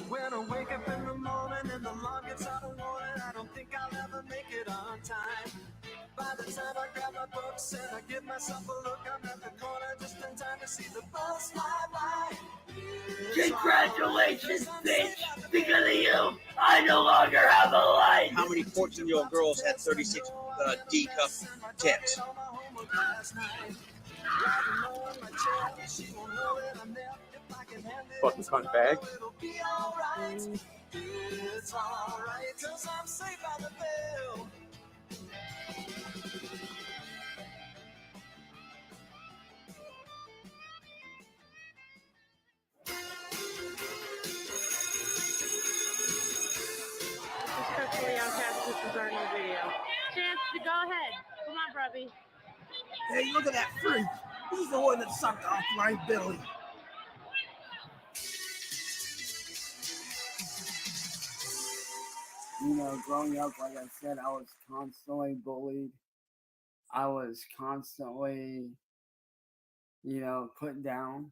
When I wake up in the morning and the alarm gets out of warning, I don't think I'll ever make it on time. By the time I grab my books and I give myself a look, I'm at the corner just in time to see the bus fly by. Congratulations, bitch! Because of you, I no longer have a life! How many 14-year-old girls had 36 D-cup tits? Fucking cunt bag. It's alright, 'cause I'm safe by the bell. Respectfully outcast, this is our new video. Chance to go ahead. Come on, Brubby. Hey, look at that freak. He's the one that sucked off my Billy. You know, growing up, like I said, I was constantly bullied. I was constantly, you know, put down.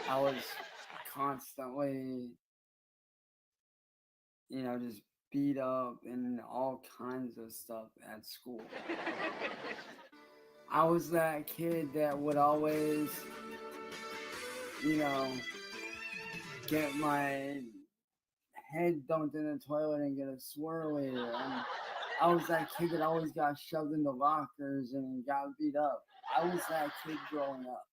I was constantly, you know, just beat up and all kinds of stuff at school. I was that kid that would always, you know, get my head dumped in the toilet and get a swirly. And I was that kid that always got shoved into lockers and got beat up. I was that kid growing up.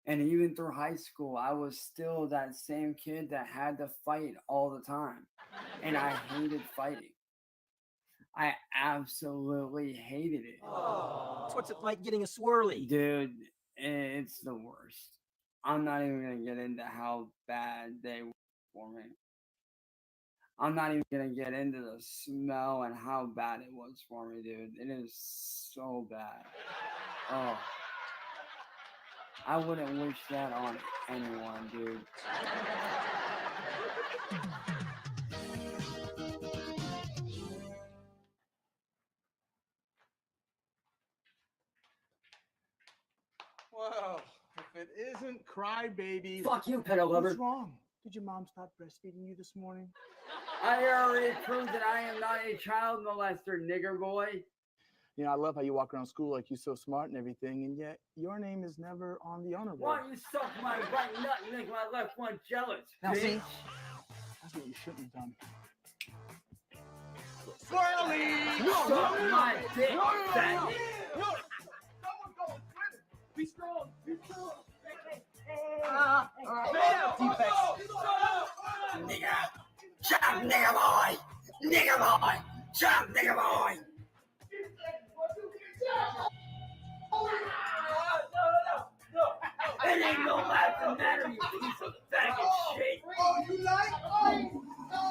And even through high school, I was still that same kid that had to fight all the time. And I hated fighting. I absolutely hated it. Oh. What's it like getting a swirly? Dude, it's the worst. I'm not even going to get into how bad they were for me. I'm not even going to get into the smell and how bad it was for me, dude. It is so bad. Oh. I wouldn't wish that on anyone, dude. Well, if it isn't Crybaby. Fuck you, pedo lover. What's wrong? Did your mom stop breastfeeding you this morning? I already proved that I am not a child molester, nigger boy. You know, I love how you walk around school like you're so smart and everything, and yet your name is never on the honor roll. Why don't you suck my right nut and make my left one jealous? Now, bitch? see? That's what you shouldn't have done. Swirly! You suck my dick, fat no. Someone go and quit it. Be strong. Be strong. Nigga! Shut up, nigga boy! Nigga boy! Shut up, nigga boy! It ain't no laughing matter, you piece of faggot shit! Oh, you like? Oh, no!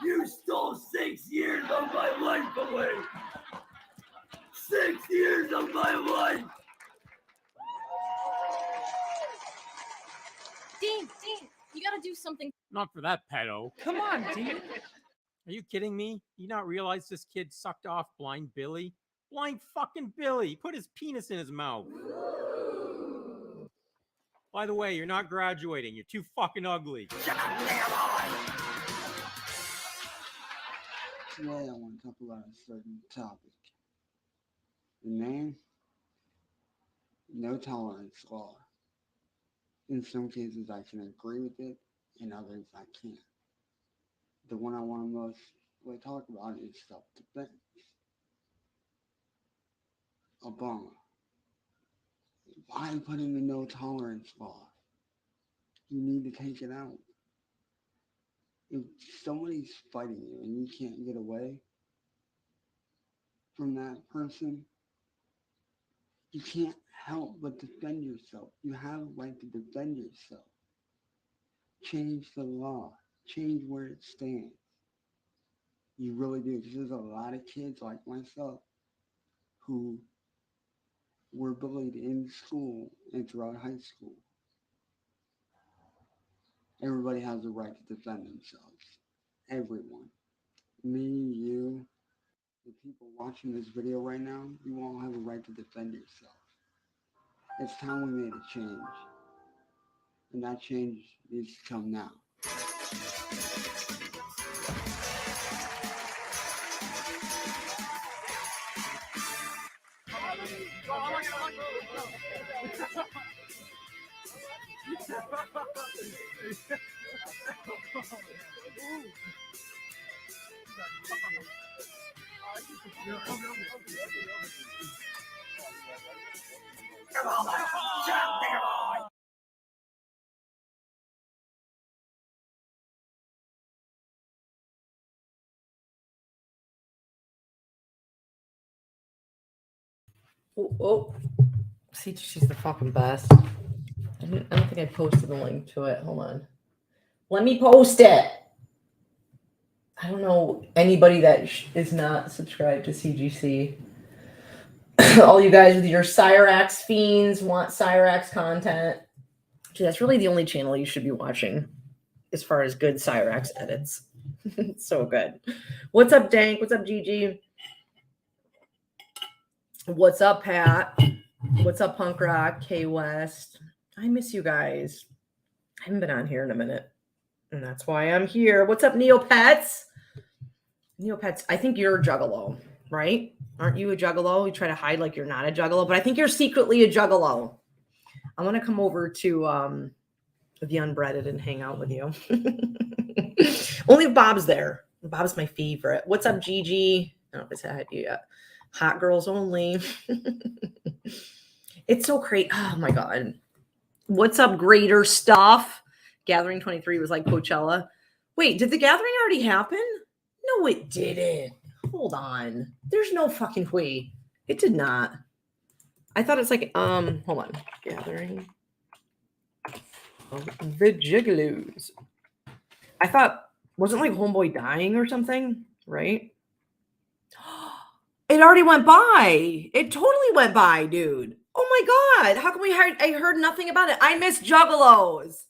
You stole 6 years of my life away! 6 years of my life! Dean, you gotta do something. Not for that pedo. Come on, Dean. Are you kidding me? You not realize this kid sucked off blind Billy? Blind fucking Billy! Put his penis in his mouth. By the way, you're not graduating. You're too fucking ugly. Today I want to talk about a certain topic. The name, no tolerance law. In some cases I can agree with it, in others I can't. The one I want to mostly talk about is self-defense. Obama. Why put in the no tolerance law? You need to take it out. If somebody's fighting you and you can't get away from that person, you can't help but defend yourself. You have a right to defend yourself. Change the law. Change where it stands. You really do. Because there's a lot of kids like myself who were bullied in school and throughout high school. Everybody has the right to defend themselves. Everyone. Me, you, the people watching this video right now, you all have a right to defend yourself. It's time we made a change. And that change needs to come now. Oh, see, she's the fucking best. I don't think I posted the link to it. Hold on. Let me post it. I don't know anybody that is not subscribed to CGC. All you guys with your Cyrax fiends want Cyrax content. Dude, that's really the only channel you should be watching as far as good Cyrax edits. It's so good. What's up, Dank? What's up, Gigi? What's up, Pat? What's up, Punk Rock? K West. I miss you guys. I haven't been on here in a minute. And that's why I'm here. What's up, Neopets? Neopets, I think you're a juggalo, right? Aren't you a juggalo? You try to hide like you're not a juggalo, but I think you're secretly a juggalo. I want to come over to the Unbreaded and hang out with you. Only if Bob's there. Bob's my favorite. What's up, Gigi? I don't know if it's had you yet. Hot girls only. It's so great. Oh my God. What's up, greater stuff? Gathering 23 was like Coachella. Wait, did the gathering already happen? No, it didn't. Hold on. There's no fucking way. It did not. I thought it's like, hold on. Gathering of the Juggalos. I thought, wasn't like Homeboy dying or something, right? It already went by. It totally went by, dude. Oh my God. How come I heard nothing about it? I miss Juggalos.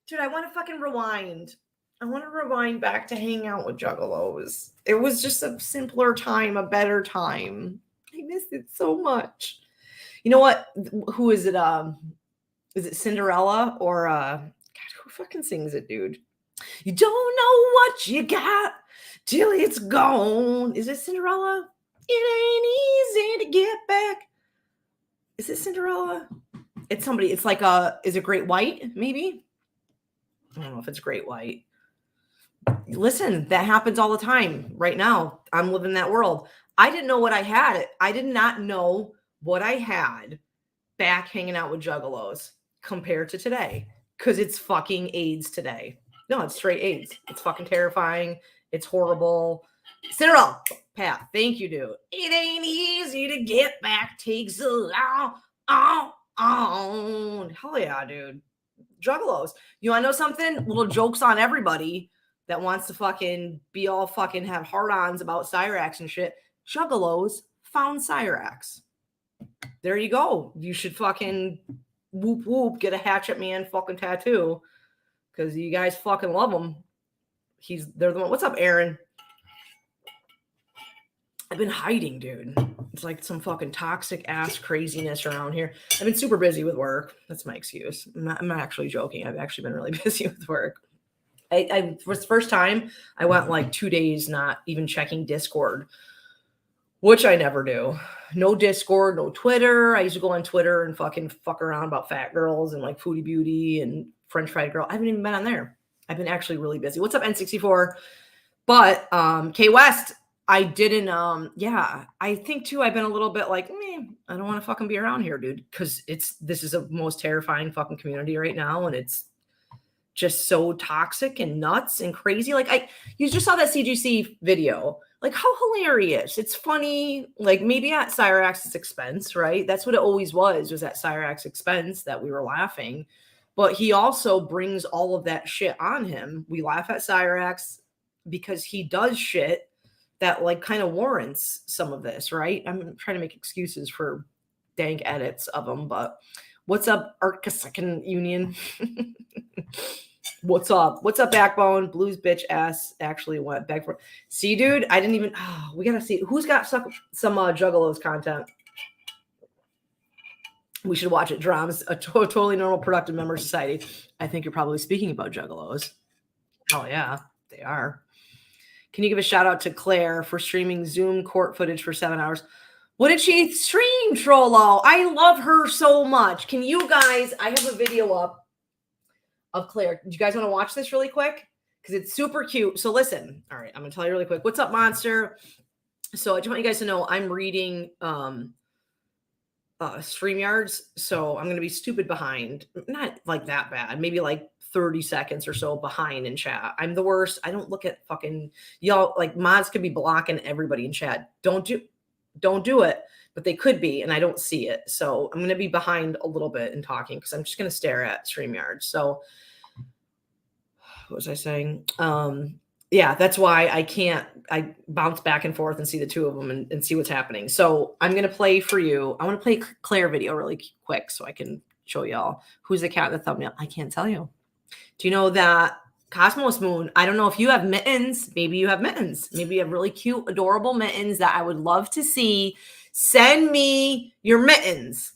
Dude, I want to fucking rewind. I want to rewind back to hang out with Juggalos. It was just a simpler time, a better time. I miss it so much. You know what? Who is it? Is it Cinderella or God, who fucking sings it, dude? You don't know what you got till it's gone. Is it Cinderella? It ain't easy to get back. Is it Cinderella? It's somebody. It's like is it Great White? Maybe. I don't know if it's Great White. Listen, that happens all the time right now. I'm living that world. I didn't know what I had. I did not know what I had back hanging out with Juggalos compared to today. Because it's fucking AIDS today. No, it's straight AIDS. It's fucking terrifying. It's horrible. Cinderella, Pat, thank you, dude. It ain't easy to get back. Takes a long, hell yeah, dude. Juggalos. You want to know something? Little jokes on everybody that wants to fucking be all fucking have hard-ons about Cyrax and shit. Juggalos found Cyrax. There you go. You should fucking whoop whoop get a Hatchet Man fucking tattoo because you guys fucking love him. They're the one. What's up, Aaron? I've been hiding, dude. It's like some fucking toxic ass craziness around here. I've been super busy with work. That's my excuse. I'm not actually joking. I've actually been really busy with work. I was the first time I went like 2 days not even checking Discord, which I never do. No Discord, no Twitter. I used to go on Twitter and fucking fuck around about fat girls and like Foodie Beauty and French Fried Girl. I haven't even been on there. I've been actually really busy. What's up, N64? But K West, I didn't, I think too, I've been a little bit like, I don't want to fucking be around here, dude. Cause this is the most terrifying fucking community right now. And it's just so toxic and nuts and crazy. Like you just saw that CGC video, like how hilarious. It's funny, like maybe at Cyrax's expense, right? That's what it always was at Cyrax's expense that we were laughing. But he also brings all of that shit on him. We laugh at Cyrax because he does shit that like kind of warrants some of this, right? I'm trying to make excuses for dank edits of them. But what's up, Arcasican Union? What's up? What's up, Backbone? Blues bitch ass actually went back for. See, dude, I didn't even. Oh, we gotta see who's got some Juggalos content. We should watch it. Drums, a totally normal, productive member of society. I think you're probably speaking about Juggalos. Oh yeah, they are. Can you give a shout out to Claire for streaming Zoom court footage for 7 hours? What did she stream, Trollo? I love her so much. Can you guys? I have a video up of Claire. Do you guys want to watch this really quick? Because it's super cute. So listen. All right, I'm gonna tell you really quick. What's up, Monster? So I just want you guys to know I'm reading StreamYards, so I'm gonna be stupid behind. Not like that bad. Maybe like 30 seconds or so behind in chat. I'm the worst. I don't look at fucking y'all. Like mods could be blocking everybody in chat. Don't do it. But they could be, and I don't see it. So I'm gonna be behind a little bit in talking because I'm just gonna stare at StreamYard. So what was I saying? Yeah, that's why I bounce back and forth and see the two of them and see what's happening. So I'm going to play for you. I want to play Claire video really quick so I can show y'all who's the cat in the thumbnail. I can't tell you. Do you know that Cosmos Moon? I don't know if you have mittens. Maybe you have mittens. Maybe you have really cute, adorable mittens that I would love to see. Send me your mittens.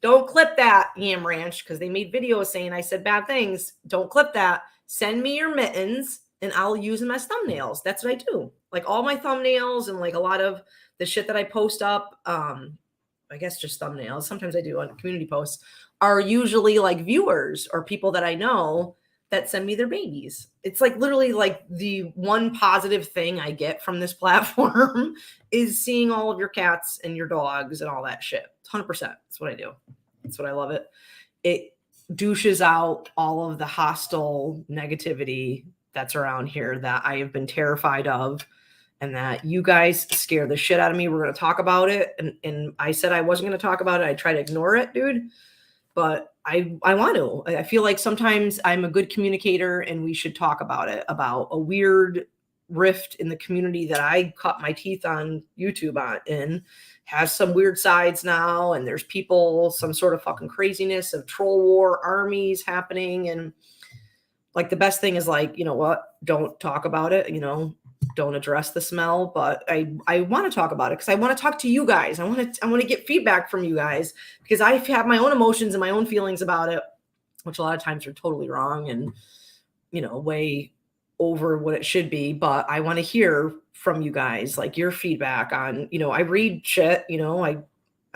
Don't clip that, Yam Ranch, because they made videos saying I said bad things. Don't clip that. Send me your mittens. And I'll use them as thumbnails. That's what I do. Like all my thumbnails and like a lot of the shit that I post up, I guess just thumbnails. Sometimes I do on community posts are usually like viewers or people that I know that send me their babies. It's like literally like the one positive thing I get from this platform is seeing all of your cats and your dogs and all that shit. 100%. That's what I do. That's what I love it. It douches out all of the hostile negativity that's around here that I have been terrified of and that you guys scare the shit out of me. We're going to talk about it. And I said I wasn't going to talk about it. I try to ignore it, dude. But I want to. I feel like sometimes I'm a good communicator and we should talk about it, about a weird rift in the community that I cut my teeth on YouTube in. Has some weird sides now. And there's people, some sort of fucking craziness of troll war armies happening. And like the best thing is like, you know what? Don't talk about it. You know, don't address the smell. But I want to talk about it because I want to talk to you guys. I want to get feedback from you guys because I have my own emotions and my own feelings about it, which a lot of times are totally wrong and, you know, way over what it should be. But I want to hear from you guys, like your feedback on, you know, I read shit, you know, I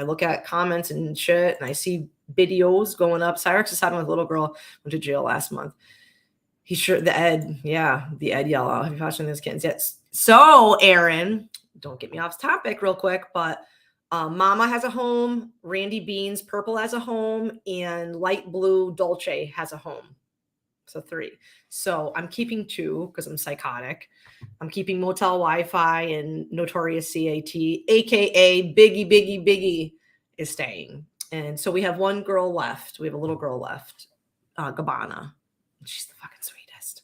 look at comments and shit and I see videos going up. Cyrax is having a little girl, went to jail last month. He's sure the Ed yellow. Have you watched those kittens yet? So, Aaron, don't get me off topic real quick, but Mama has a home, Randy Beans Purple has a home, and Light Blue Dolce has a home. So 3. So I'm keeping 2 because I'm psychotic. I'm keeping Motel Wi-Fi and Notorious CAT, aka Biggie is staying. And so we have one girl left. We have a little girl left, Gabbana. She's the fucking sweetest.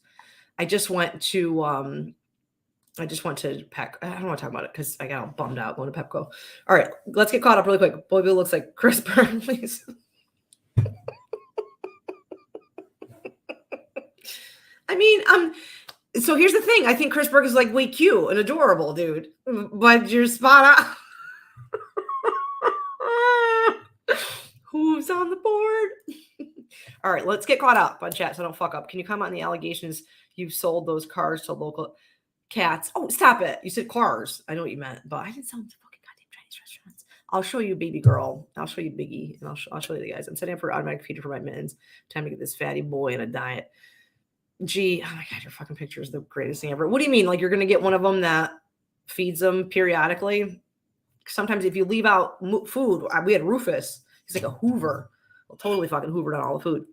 I just went to Pep. I don't want to talk about it because I got all bummed out going to Pepco. All right, let's get caught up really quick. Boy Bill looks like Chris Byrne, please. I mean, so here's the thing. I think Chris Burke is like way cute and adorable, dude. But you're spot on. Who's on the board? All right, let's get caught up on chat so I don't fuck up. Can you comment on the allegations you've sold those cars to local cats? Oh, stop it. You said cars. I know what you meant, but I didn't sell them to fucking goddamn Chinese restaurants. I'll show you baby girl. I'll show you Biggie, and I'll show you the guys. I'm setting up for automatic feeder for my mittens. Time to get this fatty boy in a diet. Gee, oh my God, your fucking picture is the greatest thing ever. What do you mean? Like you're going to get one of them that feeds them periodically? Sometimes if you leave out food, we had Rufus. He's like a Hoover. Well, totally fucking hoovered on all the food.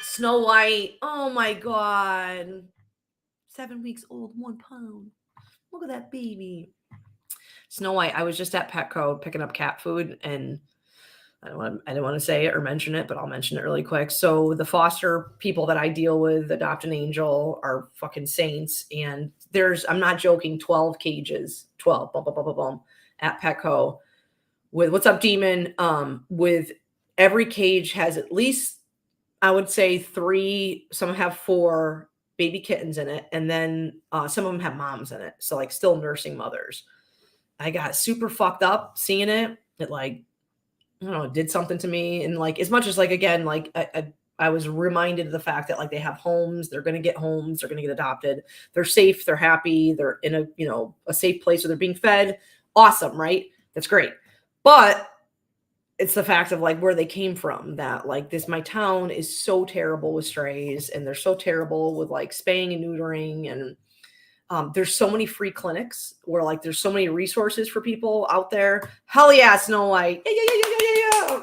Snow White. Oh my God. 7 weeks old, 1 pound. Look at that baby. Snow White. I was just at Petco picking up cat food and I didn't want to say it or mention it, but I'll mention it really quick. So the foster people that I deal with, Adopt an Angel, are fucking saints. And there's, I'm not joking, 12 cages, 12, boom, boom, boom, boom, boom, at Petco. with What's Up Demon, with every cage has at least, I would say 3, some have 4 baby kittens in it. And then some of them have moms in it. So like still nursing mothers. I got super fucked up seeing it. It like, I don't know, it did something to me. And like, as much as like, again, like I was reminded of the fact that like they have homes, they're going to get homes, they're going to get adopted. They're safe. They're happy. They're in a, you know, a safe place where they're being fed. Awesome. Right. That's great. But it's the fact of like where they came from, that like my town is so terrible with strays, and they're so terrible with like spaying and neutering. And there's so many free clinics where like there's so many resources for people out there. Hell yeah, Snow White. Yeah.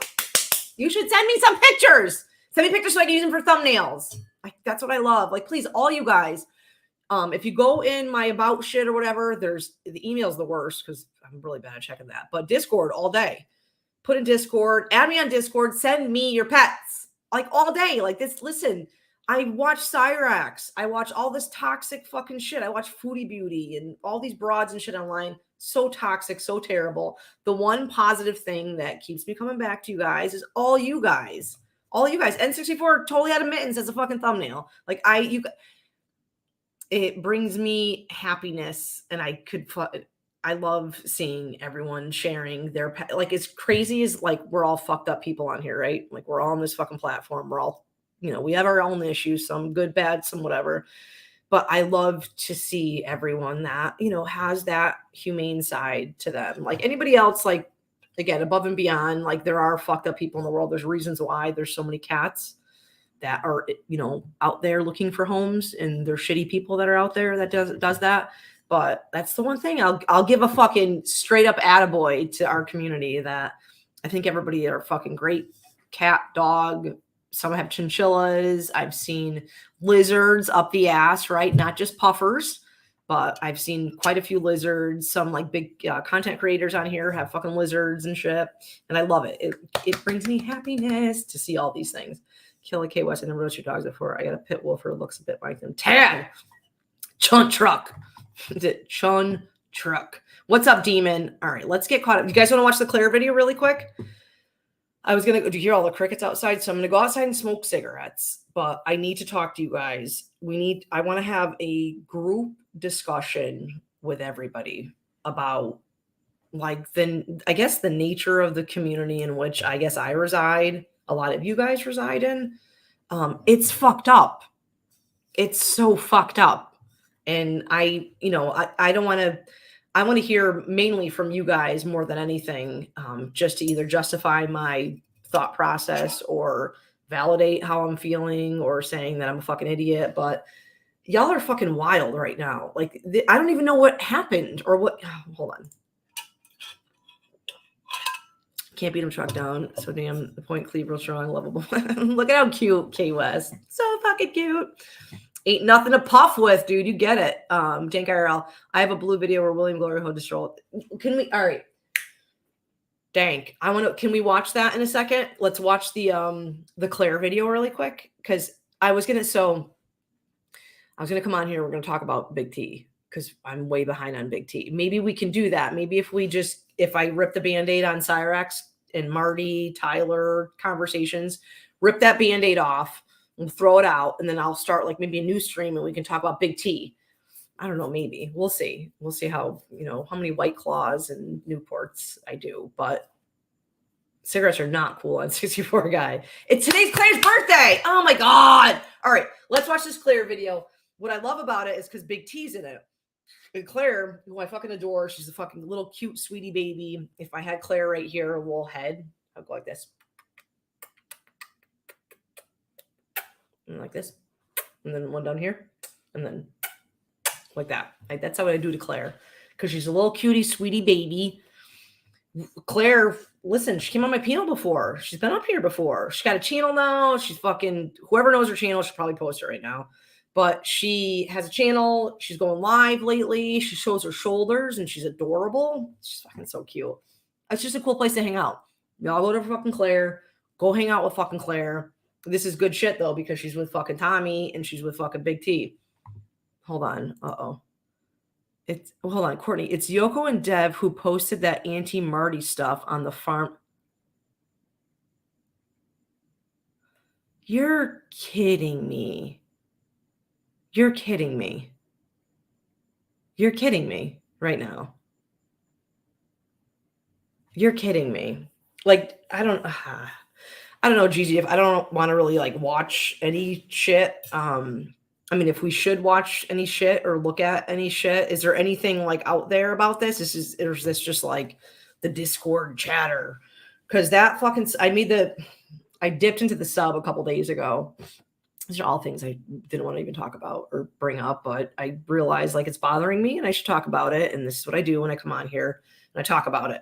You should send me some pictures. Send me pictures so I can use them for thumbnails. That's what I love. Like, please, all you guys, if you go in my about shit or whatever, there's the email's the worst because I'm really bad at checking that. But Discord all day. Put in Discord, add me on Discord, send me your pets like all day. Like this, listen, I watch Cyrax. I watch all this toxic fucking shit. I watch Foodie Beauty and all these broads and shit online. So toxic, so terrible. The one positive thing that keeps me coming back to you guys is all you guys. All you guys. N64 totally had a mittens as a fucking thumbnail. Like it brings me happiness, and I love seeing everyone sharing their pet. Like, as crazy as like we're all fucked up people on here, right? Like we're all on this fucking platform. We're all, you know, we have our own issues, some good, bad, some whatever. But I love to see everyone that, you know, has that humane side to them. Like anybody else, like, again, above and beyond, like there are fucked up people in the world. There's reasons why there's so many cats that are, you know, out there looking for homes, and there's shitty people that are out there that does that. But that's the one thing I'll give a fucking straight up attaboy to our community, that I think everybody are fucking great. Cat, dog, some have chinchillas. I've seen lizards up the ass, right? Not just puffers, but I've seen quite a few lizards. Some like big content creators on here have fucking lizards and shit. And I love it. It brings me happiness to see all these things. Kill a K West. I never roast your dogs before. I got a pit wolf who looks a bit like them. Tad! Chun Truck. Is it Chun Truck? What's up, Demon? All right, let's get caught up. You guys want to watch the Claire video really quick? I was going to, do you hear all the crickets outside? So I'm going to go outside and smoke cigarettes, but I need to talk to you guys. I want to have a group discussion with everybody about like I guess the nature of the community in which I guess I reside. A lot of you guys reside in. It's fucked up. It's so fucked up. And I don't want to, I want to hear mainly from you guys more than anything, just to either justify my thought process or validate how I'm feeling, or saying that I'm a fucking idiot. But y'all are fucking wild right now. Like, I don't even know what happened or what. Hold on. Can't beat him truck down. So damn, the point cleaver strong, lovable. Look at how cute K West. So fucking cute. Ain't nothing to puff with, dude. You get it. Dank IRL. I have a blue video where William Glory Ho destroyed. Can we? All right. Dank. Can we watch that in a second? Let's watch the Claire video really quick. Because I was gonna come on here. We're gonna talk about Big T, because I'm way behind on Big T. Maybe we can do that. Maybe if I rip the Band-Aid on Cyrax and Marty, Tyler conversations, rip that Band-Aid off. We'll throw it out, and then I'll start like maybe a new stream, and we can talk about Big T. I don't know, maybe. We'll see. We'll see how many White Claws and Newports I do. But cigarettes are not cool on 64 guy. It's today's Claire's birthday. Oh my God. All right, let's watch this Claire video. What I love about it is because Big T's in it. And Claire, who I fucking adore, she's a fucking little cute sweetie baby. If I had Claire right here, a little head, I'd go like this. And like this, and then one down here, and then like that. That's how I do to Claire, because she's a little cutie, sweetie baby. Claire, listen, she came on my panel before. She's been up here before. She's got a channel now. She's fucking, whoever knows her channel, she'll probably post it right now. But she has a channel. She's going live lately. She shows her shoulders, and she's adorable. She's fucking so cute. It's just a cool place to hang out. Y'all go to fucking Claire. Go hang out with fucking Claire. This is good shit, though, because she's with fucking Tommy and she's with fucking Big T. Hold on. Uh-oh. It's hold on, Courtney. It's Yoko and Dev who posted that anti-Marty stuff on the farm. You're kidding me. You're kidding me. You're kidding me right now. You're kidding me. Like, I don't know, Gigi, if I don't want to really like watch any shit. I mean, if we should watch any shit or look at any shit, is there anything like out there about this? Or is this just like the Discord chatter? Because that fucking, I dipped into the sub a couple days ago. These are all things I didn't want to even talk about or bring up, but I realized like it's bothering me and I should talk about it. And this is what I do when I come on here and I talk about it.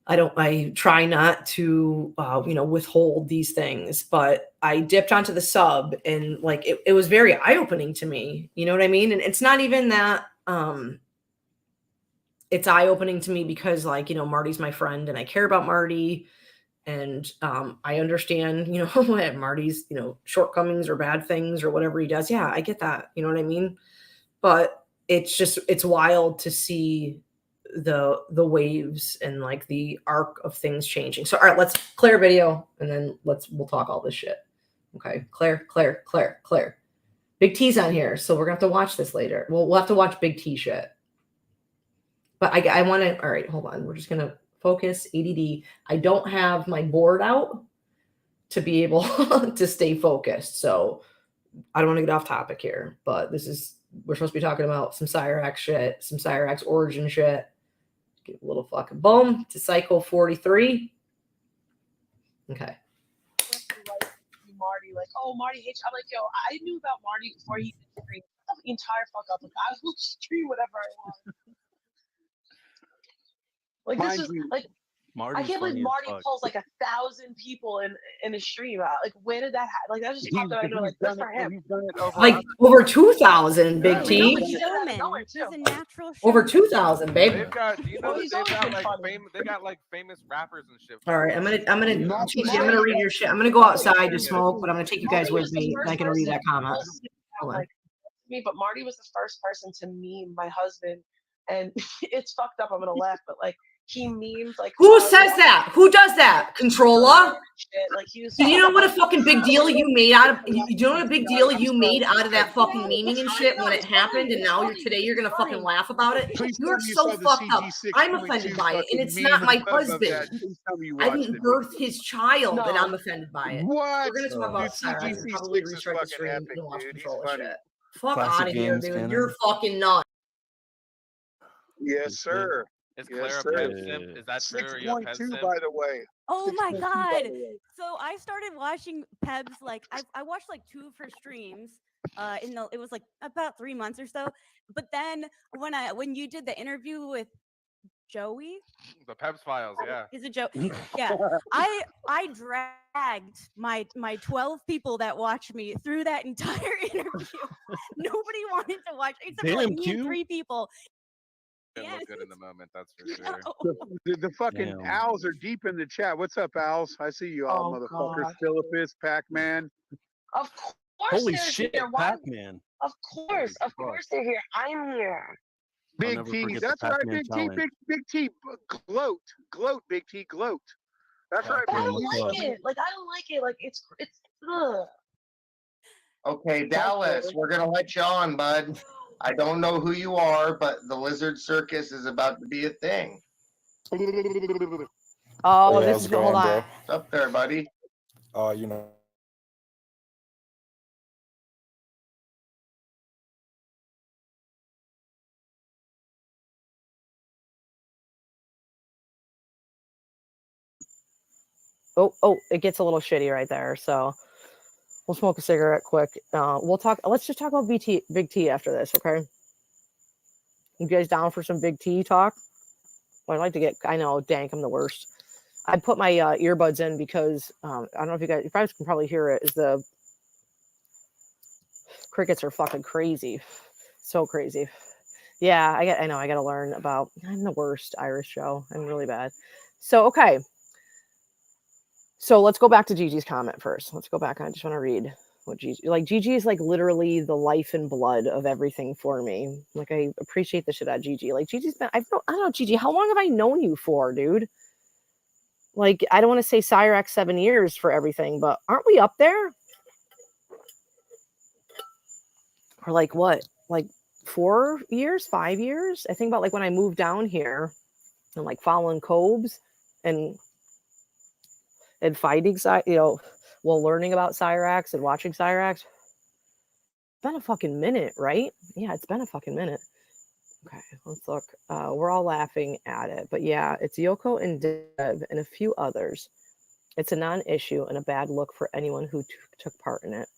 I try not to, withhold these things, but I dipped onto the sub and like, it was very eye-opening to me. You know what I mean? And it's not even that, it's eye-opening to me because like, Marty's my friend and I care about Marty and, I understand, Marty's, shortcomings or bad things or whatever he does. Yeah, I get that. You know what I mean? But it's wild to see the waves and like the arc of things changing. So all right, let's Claire video and then we'll talk all this shit. Okay, Claire. Big T's on here, so we're gonna have to watch this later. We'll have to watch Big T shit. But I want to. All right, hold on. We're just gonna focus. ADD. I don't have my board out to be able to stay focused, so I don't want to get off topic here. But we're supposed to be talking about some Cyrax shit, some Cyrax origin shit. Get a little fucking boom to Psycho 43. Okay. Marty, like, oh, Marty hates you. I'm like, yo, I knew about Marty before he did stream. The entire fuck up. Like, I will stream whatever I want. Like, this is like, Marty's I can't believe Marty pulls like 1,000 people in a stream out. Like, where did that happen? Like, that just popped out. I know, like, good for him. He's done it over 2,000, Big T. He's a natural. Over 2,000, babe. They've got, they got like famous rappers and shit. All right, I'm gonna read your shit. I'm gonna go outside to smoke, but I'm gonna take you guys with me. I'm gonna read that comment. Hold on. Me, but Marty was the first person to meme my husband, and it's fucked up. I'm gonna laugh, but like. He memes like who says that? Who does that? Controller? Like he was do you know what a fucking big deal you made out of? You know what a big deal you made out of that fucking memeing and shit when it happened, and now you're gonna fucking laugh about it? You're so fucked up. I'm offended by it, and it's not my husband. I didn't birth his child, and I'm offended by it. What? We're gonna talk about Cyrax and probably restart the stream and watch Controller shit. Fuck out of here, dude. You're fucking nuts. Yes, sir. Is Clara Pep Simp? Is that true? 6.2, by the way. Oh my god! So I started watching Pebs like I watched like 2 of her streams. It was like about 3 months or so. But then when you did the interview with Joey, the Pebs Files, yeah. Is it Joe? Yeah. I dragged my 12 people that watched me through that entire interview. Nobody wanted to watch except for like me and 3 people. Didn't look good in the moment, that's for sure. The fucking owls are deep in the chat. What's up, owls? I see you all, motherfuckers. Philippus, Pac-Man. Of course. Holy shit, Pac-Man. Of course they're here. I'm here. Big T, that's right, Big T, Big T, gloat, Big T, gloat. That's right. I don't like it. Like I don't like it. Like it's. Ugh. Okay, Dallas, we're gonna let you on, bud. I don't know who you are, but the Lizard Circus is about to be a thing. Oh, this is hold on. What's up there, buddy? You know. Oh, it gets a little shitty right there. So we'll smoke a cigarette quick. Let's just talk about Big T after this, okay? You guys down for some Big T talk? Well, I'd like to I know, dank, I'm the worst. I put my earbuds in because I don't know if you guys can probably hear it. Is the crickets are fucking crazy, so crazy. Yeah, I know. I got to learn about. I'm the worst Irish Joe. I'm really bad. So okay. So let's go back to Gigi's comment first. Let's go back. I just want to read what Gigi, like Gigi is like literally the life and blood of everything for me. Like I appreciate the shit out of Gigi. Like Gigi's been, I don't know, Gigi, how long have I known you for, dude? Like, I don't want to say Cyrax 7 years for everything, but aren't we up there? Or like what? Like 4 years, 5 years? I think about like when I moved down here and like following Cobes and fighting, while learning about Cyrax and watching Cyrax. It's been a fucking minute, right? Yeah, it's been a fucking minute. Okay, let's look. We're all laughing at it. But yeah, it's Yoko and Dev and a few others. It's a non-issue and a bad look for anyone who took part in it.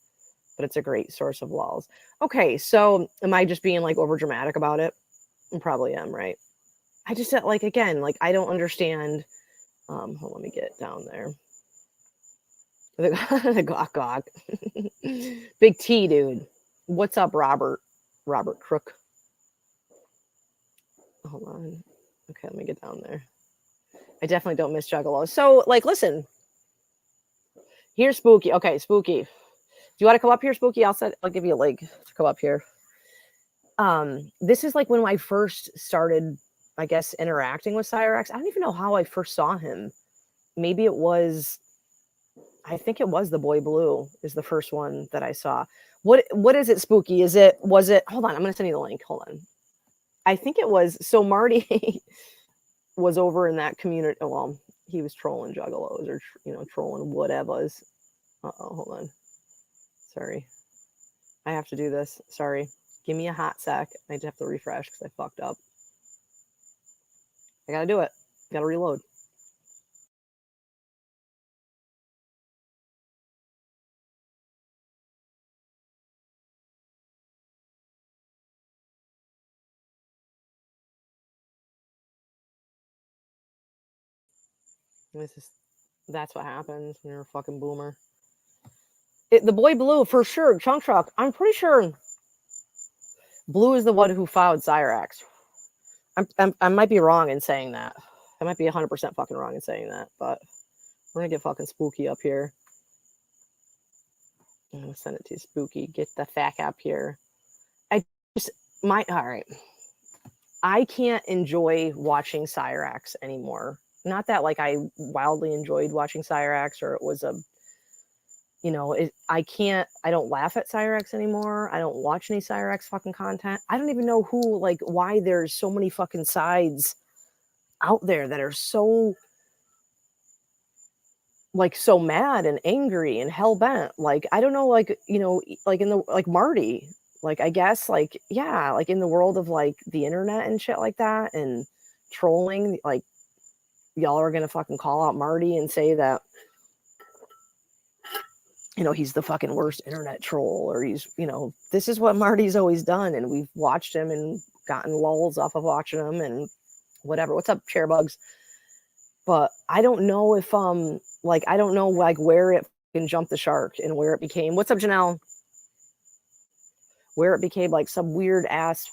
But it's a great source of lulls. Okay, so am I just being like over dramatic about it? I probably am, right? I just like, again, like I don't understand. Hold on, let me get down there. The gawk. Big T, dude. What's up, Robert? Robert Crook. Hold on. Okay, let me get down there. I definitely don't miss Juggalo. So, like, listen. Here's Spooky. Okay, Spooky. Do you want to come up here, Spooky? I'll give you a link to come up here. This is like when I first started, I guess, interacting with Cyrax. I don't even know how I first saw him. Maybe it was, I think it was the Boy Blue is the first one that I saw. What is it, Spooky? Was it, hold on, I'm going to send you the link. Hold on. I think it was, so Marty was over in that community. Well, he was trolling Juggalos or, trolling whatevers. Uh-oh, hold on. Sorry. I have to do this. Sorry. Give me a hot sec. I have to refresh because I fucked up. I got to do it. Got to reload. That's what happens when you're a fucking boomer. The Boy Blue, for sure. Chunk Truck. I'm pretty sure Blue is the one who fouled Cyrax. I might be wrong in saying that. I might be 100% fucking wrong in saying that, but we're gonna get fucking Spooky up here. I'm gonna send it to Spooky. Get the fuck up here. All right. I can't enjoy watching Cyrax anymore. Not that like I wildly enjoyed watching Cyrax or it was a, I don't laugh at Cyrax anymore. I don't watch any Cyrax fucking content. I don't even know why there's so many fucking sides out there that are so mad and angry and hell-bent. Like, I don't know, like Marty, I guess, in the world of the internet and shit like that and trolling, y'all are gonna fucking call out Marty and say that, he's the fucking worst internet troll, or he's, this is what Marty's always done, and we've watched him and gotten lulls off of watching him and whatever. What's up, Chairbugs? But I don't know if I don't know where it can jump the shark and where it became. What's up, Janelle? Where it became some weird ass,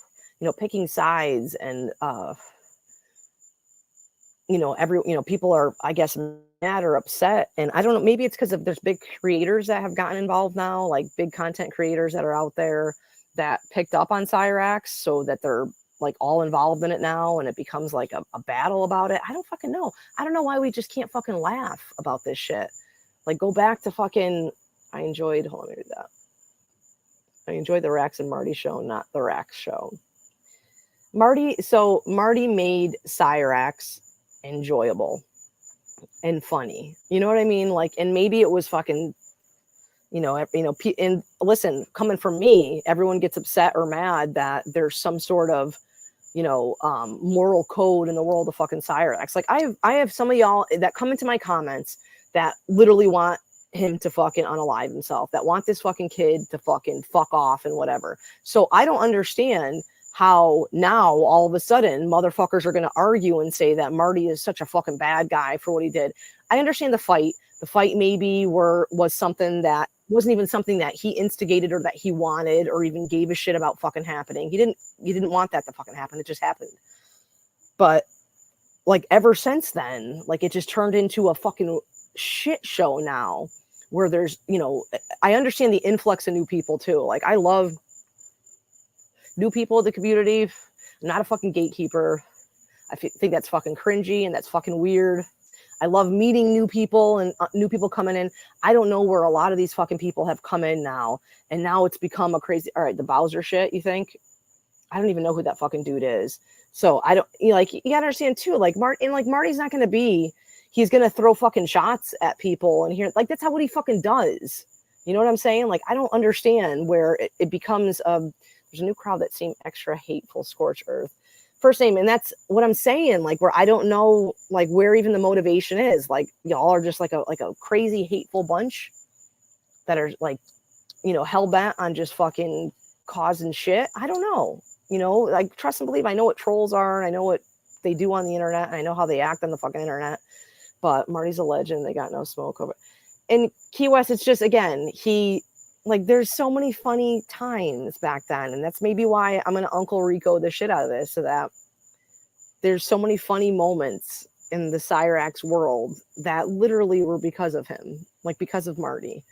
picking sides and people are, I guess, mad or upset. And I don't know, maybe it's because there's big creators that have gotten involved now, like big content creators that are out there that picked up on Cyrax, so that they're all involved in it now, and it becomes a battle about it. I don't fucking know. I don't know why we just can't fucking laugh about this shit. Go back to fucking, hold on, let me do that. I enjoyed the Rax and Marty show, not the Rax show. Marty made Cyrax enjoyable and funny. You know what I mean? And maybe it was fucking, and listen, coming from me, everyone gets upset or mad that there's some sort of, moral code in the world of fucking Cyrax. I have some of y'all that come into my comments that literally want him to fucking unalive himself, that want this fucking kid to fucking fuck off and whatever. So I don't understand how now all of a sudden motherfuckers are going to argue and say that Marty is such a fucking bad guy for what he did. I understand the fight. The fight maybe was something that wasn't even something that he instigated or that he wanted or even gave a shit about fucking happening. He didn't want that to fucking happen. It just happened. But ever since then, it just turned into a fucking shit show now, where there's, you know, I understand the influx of new people too. Like I love new people in the community. I'm not a fucking gatekeeper. I think that's fucking cringy and that's fucking weird. I love meeting new people and new people coming in. I don't know where a lot of these fucking people have come in now. And now it's become a crazy, all right, the Bowser shit, you think? I don't even know who that fucking dude is. So I don't, you know, like, you gotta understand too, like Marty's not going to be, he's going to throw fucking shots at people and here, like, that's how what he fucking does. You know what I'm saying? Like, I don't understand where it becomes, there's a new crowd that seem extra hateful, Scorch Earth. First name, and that's what I'm saying, like, where I don't know, like, where even the motivation is. Like, y'all are just like a crazy hateful bunch that are like, you know, hell-bent on just fucking causing shit. I don't know, you know, like, trust and believe, I know what trolls are, and I know what they do on the internet, and I know how they act on the fucking internet, but Marty's a legend, they got no smoke over. And Key West, it's just, again, like, there's so many funny times back then, and that's maybe why I'm gonna Uncle Rico the shit out of this, so that there's so many funny moments in the Cyrax world that literally were because of him, like because of Marty.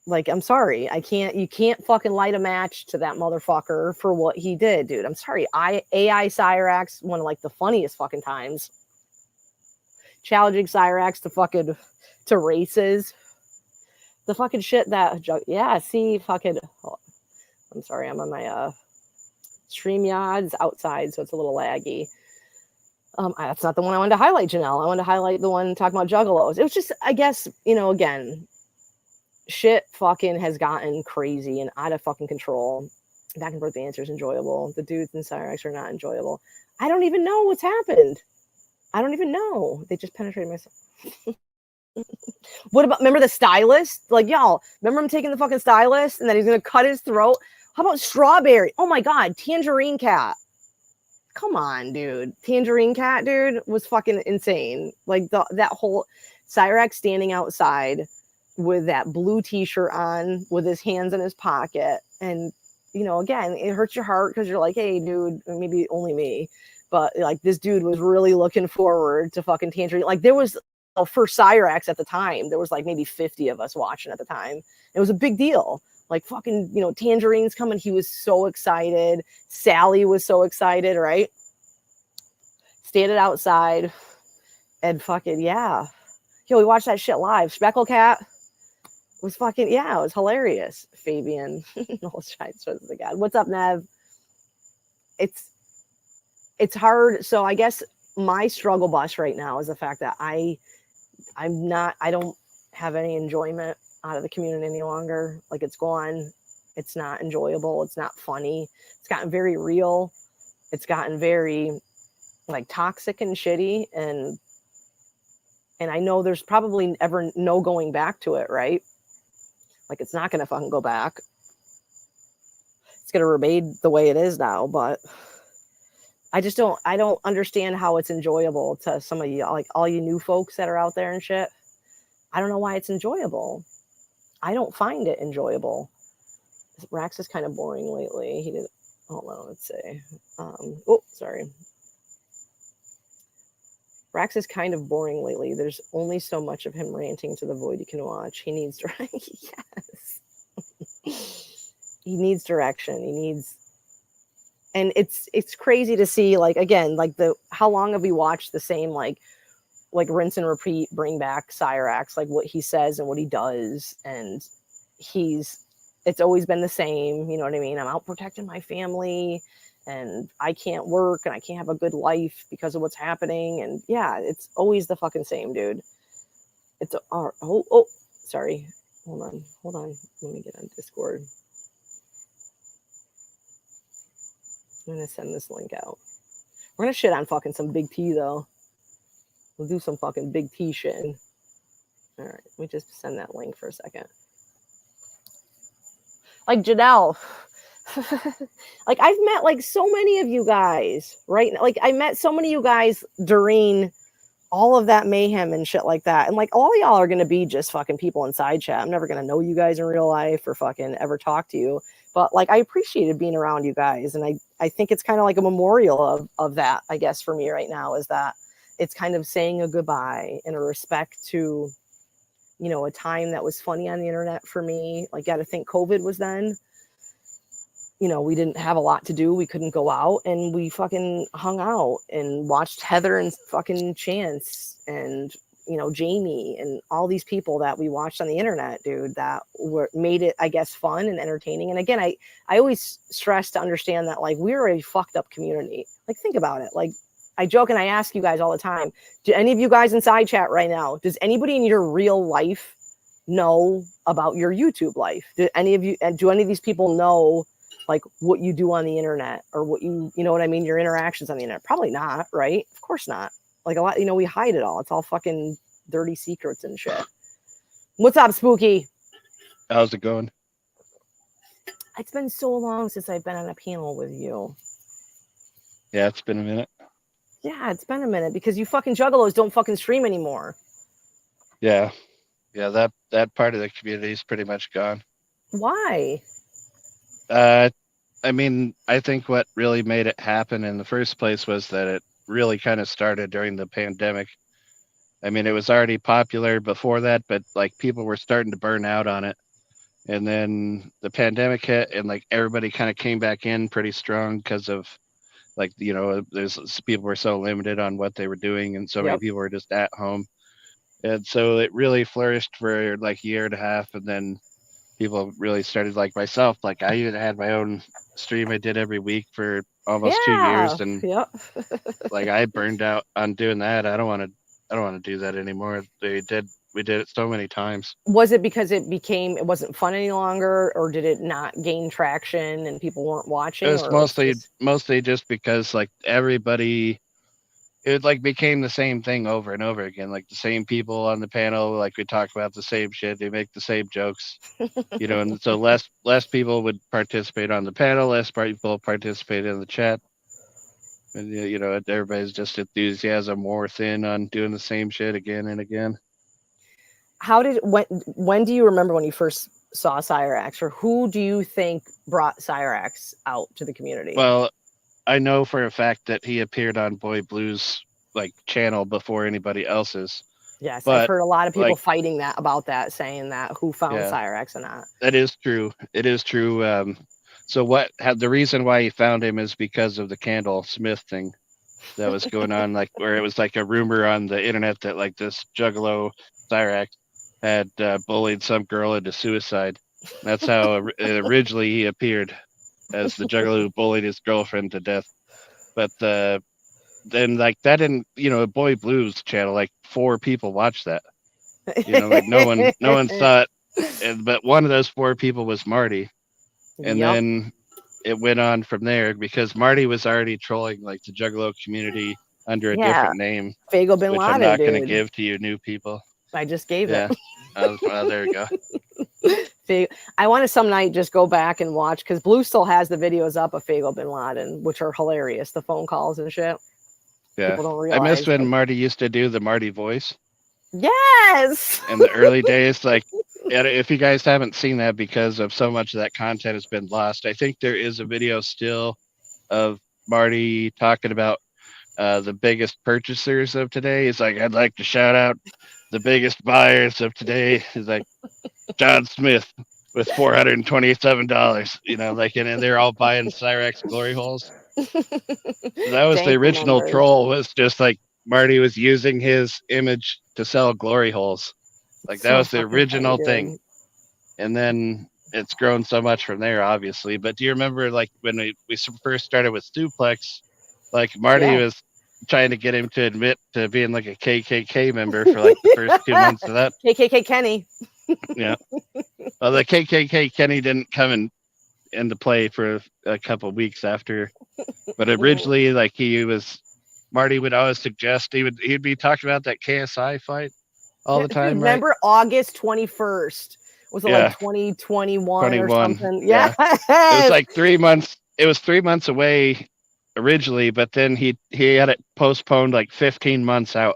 Like, I'm sorry, you can't fucking light a match to that motherfucker for what he did, dude. I'm sorry. AI Cyrax, one of like the funniest fucking times. Challenging Cyrax to races. The fucking shit that, yeah, see, fucking, oh, I'm sorry, I'm on my StreamYard's outside, so it's a little laggy. That's not the one I wanted to highlight, Janelle. I wanted to highlight the one talking about Juggalos. It was just, I guess, you know, again, shit fucking has gotten crazy and out of fucking control. Back and forth banter is enjoyable. The dudes in Cyrax are not enjoyable. I don't even know what's happened. I don't even know. They just penetrated myself. What about, remember the stylist? Like, y'all, remember him taking the fucking stylist and then he's gonna cut his throat? How about Strawberry? Oh my god, Tangerine Cat. Come on, dude. Tangerine Cat, dude, was fucking insane. Like, that whole Cyrax standing outside with that blue t-shirt on with his hands in his pocket, and, you know, again, it hurts your heart because you're like, hey, dude, maybe only me, but like, this dude was really looking forward to fucking Tangerine. Like, there was, for Cyrax at the time, there was like maybe 50 of us watching at the time. It was a big deal. Like, fucking, you know, Tangerine's coming. He was so excited. Sally was so excited, right? Standing outside and fucking, yeah. Yo, we watched that shit live. Speckle Cat was fucking, yeah, it was hilarious. Fabian. What's up, Nev? It's hard. So I guess my struggle bus right now is the fact that I don't have any enjoyment out of the community any longer. Like, it's gone. It's not enjoyable. It's not funny. It's gotten very real. It's gotten very like toxic and shitty. And I know there's probably ever no going back to it, right? Like, it's not going to fucking go back. It's going to remain the way it is now, but I don't understand how it's enjoyable to some of you, like all you new folks that are out there and shit. I don't know why it's enjoyable. I don't find it enjoyable. Rax is kind of boring lately. He did, hold on, let's see. Oh, sorry. Rax is kind of boring lately. There's only so much of him ranting to the void you can watch. He needs direction. Yes. He needs direction. He needs, and it's crazy to see, like, again, like how long have we watched the same, like rinse and repeat, bring back Cyrax, like what he says and what he does. And it's always been the same. You know what I mean? I'm out protecting my family and I can't work and I can't have a good life because of what's happening. And yeah, it's always the fucking same, dude. It's oh, sorry. Hold on. Let me get on Discord. I'm going to send this link out. We're going to shit on fucking some Big T, though. We'll do some fucking Big T shit. All right. Let me just send that link for a second. Like, Janelle. Like, I've met, like, so many of you guys, right? Like, I met so many of you guys during all of that mayhem and shit like that. And, like, all y'all are going to be just fucking people in side chat. I'm never going to know you guys in real life or fucking ever talk to you. But, like, I appreciated being around you guys. And I think it's kind of like a memorial of that, I guess, for me right now, is that it's kind of saying a goodbye and a respect to you know, a time that was funny on the internet for me. Like, got to think COVID was then. You know, we didn't have a lot to do. We couldn't go out, and we fucking hung out and watched Heather and fucking Chance and, you know, Jamie and all these people that we watched on the internet, dude, that made it, I guess, fun and entertaining. And again, I always stress to understand that, like, we're a fucked up community. Like, think about it. Like, I joke and I ask you guys all the time, do any of you guys inside chat right now, does anybody in your real life know about your YouTube life? Do any of these people know, like, what you do on the internet, or what you know what I mean, your interactions on the internet? Probably not, right? Of course not. Like, a lot, you know, we hide it all. It's all fucking dirty secrets and shit. What's up, Spooky? How's it going? It's been so long since I've been on a panel with you. Yeah, it's been a minute. Yeah, it's been a minute because you fucking juggalos don't fucking stream anymore. Yeah. Yeah, that part of the community is pretty much gone. Why? I mean, I think what really made it happen in the first place was that it really kind of started during the pandemic. I mean, it was already popular before that, but like people were starting to burn out on it. And then the pandemic hit, and like everybody kind of came back in pretty strong because of, like, you know, people were so limited on what they were doing, and so many people were just at home. And so it really flourished for like a year and a half, and then people really started, like myself, like I even had my own stream I did every week for almost 2 years, and like I burned out on doing that. I don't want to do that anymore. We did it so many times. Was it because it wasn't fun any longer, or did it not gain traction and people weren't watching? It was mostly just because like everybody, it like became the same thing over and over again. Like the same people on the panel, like we talk about the same shit, they make the same jokes, you know, and so less people would participate on the panel, less people participate in the chat. And, you know, everybody's just enthusiasm wore thin on doing the same shit again and again. When do you remember when you first saw Cyrax, or who do you think brought Cyrax out to the community? Well, I know for a fact that he appeared on Boy Blue's like channel before anybody else's. Yes, but I've heard a lot of people like, fighting about that, saying that who found Cyrax and not. That is true. It is true. So the reason why he found him is because of the Candle Smith thing that was going on, like where it was like a rumor on the internet that like this Juggalo Cyrax had bullied some girl into suicide. That's how originally he appeared, as the Juggalo who bullied his girlfriend to death. But then like that didn't, you know, Boy Blue's channel, like 4 people watched that. You know, like no one saw it. But one of those 4 people was Marty. And then it went on from there because Marty was already trolling like the Juggalo community under a different name. Fago Bin which Laden, I'm not going to dude. give to you new people. I just gave it. There you go. I want to some night just go back and watch, because Blue still has the videos up of Fago Bin Laden, which are hilarious. The phone calls and shit. Yeah. People don't realize. I miss when Marty used to do the Marty voice. Yes. In the early days, like, if you guys haven't seen that because of so much of that content has been lost, I think there is a video still of Marty talking about the biggest purchasers of today. He's like, I'd like to shout out the biggest buyers of today. He's like, John Smith with $427, you know, like, and they're all buying Cyrax glory holes. That was the original troll, was just like Marty was using his image to sell glory holes. Like that was the original thing. And then it's grown so much from there, obviously. But do you remember like when we first started with Suplex, like Marty was trying to get him to admit to being like a KKK member for like the first 2 months of that. KKK Kenny. Yeah. Well, the KKK Kenny didn't come into play for a couple of weeks after, but originally, like Marty would always suggest he'd be talking about that KSI fight all the time. Remember right? August 21st? Was it like 2021 or something? Yeah. It was like 3 months. It was 3 months away originally, but then he had it postponed like 15 months out.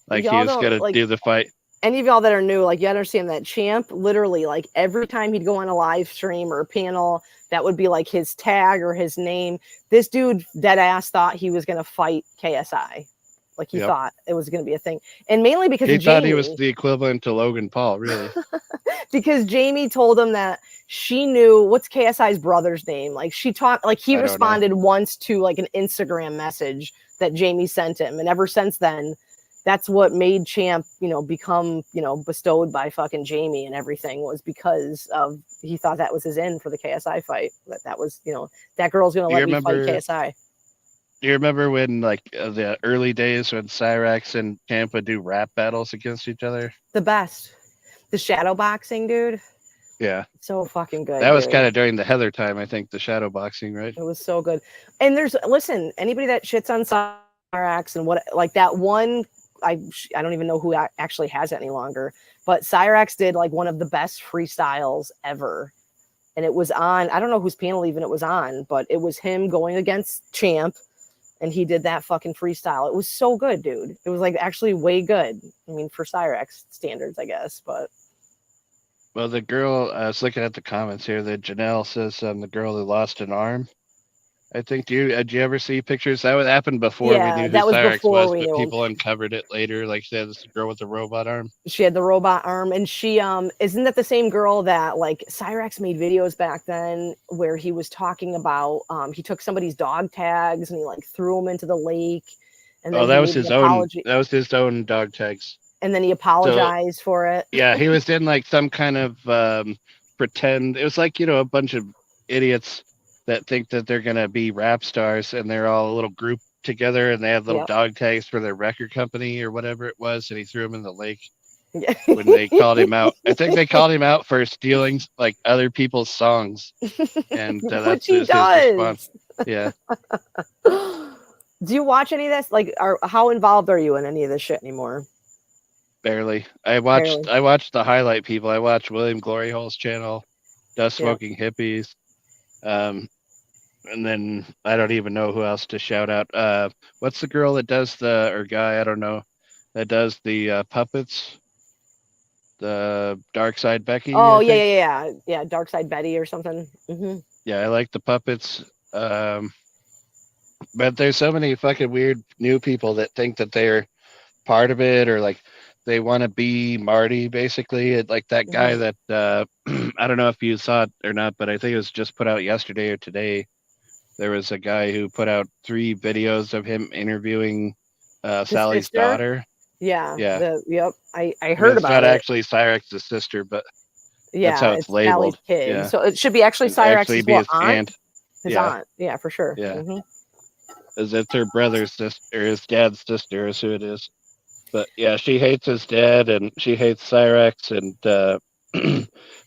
Like he was gonna do the fight. Any of y'all that are new, like, you understand that Champ literally, like, every time he'd go on a live stream or a panel, that would be like his tag or his name. This dude dead ass thought he was gonna fight KSI. Like he thought it was going to be a thing, and mainly because he of thought Jamie. he was the equivalent to Logan Paul, really. Because Jamie told him that she knew what's KSI's brother's name. Like she talked, like he responded once to like an Instagram message that Jamie sent him, and ever since then, that's what made Champ, become, bestowed by fucking Jamie and everything, was because of he thought that was his end for the KSI fight. That was, that girl's gonna let me fight KSI. Do you remember when the early days when Cyrax and Champ would do rap battles against each other? The best. The shadow boxing, dude. Yeah. So fucking good. That was kind of during the Heather time, I think, the shadow boxing, right? It was so good. And listen, anybody that shits on Cyrax and what, like that one, I don't even know who actually has it any longer, but Cyrax did like one of the best freestyles ever. And it was on, I don't know whose panel even it was on, but it was him going against Champ. And he did that fucking freestyle. It was so good, dude. It was like actually way good. I mean, for Cyrax standards, I guess, but. Well, the girl, I was looking at the comments here that Janelle says the girl who lost an arm. I think, did you ever see pictures? That would happen before we knew who Cyrax was, but people uncovered it later. Like she had this girl with the robot arm. She had the robot arm, and she isn't that the same girl that like Cyrax made videos back then where he was talking about he took somebody's dog tags and he like threw them into the lake, and then that was his own. That was his own dog tags. And then he apologized for it. Yeah, he was in like some kind of pretend. It was like a bunch of idiots that think that they're gonna be rap stars, and they're all a little group together, and they have little dog tags for their record company or whatever it was, and he threw them in the lake when they called him out. I think they called him out for stealing like other people's songs, and that's his response. Yeah. Do you watch any of this? Like, how involved are you in any of this shit anymore? Barely. I watched the highlight people. I watched William Glory Hole's channel, Dust Smoking Hippies. And then I don't even know who else to shout out. What's the girl that does or guy, I don't know, that does the puppets? The Dark Side Becky. Oh, yeah. Dark Side Betty or something. Mm-hmm. Yeah, I like the puppets. But there's so many fucking weird new people that think that they're part of it, or like they want to be Marty, basically. Like that guy that I don't know if you saw it or not, but I think it was just put out yesterday or today. There was a guy who put out 3 videos of him interviewing Sally's daughter. Yeah. Yeah. I heard about it. It's not actually Cyrax's sister, but that's how it's labeled. Sally's kid. Yeah. So it should be actually Cyrax's aunt. His yeah. aunt. Yeah, for sure. Yeah. Mm-hmm. As it's her brother's sister, or his dad's sister is who it is. But yeah, she hates his dad and she hates Cyrax, and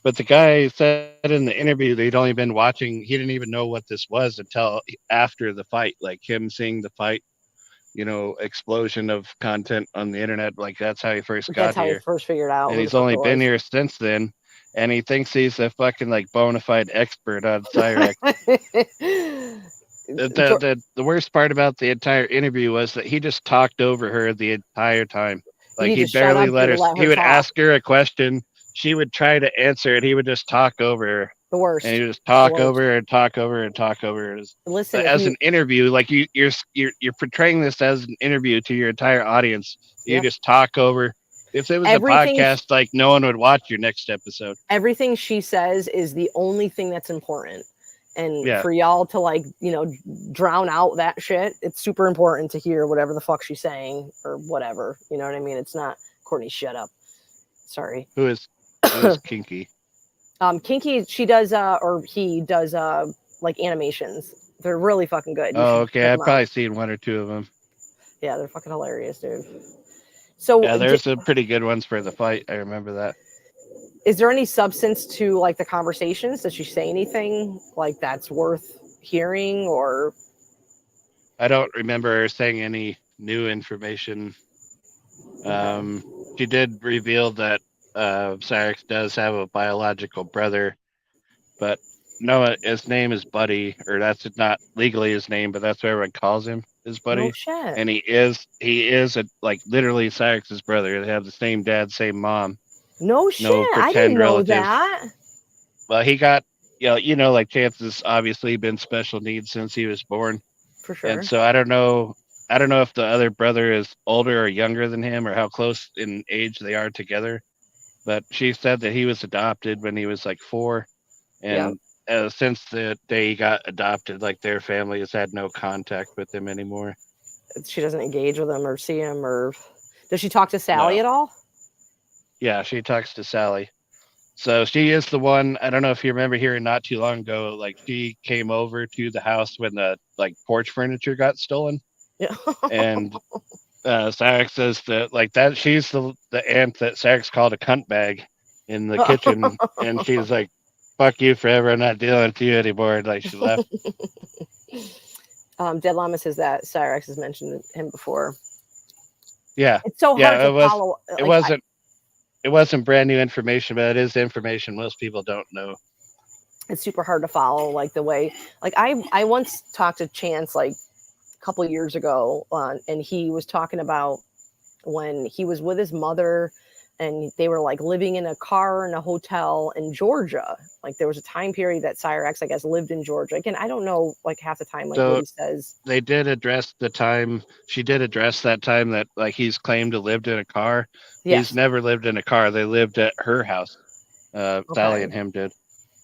but the guy said in the interview that he'd only been watching, he didn't even know what this was until after the fight, like him seeing the fight, explosion of content on the internet. Like that's how he first got here. That's how he first figured out. And he's only been here since then. And he thinks he's a fucking like bona fide expert on Cyrax. The worst part about the entire interview was that he just talked over her the entire time. Like he barely let her. He would ask her a question, she would try to answer it. He would just talk over her. The worst. And he would just talk over her and talk over her and talk over her. Listen, as an interview, like you're portraying this as an interview to your entire audience. You just talk over. If it was a podcast, like no one would watch your next episode. Everything she says is the only thing that's important. And for y'all to like, drown out that shit, it's super important to hear whatever the fuck she's saying or whatever. You know what I mean? It's not Courtney, shut up. Sorry. Who is Kinky? Kinky, she does or he does like animations. They're really fucking good. Oh, okay. I've probably seen 1 or 2 of them. Yeah, they're fucking hilarious, dude. So yeah, there's some pretty good ones for the fight. I remember that. Is there any substance to like the conversations? Does she say anything like that's worth hearing, or? I don't remember her saying any new information. She did reveal that Cyrax does have a biological brother, but no, his name is Buddy, or that's not legally his name, but that's what everyone calls him, his Buddy. No shit. And he is like literally Cyrax's brother. They have the same dad, same mom. No shit. I didn't know that. Well, he got, like Chance has obviously been special needs since he was born. For sure. And so I don't know I don't know if the other brother is older or younger than him, or how close in age they are together. But she said that he was adopted when he was like 4, Yeah. and since the day he got adopted, like their family has had no contact with him anymore. She doesn't engage with him or see him, or does she talk to Sally at all? Yeah, she talks to Sally. So she is the one. I don't know if you remember hearing not too long ago, like she came over to the house when the like porch furniture got stolen. Yeah. And Cyrax says that like that she's the aunt that Cyrax called a cunt bag in the kitchen, and she's like, "Fuck you forever. I'm not dealing with you anymore." Like she left. Dead Llama says that Cyrax has mentioned him before. Yeah, It's so hard to follow. It wasn't brand new information, but it is information most people don't know. It's super hard to follow, like the way, like I once talked to Chance like a couple of years ago, and he was talking about when he was with his mother, and they were like living in a car in a hotel in Georgia. Like there was a time period that Cyrax, I guess, lived in Georgia. Again, I don't know like half the time, like So what he says. they did address the time. She did address that time that like he's claimed to lived in a car. Yes. He's never lived in a car. They lived at her house. Sally and him did.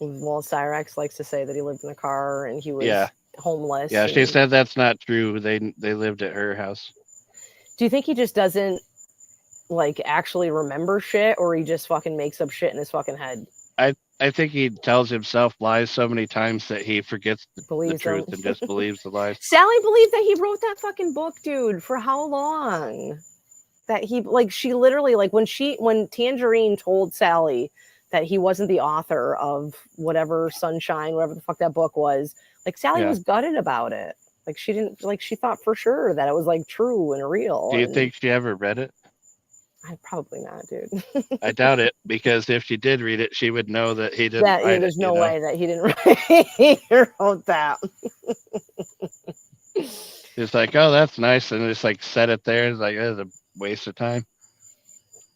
Well, Cyrax likes to say that he lived in a car and he was homeless. Yeah, she and- said that's not true. They lived at her house. Do you think he just doesn't like actually remember shit, or he just fucking makes up shit in his fucking head? I think he tells himself lies so many times that he forgets the Believes truth them. and just believes the lies. Sally believed that he wrote that fucking book, dude, for how long? That he like she literally like when Tangerine told Sally that he wasn't the author of whatever Sunshine, whatever the fuck that book was, like Sally was gutted about it. Like she didn't like she thought for sure that it was like true and real. Do you and think she ever read it? probably not, dude. I doubt it, because if she did read it, she would know that he didn't write There's it. no way that he didn't write he wrote that. It's like, oh, that's nice, and just like set it there. It's like it's a waste of time.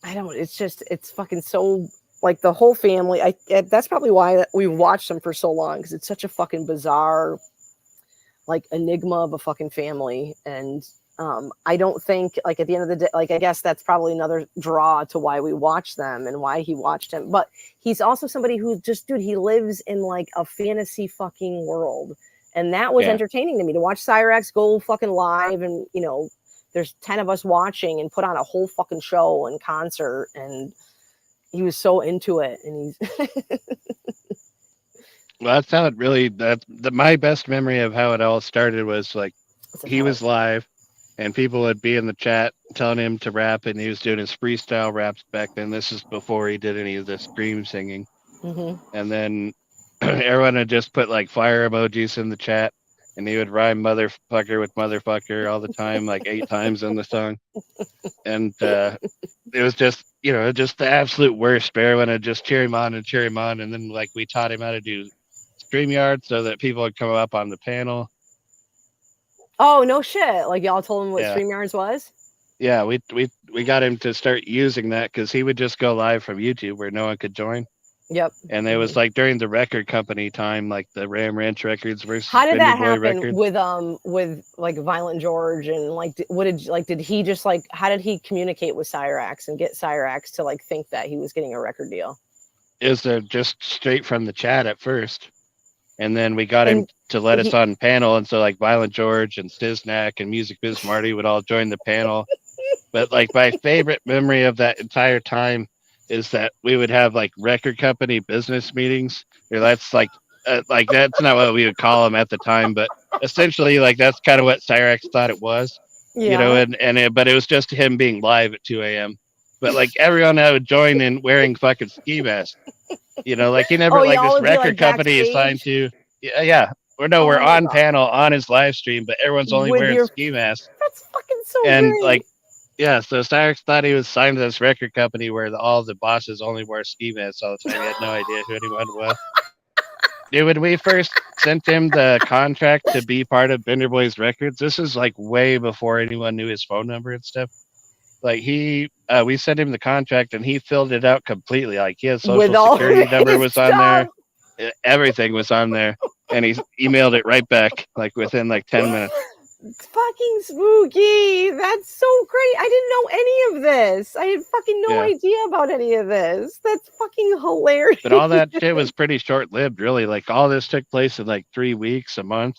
I don't. It's just it's fucking so like the whole family. That's probably why we watched them for so long, because it's such a fucking bizarre, like enigma of a fucking family. And I don't think like at the end of the day, like I guess that's probably another draw to why we watch them and why he watched him. But he's also somebody who just, dude, he lives in like a fantasy fucking world, and that was entertaining to me to watch Cyrax go fucking live, and you know, there's 10 of us watching and put on a whole fucking show and concert, and he was so into it, and he's. Well, that's how it really. My best memory of how it all started was like he was live, and people would be in the chat telling him to rap, and he was doing his freestyle raps back then. This is before he did any of the scream singing. Mm-hmm. And then everyone would just put like fire emojis in the chat, and he would rhyme motherfucker with motherfucker all the time, like 8 times in the song. And it was just, you know, just the absolute worst. But everyone would just cheer him on. And then like we taught him how to do StreamYard so that people would come up on the panel. Oh, no shit. Like y'all told him what StreamYards was? Yeah, we got him to start using that because he would just go live from YouTube where no one could join. Yep. And it was like during the record company time, like the Ram Ranch Records versus How did that Boy happen Records. with like Violent George, and like did he just like how did he communicate with Cyrax and get Cyrax to like think that he was getting a record deal? It was just straight from the chat at first, and then we got him to let us on panel, and so like Violent George and Stiznak and Music Biz Marty would all join the panel. But like my favorite memory of that entire time is that we would have like record company business meetings. Or that's like that's not what we would call them at the time, but essentially like that's kind of what Cyrax thought it was, you know. But it was just him being live at 2 a.m. But like everyone that would join in wearing fucking ski masks, you know, like he never like this record company assigned to, we're on panel on his live stream, but everyone's only wearing ski masks. That's fucking so and great. Like. Yeah, so Cyrax thought he was signed to this record company where all the bosses only wear ski masks all the time. He had no idea who anyone was. Dude, when we first sent him the contract to be part of Bender Boys Records, this is like way before anyone knew his phone number and stuff. Like we sent him the contract and he filled it out completely. Like his social security number was on there. Everything was on there. And he emailed it right back like within like 10 minutes. Fucking spooky. That's so great. I didn't know any of this. I had fucking no idea about any of this. That's fucking hilarious. But all that shit was pretty short lived, really. Like all this took place in like 3 weeks, a month,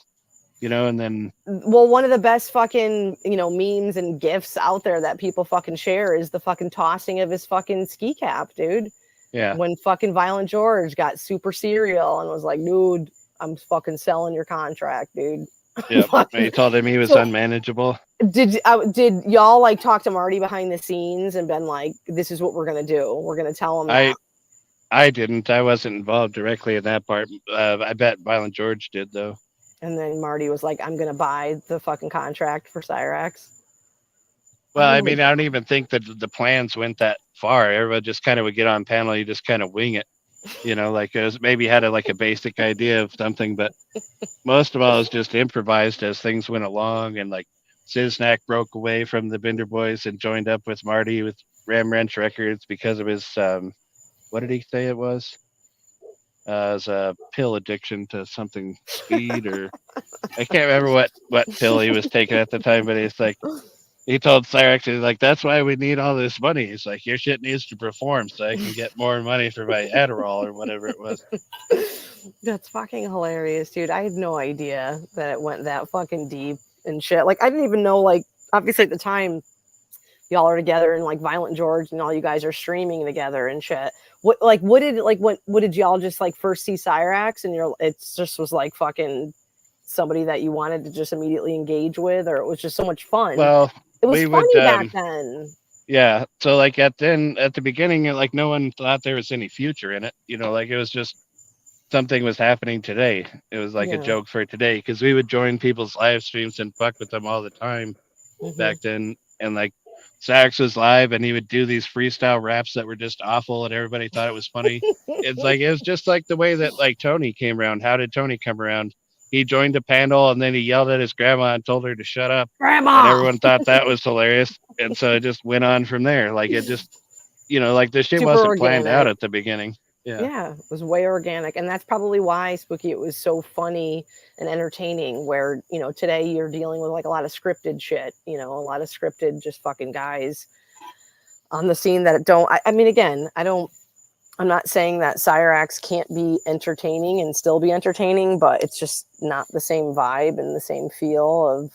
and then Well, one of the best fucking, memes and gifs out there that people fucking share is the fucking tossing of his fucking ski cap, dude. Yeah. When fucking Violent George got super serial and was like, dude, I'm fucking selling your contract, dude. Yeah, he told him he was unmanageable. Did y'all like talk to Marty behind the scenes and been like, this is what we're gonna do? We're gonna tell him that. I didn't. I wasn't involved directly in that part. I bet Violent George did though. And then Marty was like, I'm gonna buy the fucking contract for Cyrax. Well, I mean, I don't even think that the plans went that far. Everyone just kind of would get on panel. You just kind of wing it. Like it was maybe had a basic idea of something, but most of all it was just improvised as things went along. And like Ziznak broke away from the Binder Boys and joined up with Marty with Ram Wrench Records because of his what did he say it was? As a pill addiction to something, speed, or I can't remember what pill he was taking at the time, but he's like, he told Cyrax, he's like, that's why we need all this money. He's like, your shit needs to perform so I can get more money for my Adderall or whatever it was. That's fucking hilarious, dude. I had no idea that it went that fucking deep and shit. Like, I didn't even know, like, obviously at the time, y'all are together and like Violent George and all you guys are streaming together and shit. What did y'all just like first see Cyrax and it just was like fucking somebody that you wanted to just immediately engage with, or it was just so much fun? Well, it was funny back then. Yeah. So like at the beginning, like no one thought there was any future in it. Like it was just something was happening today. It was like a joke for today because we would join people's live streams and fuck with them all the time back then. And like Cyrax was live and he would do these freestyle raps that were just awful and everybody thought it was funny. It was just like the way that like Tony came around. How did Tony come around? He joined a panel and then he yelled at his grandma and told her to shut up. Grandma! And everyone thought that was hilarious. And so it just went on from there. Like it just, like the shit Super wasn't organic. planned out at the beginning. Yeah, it was way organic. And that's probably why, Spooky, it was so funny and entertaining, where, today you're dealing with like a lot of scripted shit, a lot of scripted just fucking guys on the scene that don't, I mean, again, I'm not saying that Cyrax can't be entertaining and still be entertaining, but it's just not the same vibe and the same feel of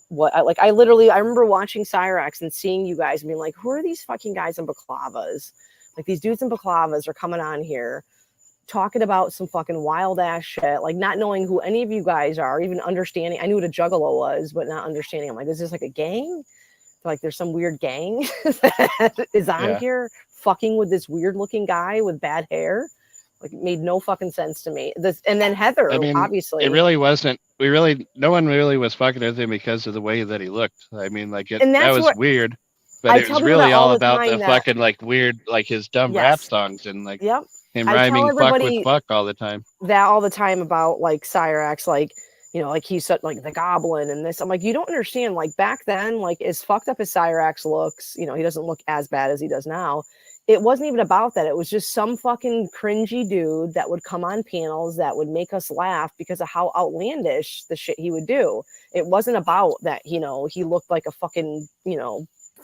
what I remember watching Cyrax and seeing you guys and being like, who are these fucking guys in baklavas? Like these dudes in baklavas are coming on here talking about some fucking wild ass shit, like not knowing who any of you guys are, even understanding. I knew what a juggalo was, but not understanding. I'm like, is this like a gang? Like there's some weird gang that is on here fucking with this weird looking guy with bad hair. Like it made no fucking sense to me. And then Heather, obviously. It really wasn't. No one really was fucking with him because of the way that he looked. I mean, like that was weird. But it was really all about the fucking like weird, like his dumb rap songs and like him rhyming fuck with fuck all the time. That all the time about like Cyrax, like, like he's such like the goblin and this. I'm like, you don't understand. Like back then, like as fucked up as Cyrax looks, he doesn't look as bad as he does now. It wasn't even about that. It was just some fucking cringy dude that would come on panels that would make us laugh because of how outlandish the shit he would do. It wasn't about that, he looked like a fucking,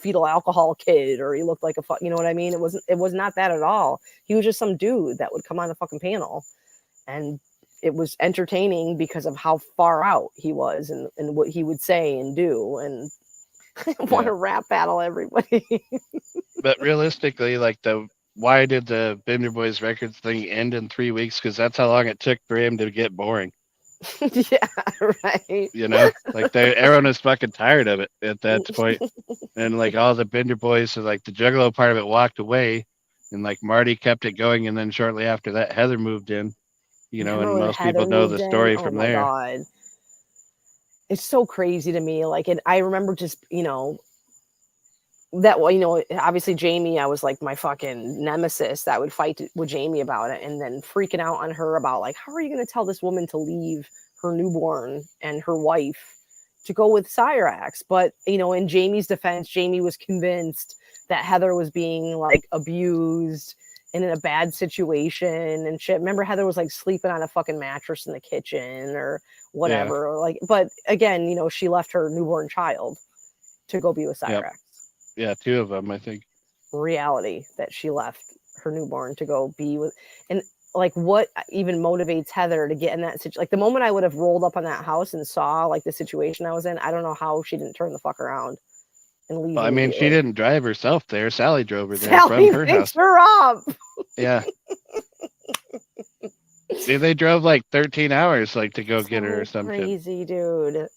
fetal alcohol kid, or he looked like you know what I mean? It was not that at all. He was just some dude that would come on the fucking panel, and it was entertaining because of how far out he was and what he would say and do. And I want to rap battle everybody. But realistically, like why did the Binder Boys Records thing end in 3 weeks? Because that's how long it took for him to get boring. Yeah, right. Like everyone was fucking tired of it at that point. And like all the Binder Boys, so like the Juggalo part of it walked away, and like Marty kept it going. And then shortly after that, Heather moved in, and most people know the story from there. God. It's so crazy to me. Like, and I remember just, that, obviously Jamie, I was like my fucking nemesis that would fight with Jamie about it, and then freaking out on her about like, how are you going to tell this woman to leave her newborn and her wife to go with Cyrax? But, in Jamie's defense, Jamie was convinced that Heather was being like abused and in a bad situation and shit. Remember Heather was like sleeping on a fucking mattress in the kitchen or whatever. Or like, but again, you know, she left her newborn child to go be with Cyrax. Yep. Yeah, 2 of them, I think. Reality that she left her newborn to go be with, and like what even motivates Heather to get in that situation? Like the moment I would have rolled up on that house and saw like the situation I was in, I don't know how she didn't turn the fuck around and leave. Well, I mean, she didn't drive herself there. Sally drove her there Sally from her picks house. her up. Yeah. See, they drove like 13 hours like to go get her or something. Crazy, dude.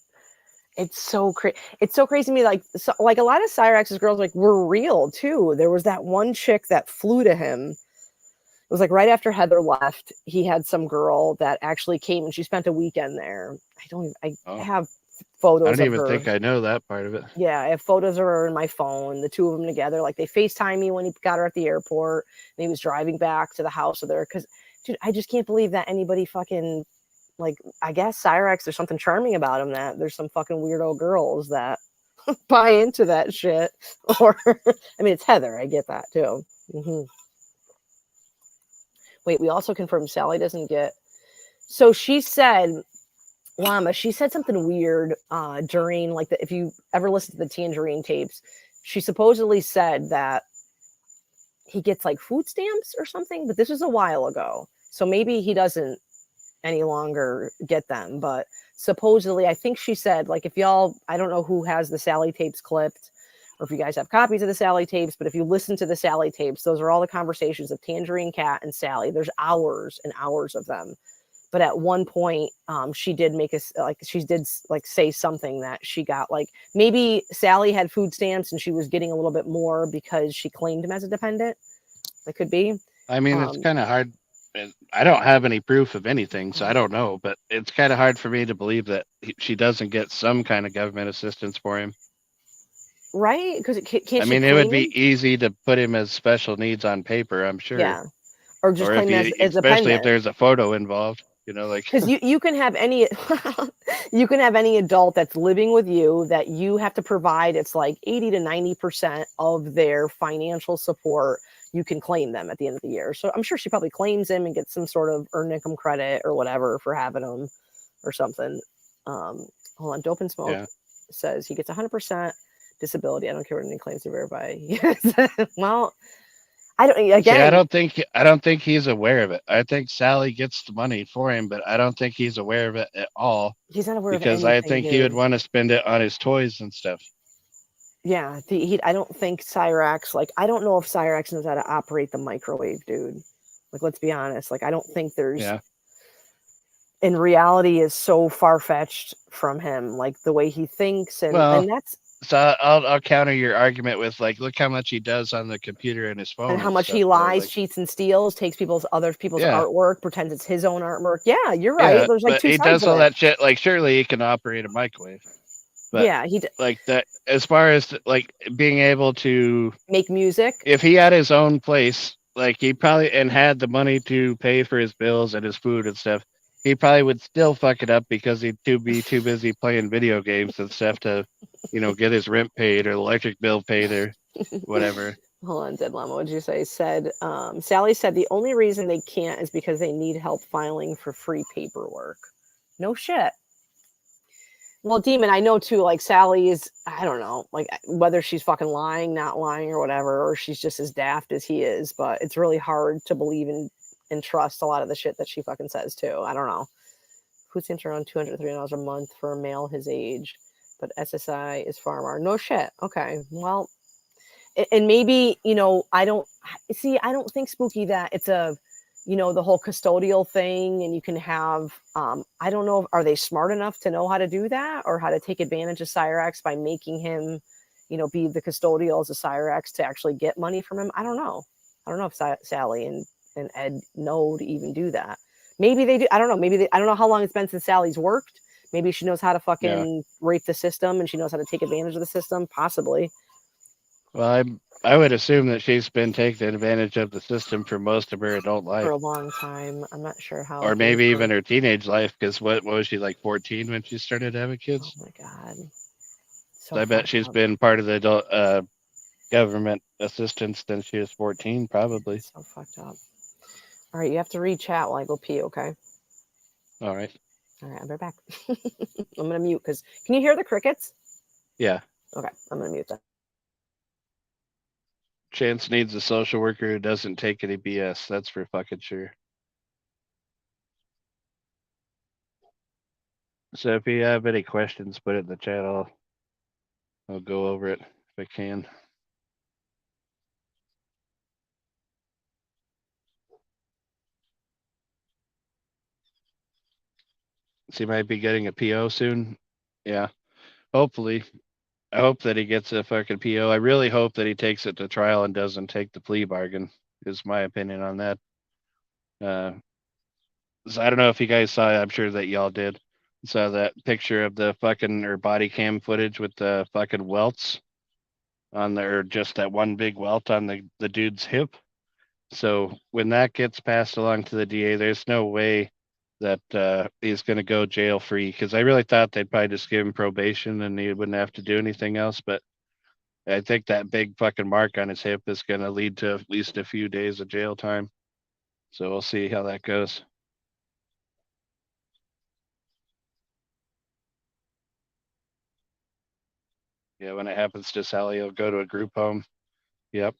It's so crazy. It's so crazy to me. Like, so, like a lot of Cyrax's girls like were real too. There was that one chick that flew to him. It was like right after Heather left, he had some girl that actually came and she spent a weekend there. I have photos I of don't even her. think I know that part of it. Yeah, I have photos of her in my phone, the 2 of them together. Like they FaceTime me when he got her at the airport and he was driving back to the house with her. Cause dude, I just can't believe that anybody fucking, like, I guess Cyrax, there's something charming about him that there's some fucking weirdo girls that buy into that shit. Or, I mean, it's Heather. I get that too. Mm-hmm. Wait, we also confirmed Sally doesn't get. So she said, Llama, she said something weird during, like, if you ever listen to the Tangerine tapes, she supposedly said that he gets like food stamps or something, but this was a while ago. So maybe he doesn't any longer get them. But supposedly, I think she said, like, if y'all, I don't know who has the Sally tapes clipped or if you guys have copies of the Sally tapes, but if you listen to the Sally tapes, those are all the conversations of Tangerine Cat and Sally. There's hours and hours of them. But at one point, she did make us say something that she got, like, maybe Sally had food stamps and she was getting a little bit more because she claimed him as a dependent. That could be. I mean, it's kind of hard. I don't have any proof of anything, so I don't know. But it's kind of hard for me to believe that she doesn't get some kind of government assistance for him. Right? Because it can't. I mean, it would be easy to put him as special needs on paper, I'm sure. Yeah. Or just claim him as especially dependent. if there's a photo involved. You know, like, because you can have any you can have any adult that's living with you that you have to provide. It's like 80 to 90% of their financial support. You can claim them at the end of the year. So I'm sure she probably claims him and gets some sort of earned income credit or whatever for having him or something. Hold on. Dope and Smoke says he gets 100% disability. I don't care what any claims to verify. Well, I don't. Again, see, I don't think he's aware of it. I think Sally gets the money for him, but I don't think he's aware of it at all. He's not aware because of anything, I think he would want to spend it on his toys and stuff. Yeah, I don't think Cyrax, like, I don't know if Cyrax knows how to operate the microwave, dude. Like, let's be honest. Like, I don't think there's. Yeah. In reality, is so far fetched from him, like the way he thinks, and that's. So I'll counter your argument with, like, look how much he does on the computer and his phone, and how much he lies, cheats, and steals, takes other people's artwork, pretends it's his own artwork. Yeah, you're right. Yeah, there's like but two he sides does of all it. that shit. Like, surely he can operate a microwave. But yeah, like that. As far as like being able to make music, if he had his own place, like he probably and had the money to pay for his bills and his food and stuff, he probably would still fuck it up because he'd be too busy playing video games and stuff to, you know, get his rent paid or electric bill paid or whatever. Hold on, Dead Llama, what did you say? Said Sally said the only reason they can't is because they need help filing for free paperwork. No shit. Well, Demon, I know too, like Sally is, I don't know, like whether she's fucking lying, not lying or whatever, or she's just as daft as he is, but it's really hard to believe in and trust a lot of the shit that she fucking says too. I don't know. Food stamps are around $203 a month for a male his age, but SSI is far more. No shit. Okay. Well, and maybe, you know, I don't think, Spooky, that it's a, you know, the whole custodial thing and you can have, I don't know, are they smart enough to know how to do that or how to take advantage of Cyrax by making him, you know, be the custodial as a Cyrax to actually get money from him? I don't know. I don't know if Sally and Ed know to even do that. Maybe they do. I don't know. Maybe I don't know how long it's been since Sally's worked. Maybe she knows how to fucking rape the system and she knows how to take advantage of the system. Possibly. Well, I would assume that she's been taking advantage of the system for most of her adult life. For a long time. I'm not sure how. Or maybe even her teenage life, because what was she, like 14 when she started having kids? Oh my God. So I bet she's been part of the adult, government assistance since she was 14, probably. So fucked up. All right, you have to read chat while I go pee, okay? All right. All right, I'll be back. I'm gonna mute because can you hear the crickets? Yeah. Okay, I'm gonna mute that. Chance needs a social worker who doesn't take any BS. That's for fucking sure. So if you have any questions, put it in the chat. I'll go over it if I can. So he might be getting a PO soon. Yeah. Hopefully. I hope that he gets a fucking PO. I really hope that he takes it to trial and doesn't take the plea bargain, is my opinion on that. So I don't know if you guys saw, I'm sure that y'all did. Saw that picture of the fucking or body cam footage with the fucking welts on there, just that one big welt on the dude's hip. So when that gets passed along to the DA, there's no way that he's going to go jail free, because I really thought they'd probably just give him probation and he wouldn't have to do anything else. But I think that big fucking mark on his hip is going to lead to at least a few days of jail time. So we'll see how that goes. Yeah, when it happens to Sally, he'll go to a group home. Yep.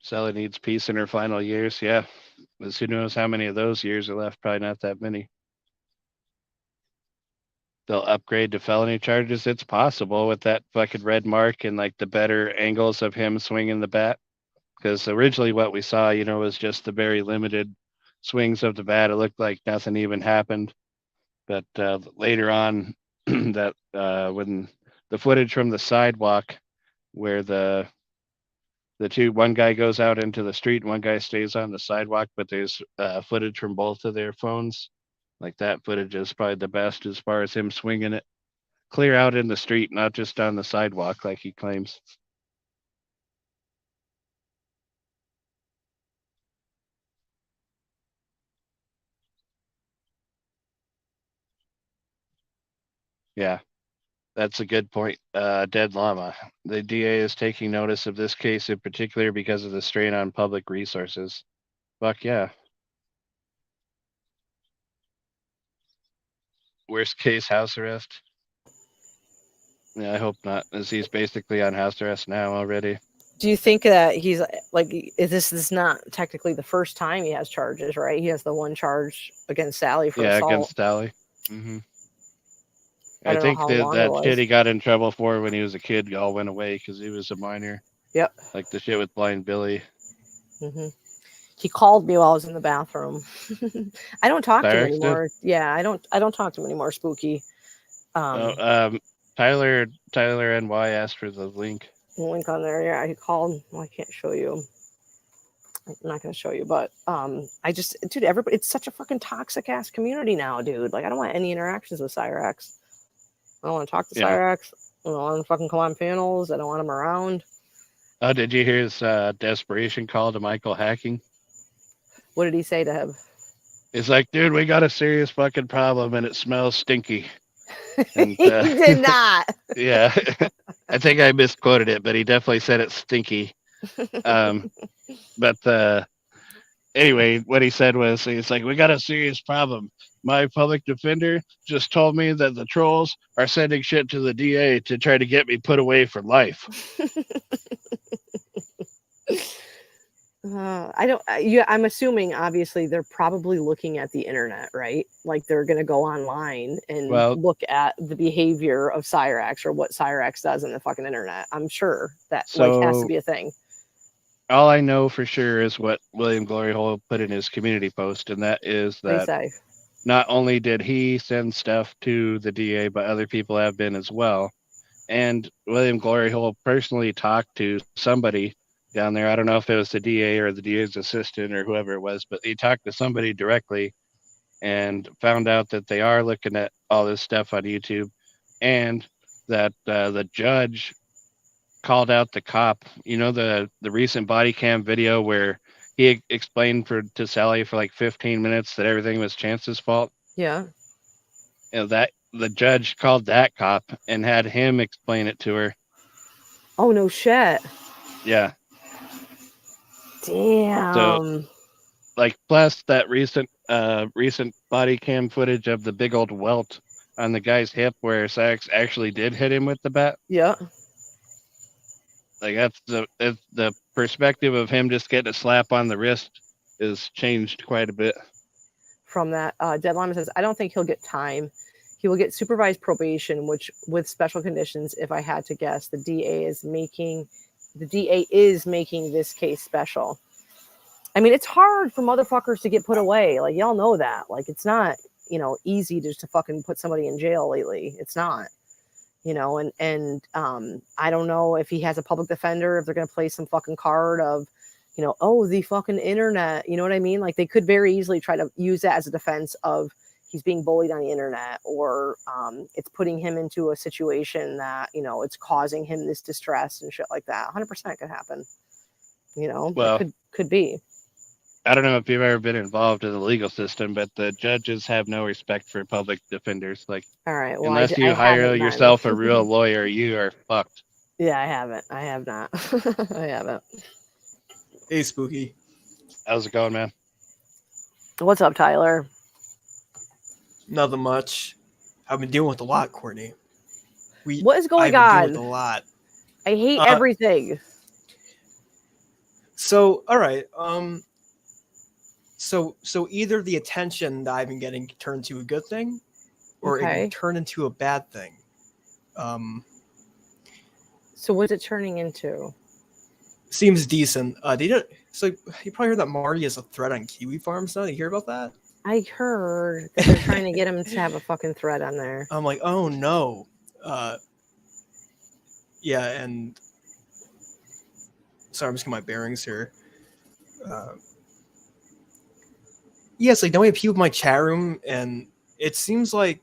Sally needs peace in her final years. Yeah. Because who knows how many of those years are left? Probably not that many. They'll upgrade to felony charges. It's possible with that fucking red mark and like the better angles of him swinging the bat. Because originally what we saw, was just the very limited swings of the bat. It looked like nothing even happened. But later on, that when the footage from the sidewalk where the one guy goes out into the street and one guy stays on the sidewalk, but there's footage from both of their phones. Like that footage is probably the best as far as him swinging it clear out in the street, not just on the sidewalk like he claims. Yeah, that's a good point. Dead Llama. The DA is taking notice of this case in particular because of the strain on public resources. Fuck yeah. Worst case, house arrest. Yeah, I hope not, as he's basically on house arrest now already. Do you think that he's like, this is not technically the first time he has charges, right? He has the one charge against Sally for assault. Against Sally. Mm-hmm. I think that long shit he got in trouble for when he was a kid all went away because he was a minor. Yep. Like the shit with Blind Billy. Mm-hmm. He called me while I was in the bathroom. I don't talk to him anymore. Yeah, I don't talk to him anymore. Spooky. Tyler NY asked for the link. Link on there. Yeah, he called. Well, I can't show you. I'm not going to show you, but dude, everybody, it's such a fucking toxic ass community now, dude. Like, I don't want any interactions with Cyrax. I don't want to talk to Cyrax. I don't want him to fucking come on panels. I don't want him around. Oh, did you hear his desperation call to Michael Hacking? What did he say to him? He's like, dude, we got a serious fucking problem and it smells stinky. And, he did not. Yeah. I think I misquoted it, but he definitely said it's stinky. But anyway, what he said was, he's like, we got a serious problem. My public defender just told me that the trolls are sending shit to the DA to try to get me put away for life. I'm assuming, obviously, they're probably looking at the internet, right? Like, they're going to go online and look at the behavior of Cyrax or what Cyrax does in the fucking internet. I'm sure that has to be a thing. All I know for sure is what William Glory Hole put in his community post, and that is that not only did he send stuff to the DA, but other people have been as well. And William Glory Hole personally talked to somebody down there. I don't know if it was the DA or the DA's assistant or whoever it was, but he talked to somebody directly and found out that they are looking at all this stuff on YouTube, and that the judge called out the cop. The recent body cam video where he explained to Sally for like 15 minutes that everything was Chance's fault. Yeah. You know, that the judge called that cop and had him explain it to her. Oh no shit. Yeah. Damn. So, like, plus that recent body cam footage of the big old welt on the guy's hip where Cyrax actually did hit him with the bat. Yeah. Like, that's the perspective of him just getting a slap on the wrist is changed quite a bit. From that, Deadline says, I don't think he'll get time. He will get supervised probation, which with special conditions. If I had to guess, the DA is making this case special. I mean, it's hard for motherfuckers to get put away. Like, y'all know that. Like, it's not, easy just to fucking put somebody in jail lately. It's not, and I don't know if he has a public defender, if they're going to play some fucking card of, oh, the fucking internet, you know what I mean? Like, they could very easily try to use that as a defense of he's being bullied on the internet, or it's putting him into a situation that, it's causing him this distress and shit like that. 100% could happen. Well, it could be. I don't know if you've ever been involved in the legal system, but the judges have no respect for public defenders. Like, all right, well, unless you hire yourself a real lawyer, you are fucked. Yeah, I haven't. I have not. I haven't. Hey, Spooky. How's it going, man? What's up, Tyler? Nothing much. I've been dealing with a lot, Courtney. What is going on? on? With a lot. I hate everything. So, all right. So either the attention that I've been getting can turn to a good thing, or it can turn into a bad thing. So what's it turning into? Seems decent. So you probably heard that Marty is a threat on Kiwi Farms now. You hear about that? I heard that they're trying to get him to have a fucking thread on there. I'm like, oh no. Yeah, and sorry, I'm just getting my bearings here. Yes, like, don't we have people in my chat room, and it seems like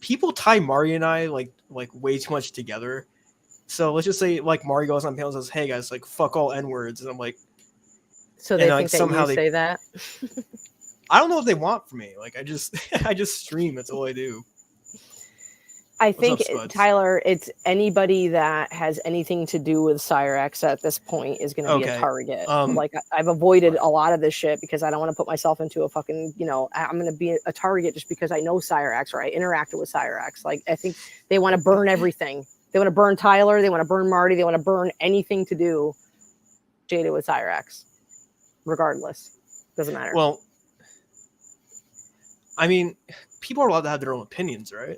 people tie Marty and I like way too much together. So let's just say, like, Marty goes on panel and says, "Hey guys, like, fuck all N-words," and I'm like, so they think that somehow you say that. I don't know what they want from me. Like, I just stream. That's all I do. I think, Tyler, it's anybody that has anything to do with Cyrax at this point is going to be a target. Like, I've avoided a lot of this shit because I don't want to put myself into a fucking, I'm going to be a target just because I know Cyrax or I interacted with Cyrax. Like, I think they want to burn everything. They want to burn Tyler. They want to burn Marty. They want to burn anything to do jaded with Cyrax. Regardless. Doesn't matter. Well, I mean, people are allowed to have their own opinions, right?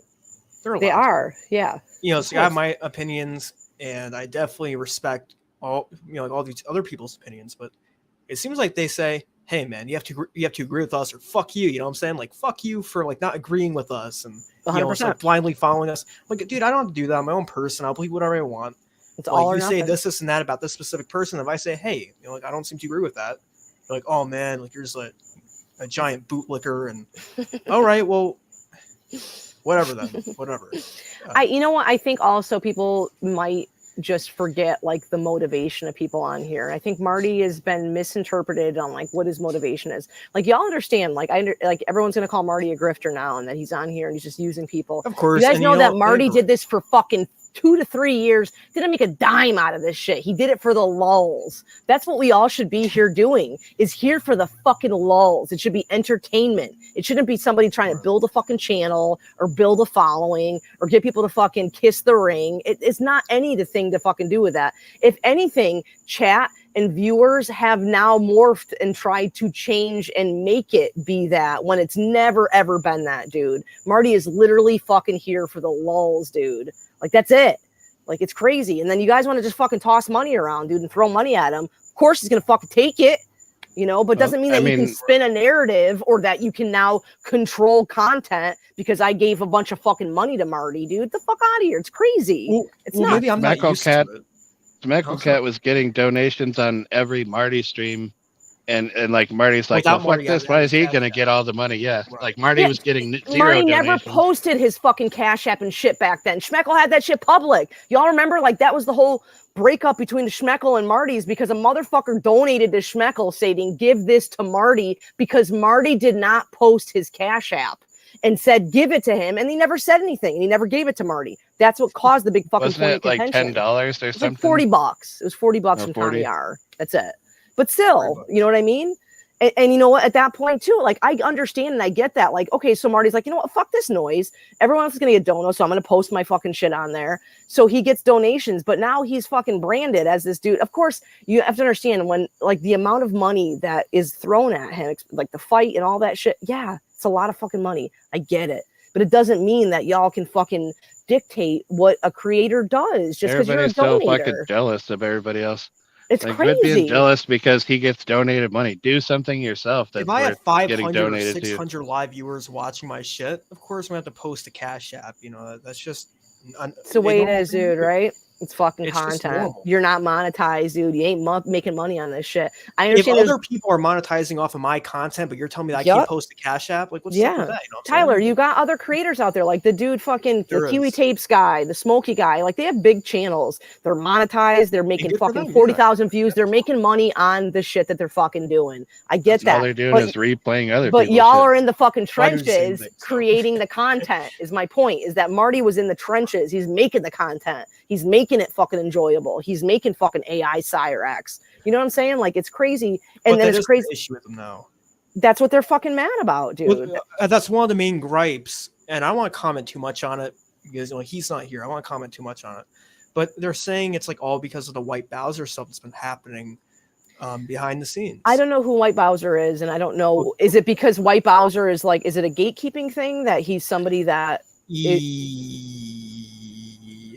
They are, yeah. So I have my opinions, and I definitely respect all these other people's opinions. But it seems like they say, "Hey, man, you have to agree with us, or fuck you." You know what I'm saying? Like, fuck you for like not agreeing with us and like blindly following us. Like, dude, I don't have to do that. I'm my own person. I'll believe whatever I want. It's like, all or you nothing. Say this, and that about this specific person. If I say, "Hey, like, I don't seem to agree with that," you're like, "Oh man, like you're just like a giant bootlicker," and all right, well. Whatever then, whatever. You know what? I think also people might just forget like the motivation of people on here. I think Marty has been misinterpreted on like what his motivation is. Like, y'all understand? Like, like everyone's gonna call Marty a grifter now, and that he's on here and he's just using people. Of course, you guys know that Marty did this for fucking 2 to 3 years, didn't make a dime out of this shit. He did it for the lulz. That's what we all should be here doing, is here for the fucking lulz. It should be entertainment. It shouldn't be somebody trying to build a fucking channel or build a following or get people to fucking kiss the ring. It's not anything to fucking do with that. If anything, chat and viewers have now morphed and tried to change and make it be that when it's never ever been that, dude. Marty is literally fucking here for the lulz, dude. Like, that's it. Like, it's crazy. And then you guys want to just fucking toss money around, dude, and throw money at him. Of course he's going to fucking take it, but doesn't mean that you can spin a narrative or that you can now control content because I gave a bunch of fucking money to Marty, dude. Get the fuck out of here. It's crazy. It's not. Maybe I'm not used to it. Cat was getting donations on every Marty stream And like Marty's like, Without well, Marty fuck this. having Why that is he Cash gonna App. get all the money? Yeah, like Marty Yeah, was getting zero Marty never donations. posted his fucking Cash App and shit back then. Schmeckle had that shit public. Y'all remember? Like, that was the whole breakup between the Schmeckle and Marty's because a motherfucker donated to Schmeckle saying, give this to Marty, because Marty did not post his Cash App and said, give it to him. And he never said anything. And he never gave it to Marty. That's what caused the big fucking Wasn't point it of like contention. $10 or It was something? like $40. It was $40 Oh, from 40? Tommy R. That's it. But still, you know what I mean? And you know what? At that point too, like, I understand and I get that. Like, okay, so Marty's like, you know what? Fuck this noise. Everyone else is gonna get donos, so I'm gonna post my fucking shit on there. So he gets donations, but now he's fucking branded as this dude. Of course, you have to understand when, like, the amount of money that is thrown at him, like the fight and all that shit. Yeah, it's a lot of fucking money. I get it, but it doesn't mean that y'all can fucking dictate what a creator does just because you're a Everybody's so fucking donator. jealous of everybody else. It's like, quit being crazy. jealous because he gets donated money. Do something yourself that's If I had worth getting 500 or donated to. 600 live viewers watching my shit, of course I'm gonna have to post a Cash App. You know, that's just It's the way it is, dude, right? It's fucking It's just content. normal. You're not monetized, dude. You ain't making money on this shit. I If understand. other people are monetizing off of my content, but you're telling me that I can't post a Cash App, like what's up with that? You know what I'm Tyler, saying? you got other creators out there, like the dude fucking There the Kiwi is. Tapes guy, the Smoky guy. Like, they have big channels. They're monetized. They're making good for fucking them, yeah. 40,000 views. They're making money on the shit that they're fucking doing. I get All that. they're doing But- is replaying other but people's y'all shit. are in the fucking Well, I do the same trenches thing, so. creating the content is my point. Is that Marty was in the trenches. He's making the content. He's making it fucking enjoyable. He's making fucking AI Cyrax. You know what I'm saying? Like, it's crazy. And But then that it's is crazy. the issue with them now. That's what they're fucking mad about, dude. Well, that's one of the main gripes, and I don't want to comment too much on it because, you know, he's not here. I want to comment too much on it, but they're saying it's like all because of the White Bowser stuff that's been happening behind the scenes. I don't know who White Bowser is, and I don't know. Is it because White Bowser is like, is it a gatekeeping thing that he's somebody that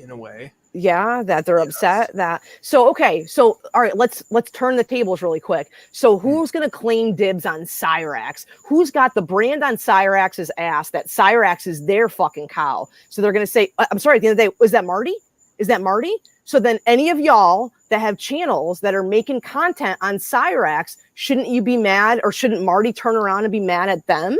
in a way. Yeah, that they're upset that. So okay, so all right, let's turn the tables really quick. So who's gonna claim dibs on Cyrax? Who's got the brand on Cyrax's ass that Cyrax is their fucking cow? So they're gonna say, I'm sorry, at the end of the day, is that Marty? Is that Marty? So then any of y'all that have channels that are making content on Cyrax, shouldn't you be mad, or shouldn't Marty turn around and be mad at them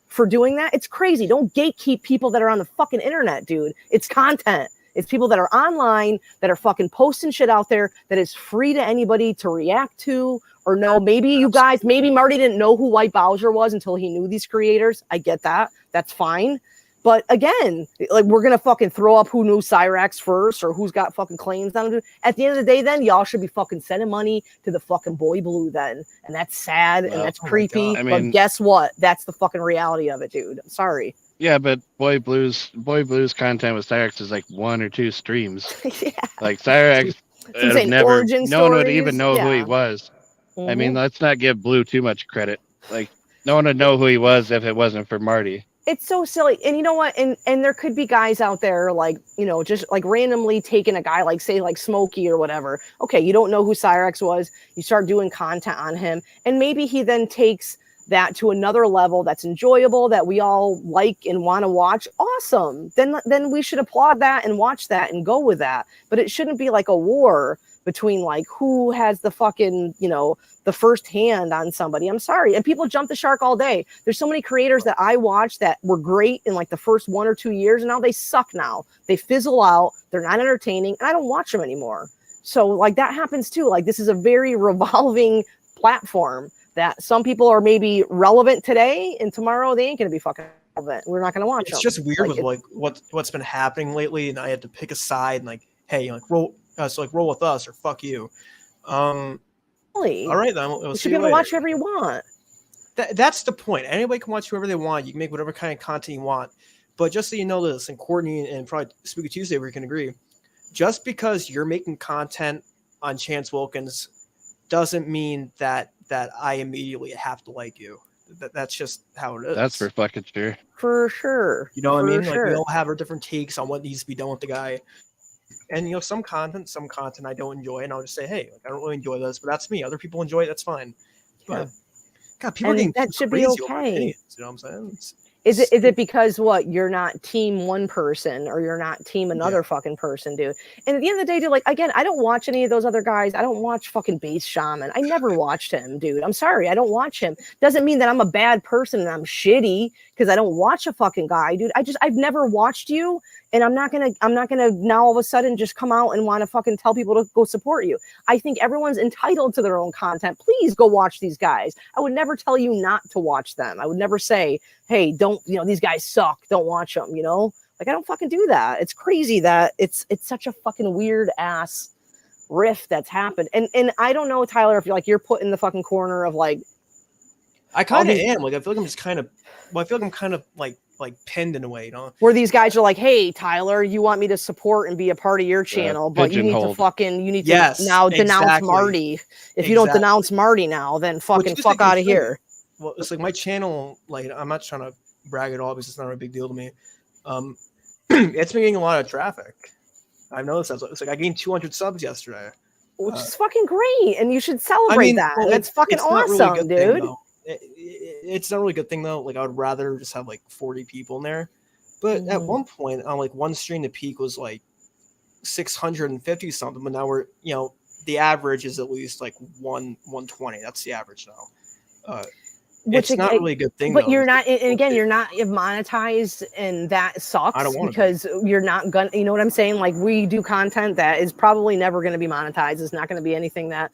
for doing that? It's crazy. Don't gatekeep people that are on the fucking internet, dude. It's content. It's people that are online that are fucking posting shit out there that is free to anybody to react to or know. Maybe you guys, maybe Marty didn't know who White Bowser was until he knew these creators. I get that. That's fine. But again, like, we're going to fucking throw up who knew Cyrax first or who's got fucking claims on it. At the end of the day, then y'all should be fucking sending money to the fucking Boy Blue then. And that's sad and that's creepy. I But mean, guess what? That's the fucking reality of it, dude. I'm sorry. Yeah, but Boy Blue's content with Cyrax is like 1 or 2 streams. Yeah. Like Cyrax, Saying never, origin no one would stories, even know who he yeah. was. I mean, Mhm. let's not give Blue too much credit. Like, no one would know who he was if it wasn't for Marty. It's so silly. And you know what? And there could be guys out there, like, you know, just like randomly taking a guy like, say, like Smokey or whatever. Okay, you don't know who Cyrax was. You start doing content on him. And maybe he then takes that to another level that's enjoyable, that we all like and want to watch. Awesome. Then we should applaud that and watch that and go with that. But it shouldn't be like a war between like who has the fucking, you know, the first hand on somebody. I'm sorry. And people jump the shark all day. There's so many creators that I watch that were great in like the first 1 or 2 years, and now they suck now. They fizzle out. They're not entertaining, and I don't watch them anymore. So like that happens too. Like, this is a very revolving platform that some people are maybe relevant today, and tomorrow they ain't going to be fucking relevant. We're not going to watch them. It's just weird with like what's been happening lately, and I had to pick a side and like, hey, like roll with us or fuck you. Really? All right, then we'll You see should be you able to later. watch whoever you want. That's the point. Anybody can watch whoever they want. You can make whatever kind of content you want. But just so you know this, and Courtney and probably Spooky Tuesday, we can agree, just because you're making content on Chance Wilkins doesn't mean that I immediately have to like you. That's just how it is. That's for fucking sure. For sure. You know what I mean? Sure. Like, we all have our different takes on what needs to be done with the guy. And, you know, some content I don't enjoy, and I'll just say, hey, like, I don't really enjoy this, but that's me. Other people enjoy it, that's fine. But, God, people are And getting that should be crazy over okay. opinions, you know what I'm saying? Is it because what, you're not team one person or you're not team another fucking person, dude? And at the end of the day, dude, like, again, I don't watch any of those other guys. I don't watch fucking Base Shaman. I never watched him, dude. I'm sorry, I don't watch him. Doesn't mean that I'm a bad person and I'm shitty because I don't watch a fucking guy, dude. I've never watched you, and I'm not gonna now all of a sudden just come out and want to fucking tell people to go support you. I think everyone's entitled to their own content. Please go watch these guys. I would never tell you not to watch them. I would never say, hey, don't, these guys suck, don't watch them, like, I don't fucking do that. It's crazy that it's such a fucking weird ass riff that's happened. And I don't know, Tyler, if you're put in the fucking corner of like, I kind of am. Like, I feel like I'm just kind of, I feel like I'm kind of like pinned in a way, where these guys are like, hey, Tyler, you want me to support and be a part of your channel, but you need to now denounce Marty. If you don't denounce Marty now, then fuck out of here. Well, it's like my channel, like, I'm not trying to brag at all because it's not a big deal to me. It's been getting a lot of traffic. I've noticed that. It's like I gained 200 subs yesterday, which is fucking great, and you should celebrate that. Well, that's fucking awesome, really dude. It's not a really good thing though. Like, I would rather just have like 40 people in there. But at one point on like one stream, the peak was like 650 something. But now we're, the average is at least like 120. That's the average now. Which it's not really a good thing. But you're not, and again, you're not monetized, and that sucks. I don't want because you're not gonna, you know what I'm saying? Like, we do content that is probably never going to be monetized. It's not going to be anything that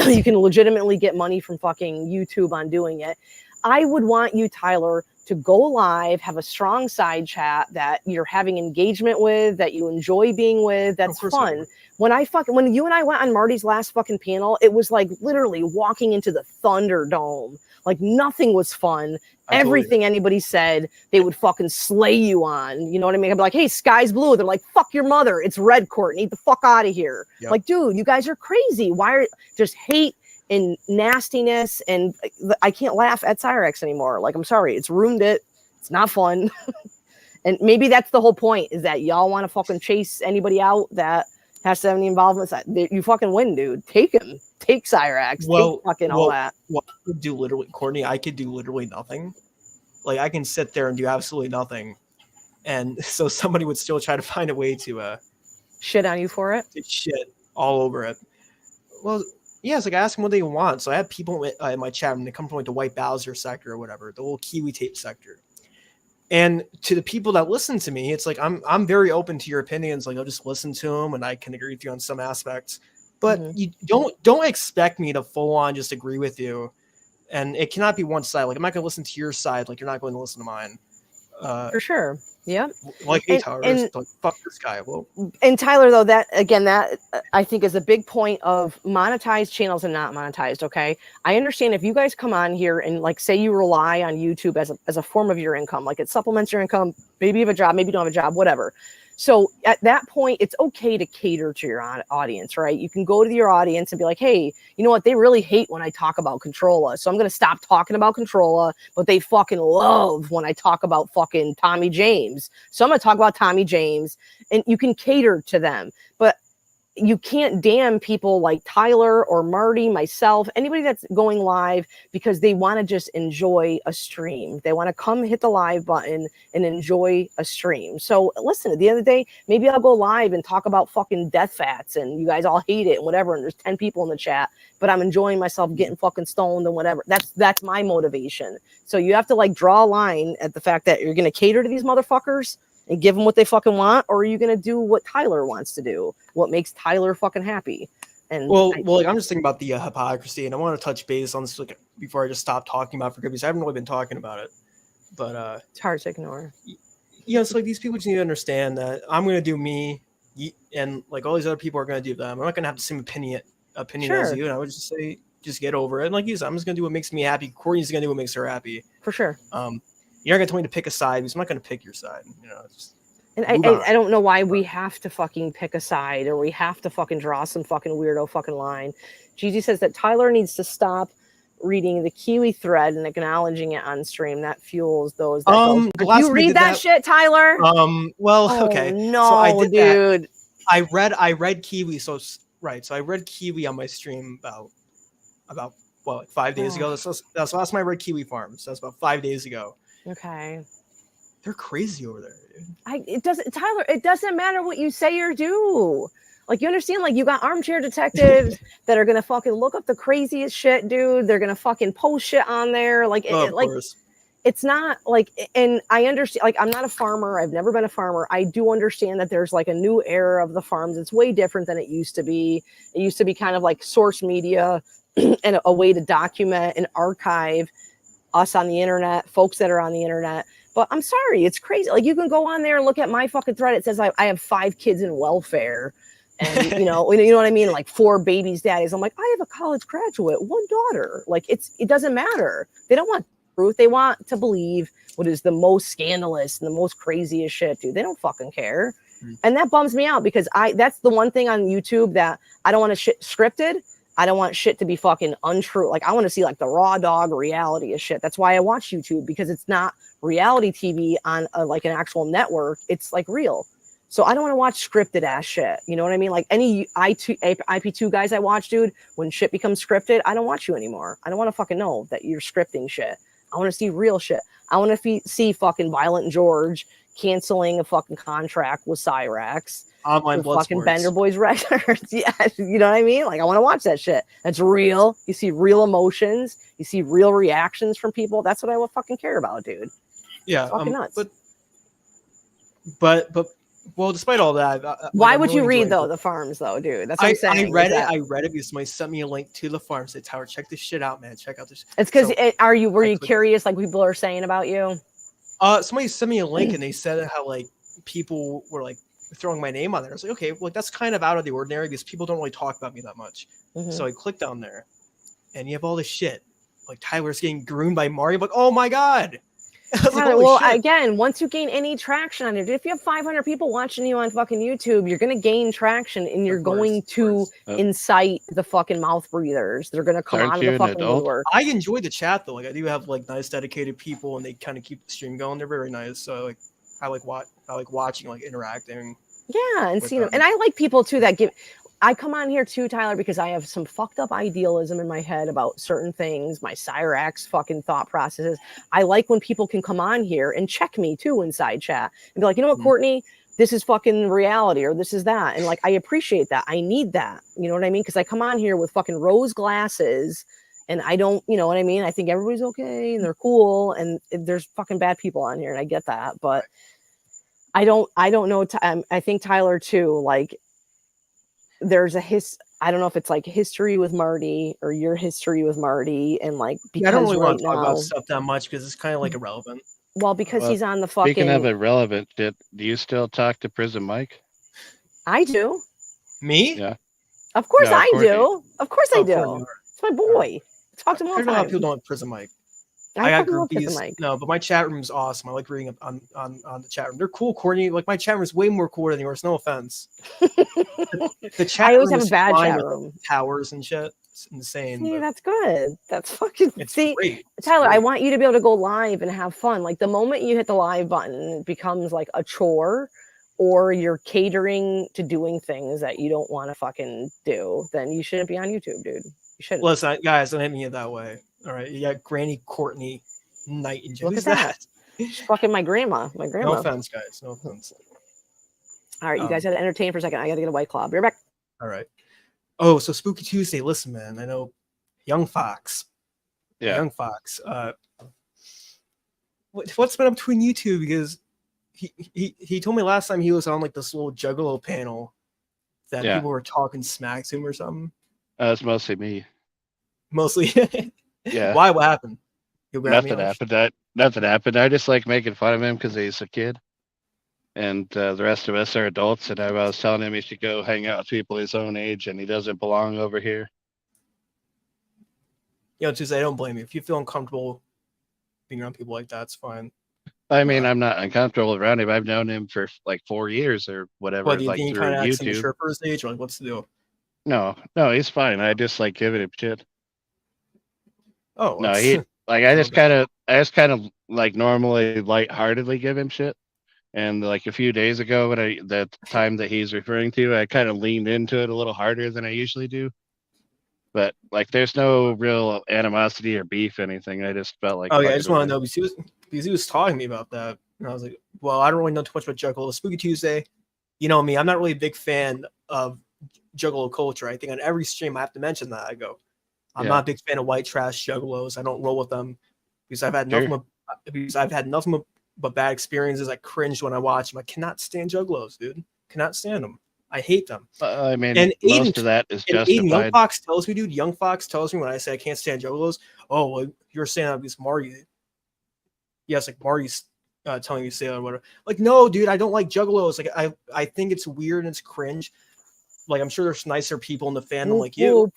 you can legitimately get money from fucking YouTube on doing it. I would want you, Tyler, to go live, have a strong side chat that you're having engagement with, that you enjoy being with. That's fun. When you and I went on Marty's last fucking panel, it was like literally walking into the Thunderdome. Like, nothing was fun. Everything anybody said, they would fucking slay you on. You know what I mean? I'd be like, hey, sky's blue. They're like, fuck your mother. It's red, Courtney. Get the fuck out of here. Yep. Like, dude, you guys are crazy. Why are just hate and nastiness? And I can't laugh at Cyrax anymore. Like, I'm sorry. It's ruined it. It's not fun. And maybe that's the whole point, is that y'all want to fucking chase anybody out that has to have any involvement. You fucking win, dude. Take him. Take Cyrax. Take fucking all that. Well, I could do literally, Courtney, I could do literally nothing. Like, I can sit there and do absolutely nothing. And so somebody would still try to find a way to shit on you for it? To shit all over it. Well, yeah, it's like, I ask them what they want. So I have people in my chat, and they come from like the White Bowser sector or whatever, the little Kiwi tape sector. And to the people that listen to me, it's like, I'm very open to your opinions. Like, I'll just listen to them, and I can agree with you on some aspects. But you don't expect me to full on just agree with you, and it cannot be one side. Like, I'm not going to listen to your side, like you're not going to listen to mine. For sure. Yeah. Like, hey, Tyler, like, fuck this guy. Well, and Tyler, though, that I think is a big point of monetized channels and not monetized. Okay, I understand if you guys come on here and, like, say you rely on YouTube as a form of your income, like it supplements your income. Maybe you have a job, maybe you don't have a job, whatever. So at that point, it's okay to cater to your audience, right? You can go to your audience and be like, hey, you know what? They really hate when I talk about Controlla. So I'm going to stop talking about Controlla, but they fucking love when I talk about fucking Tommy James. So I'm going to talk about Tommy James, and you can cater to them. But you can't damn people like Tyler or Marty, myself, anybody that's going live because they want to just enjoy a stream. They want to come hit the live button and enjoy a stream. So listen, at the end of the day, maybe I'll go live and talk about fucking death fats and you guys all hate it and whatever. And there's 10 people in the chat, but I'm enjoying myself getting fucking stoned and whatever. That's my motivation. So you have to, like, draw a line at the fact that you're going to cater to these motherfuckers and give them what they fucking want, or are you going to do what Tyler wants to do? What makes Tyler fucking happy? And like, I'm just thinking about the hypocrisy, and I want to touch base on this, like, before I just stop talking about it, because I haven't really been talking about it. But it's hard to ignore. It's like, these people just need to understand that I'm going to do me, and like all these other people are going to do them. I'm not going to have the same opinion as you, and I would just say, just get over it. And like you said, I'm just going to do what makes me happy. Courtney's going to do what makes her happy. For sure. You're not going to tell me to pick a side, because I'm not going to pick your side. Just and I don't know why we have to fucking pick a side, or we have to fucking draw some fucking weirdo fucking line. Gigi says that Tyler needs to stop reading the Kiwi thread and acknowledging it on stream. That fuels those. You read that shit, Tyler? Okay. No, so I did dude. That. I read Kiwi. So I read Kiwi on my stream about like 5 days ago. That's the last time I read Kiwi Farms. That's about 5 days ago. Okay. they're crazy over there. Dude. It doesn't, Tyler. It doesn't matter what you say or do. Like, you understand? Like, you got armchair detectives that are gonna fucking look up the craziest shit, dude. They're gonna fucking post shit on there. Like, it's not like, and I understand. Like, I'm not a farmer. I've never been a farmer. I do understand that there's like a new era of the farms. It's way different than it used to be. It used to be kind of like source media and a way to document and archive us on the internet, folks that are on the internet. But I'm sorry, it's crazy. Like, you can go on there and look at my fucking thread. It says I have 5 kids in welfare. And you know what I mean? Like 4 babies' daddies. I'm like, I have a college graduate, 1 daughter. Like, it doesn't matter. They don't want truth. They want to believe what is the most scandalous and the most craziest shit, dude. They don't fucking care. And that bums me out because that's the one thing on YouTube that I don't want to shit scripted. I don't want shit to be fucking untrue. Like, I want to see like the raw dog reality of shit. That's why I watch YouTube, because it's not reality TV on like an actual network. It's like real. So I don't want to watch scripted ass shit. You know what I mean? Like, any IP2 guys I watch, dude, when shit becomes scripted, I don't watch you anymore. I don't want to fucking know that you're scripting shit. I want to see real shit. I want to see fucking Violent George canceling a fucking contract with Cyrax. Online blood fucking sports. Bender Boys records. Yeah, you know what I mean? Like, I want to watch that shit. That's real. You see real emotions. You see real reactions from people. That's what I would fucking care about, dude. Yeah, fucking nuts. But well, despite all that, why would you read though the farms though, dude? That's what I'm saying. I read it. I read it because somebody sent me a link to the farm. Said, Tyler, check this shit out, man. Check out this. It's because were you curious, like people are saying about you? Somebody sent me a link and they said how like people were like throwing my name on there. I was like, okay, well, that's kind of out of the ordinary because people don't really talk about me that much. So I clicked on there, and you have all this shit. Like, Tyler's getting groomed by Marty. I'm like, oh my god. Tyler, well, again, once you gain any traction on it, if you have 500 people watching you on fucking YouTube, you're going to gain traction, and you're going to incite the fucking mouth breathers. They're going to come out of the fucking woodwork. I enjoy the chat though. Like, I do have like nice dedicated people, and they kind of keep the stream going. They're very nice. So like, I like watching, like interacting. Yeah, and seeing them. And I like people too that give. I come on here too, Tyler, because I have some fucked up idealism in my head about certain things, my Cyrax fucking thought processes. I like when people can come on here and check me too inside chat and be like, you know what, Courtney, this is fucking reality, or this is that. And like, I appreciate that. I need that. You know what I mean? Because I come on here with fucking rose glasses and I don't, you know what I mean? I think everybody's okay and they're cool, and there's fucking bad people on here, and I get that. But I don't know. I think Tyler too, like, there's I don't know if it's like history with Marty or your history with Marty, and like, because I don't really want to talk about stuff that much because it's kind of like irrelevant. Well, because he's on the fucking. Speaking of irrelevant shit, do you still talk to Prison Mike? I do. Me? Yeah. Of course No, I Courtney. do. Of course I do. Courtney. It's my boy. Talk to him all I the don't know how time. people don't have Prison Mike. I got fucking love Prison groupies. Mike. No, but my chat room is awesome. I like reading on the chat room. They're cool, Courtney. Like, my chat room is way more cool than yours. No offense. The chat I always room have a is bad fine chat with room. towers and shit. It's insane. See, but that's good. That's fucking. it's See, great. It's Tyler, I great. want you to be able to go live and have fun. Like, the moment you hit the live button, it becomes like a chore, or you're catering to doing things that you don't want to fucking do, then you shouldn't be on YouTube, dude. You shouldn't. Listen, guys, don't hit me that way. All right, you got Granny CourtneyNeidt and Look who's at that. She's fucking my grandma. My grandma. No offense, guys. No offense. All right, you guys got to entertain for a second. I got to get a White Claw. Be right back. All right. Oh, so Spooky Tuesday. Listen, man. I know Young Fox. Yeah. Young Fox. What's been up between you two? Because he told me last time he was on like this little Juggalo panel that Yeah. people were talking smack to him or something. It's mostly me. Mostly. Yeah. Why? What happened? You grabbed me Nothing off? happened. Nothing happened. I just like making fun of him because he's a kid, and the rest of us are adults. And I was telling him he should go hang out with people his own age, and he doesn't belong over here. You know, Tuesday, I don't blame you. If you feel uncomfortable being around people like that, it's fine. I mean, I'm not uncomfortable around him. I've known him for like 4 years or whatever, What do you like think? through Kind of acts in the YouTube. stripper stage, or like what's the deal? No, he's fine. I just like giving him shit. Oh, No, it's- he like I just kind of like normally lightheartedly give him shit. And like a few days ago, when the time that he's referring to, I kind of leaned into it a little harder than I usually do. But like, there's no real animosity or beef, anything. I just felt like. Oh yeah, I fucking just want with to him. know because he was talking to me about that. And I was like, well, I don't really know too much about Juggalo. Spooky Tuesday, you know me, I'm not really a big fan of Juggalo culture. I think on every stream I have to mention that. I go, I'm not a big fan of white trash Juggalos. I don't roll with them because I've had nothing but bad experiences. I cringed when I watched them. I cannot stand Juggalos, dude. Cannot stand them. I hate them. I mean, and most of that is justified. Young Fox tells me, dude. Young Fox tells me when I say I can't stand Juggalos. Oh, well, you're saying that because Marty. Yes, like Marty's telling you to say that or whatever. Like, no, dude, I don't like Juggalos. Like, I think it's weird and it's cringe. Like, I'm sure there's nicer people in the fandom like you.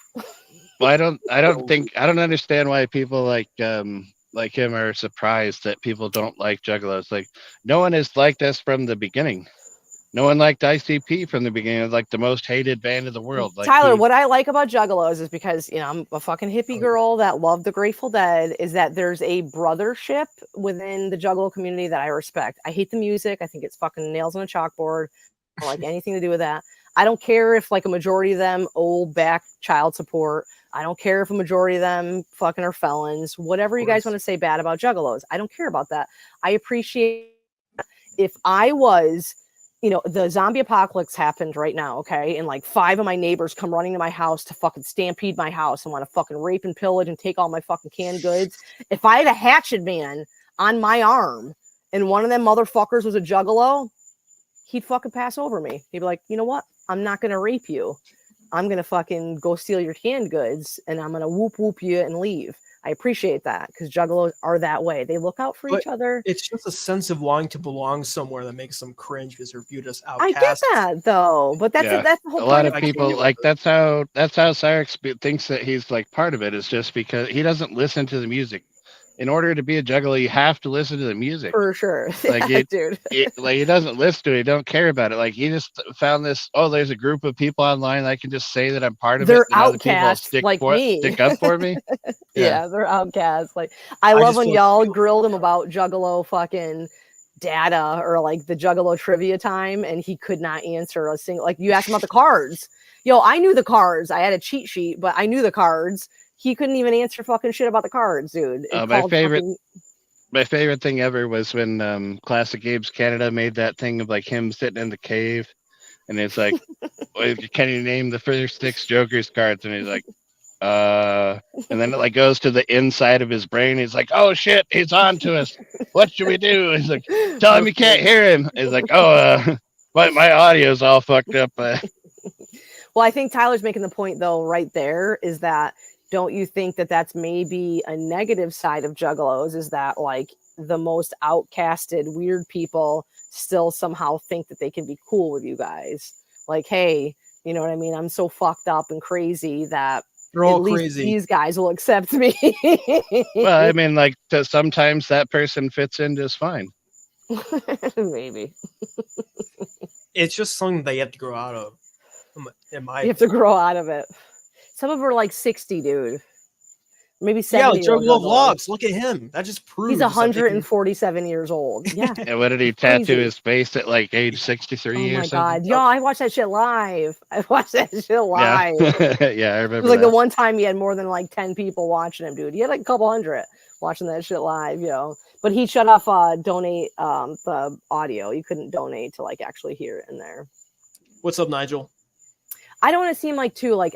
Well, I don't understand why people like him are surprised that people don't like Juggalos. Like, no one has liked us from the beginning. No one liked ICP from the beginning. It's like the most hated band in the world. Like, Tyler, what I like about Juggalos is because, you know, I'm a fucking hippie girl that loved the Grateful Dead, is that there's a brothership within the Juggalo community that I respect. I hate the music. I think it's fucking nails on a chalkboard. I don't like anything to do with that. I don't care if like a majority of them owe back child support. I don't care if a majority of them fucking are felons. Whatever you guys want to say bad about Juggalos, I don't care about that. I appreciate if I was, you know, the zombie apocalypse happened right now, okay? And like 5 of my neighbors come running to my house to fucking stampede my house and want to fucking rape and pillage and take all my fucking canned goods. If I had a hatchet man on my arm and one of them motherfuckers was a Juggalo, he'd fucking pass over me. He'd be like, you know what? I'm not going to rape you. I'm going to fucking go steal your canned goods and I'm going to whoop whoop you and leave. I appreciate that because Juggalos are that way. They look out for each other. It's just a sense of wanting to belong somewhere that makes them cringe because they're viewed as outcasts. I get that though, but that's the whole a point lot of people like that's how Cyrax thinks that he's like part of it, is just because he doesn't listen to the music. In order to be a Juggalo, you have to listen to the music. For sure. Like, yeah, dude. Like, he doesn't listen to it. He don't care about it. Like, he just found this, oh, there's a group of people online. I can just say that I'm part of They're it. They're outcasts like me. Stick up for me. Yeah, they're outcasts. Like, I love when y'all grilled him about Juggalo fucking data or like the Juggalo trivia time, and he could not answer a single. Like, you asked him about the cards. Yo, I knew the cards. I had a cheat sheet, but I knew the cards. He couldn't even answer fucking shit about the cards, dude. My favorite thing ever was when Classic Games Canada made that thing of like him sitting in the cave, and it's like, can you name the first 6 Joker's cards? And he's like, and then it like goes to the inside of his brain. He's like, oh shit, he's on to us. What should we do? He's like, tell him you can't hear him. He's like, oh, my audio's all fucked up. Well, I think Tyler's making the point though, right there, is that don't you think that that's maybe a negative side of Juggalos, is that like the most outcasted weird people still somehow think that they can be cool with you guys? Like, hey, you know what I mean? I'm so fucked up and crazy that they're all at least crazy. These guys will accept me. Well, I mean, like sometimes that person fits in just fine. Maybe. It's just something they have to grow out of. You have to grow out of it. Some of them are like 60, dude. Maybe 70. Yeah, Juggalo vlogs. Look at him. That just proves he's 147 years old. Yeah. And what did he tattoo his face at like age 63 oh or my something? God. Yo, I watched that shit live. I watched that shit live. Yeah, yeah, I remember. It was like that. the one time he had more than like 10 people watching him, dude. He had like a couple hundred watching that shit live, yo. But he shut off donate the audio. You couldn't donate to like actually hear it in there. What's up, Nigel? I don't want to seem like too like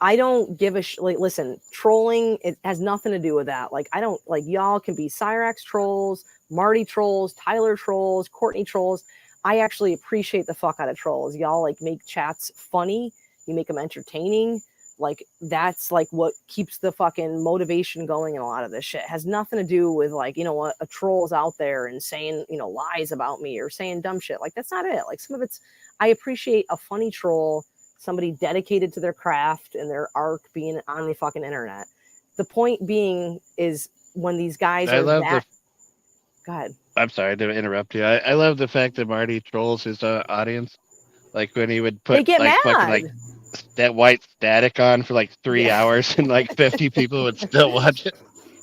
I don't give a like. Listen, trolling, it has nothing to do with that. Like, I don't like, y'all can be Cyrax trolls, Marty trolls, Tyler trolls, Courtney trolls. I actually appreciate the fuck out of trolls. Y'all like make chats funny. You make them entertaining. Like, that's like what keeps the fucking motivation going in a lot of this shit. It has nothing to do with like, you know what, a troll's out there and saying, you know, lies about me or saying dumb shit. Like, that's not it. Like, some of it's, I appreciate a funny troll, somebody dedicated to their craft and their art being on the fucking internet. The point being is when these guys I are love that... Go ahead. I'm sorry to interrupt you. I love the fact that Marty trolls his audience. Like when he would put They get like mad. fucking like that white static on for like 3 hours and like 50 people would still watch it.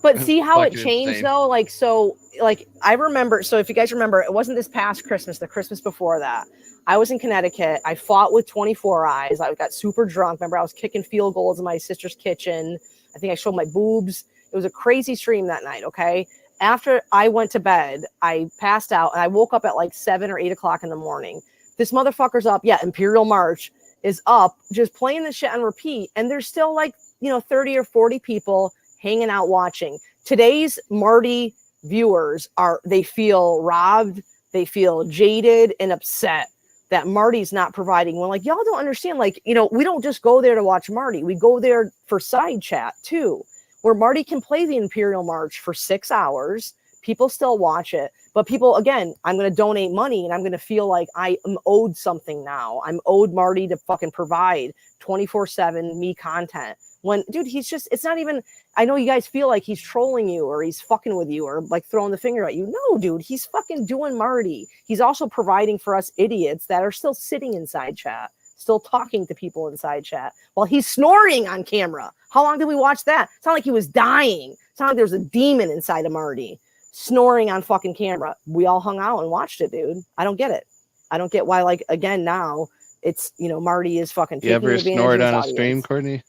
But see how it Fucking changed insane. though? Like, so like I remember, so if you guys remember, it wasn't this past Christmas, the Christmas before that. I was in Connecticut. I fought with 24 Eyes. I got super drunk. Remember, I was kicking field goals in my sister's kitchen. I think I showed my boobs. It was a crazy stream that night, okay? after I went to bed, I passed out and I woke up at like 7 or 8 o'clock in the morning. This motherfucker's up. Yeah, Imperial March is up, just playing the shit on repeat. And there's still like, 30 or 40 people hanging out watching. Today's Marty viewers they feel robbed, they feel jaded and upset that Marty's not providing. Well, like, y'all don't understand, like, we don't just go there to watch Marty. We go there for side chat too, where Marty can play the Imperial March for 6 hours. People still watch it, but people, again, I'm going to donate money and I'm going to feel like I am owed something now. I'm owed Marty to fucking provide 24/7 me content. When, dude, it's not even, I know you guys feel like he's trolling you or he's fucking with you or like throwing the finger at you. No, dude, he's fucking doing Marty. He's also providing for us idiots that are still sitting inside chat, still talking to people inside chat while he's snoring on camera. How long did we watch that? It's not like he was dying. It's not like there's a demon inside of Marty snoring on fucking camera. We all hung out and watched it, dude. I don't get it. I don't get why, like, again, now it's, Marty is fucking taking advantage of his audience. You ever snored on a stream, Courtney?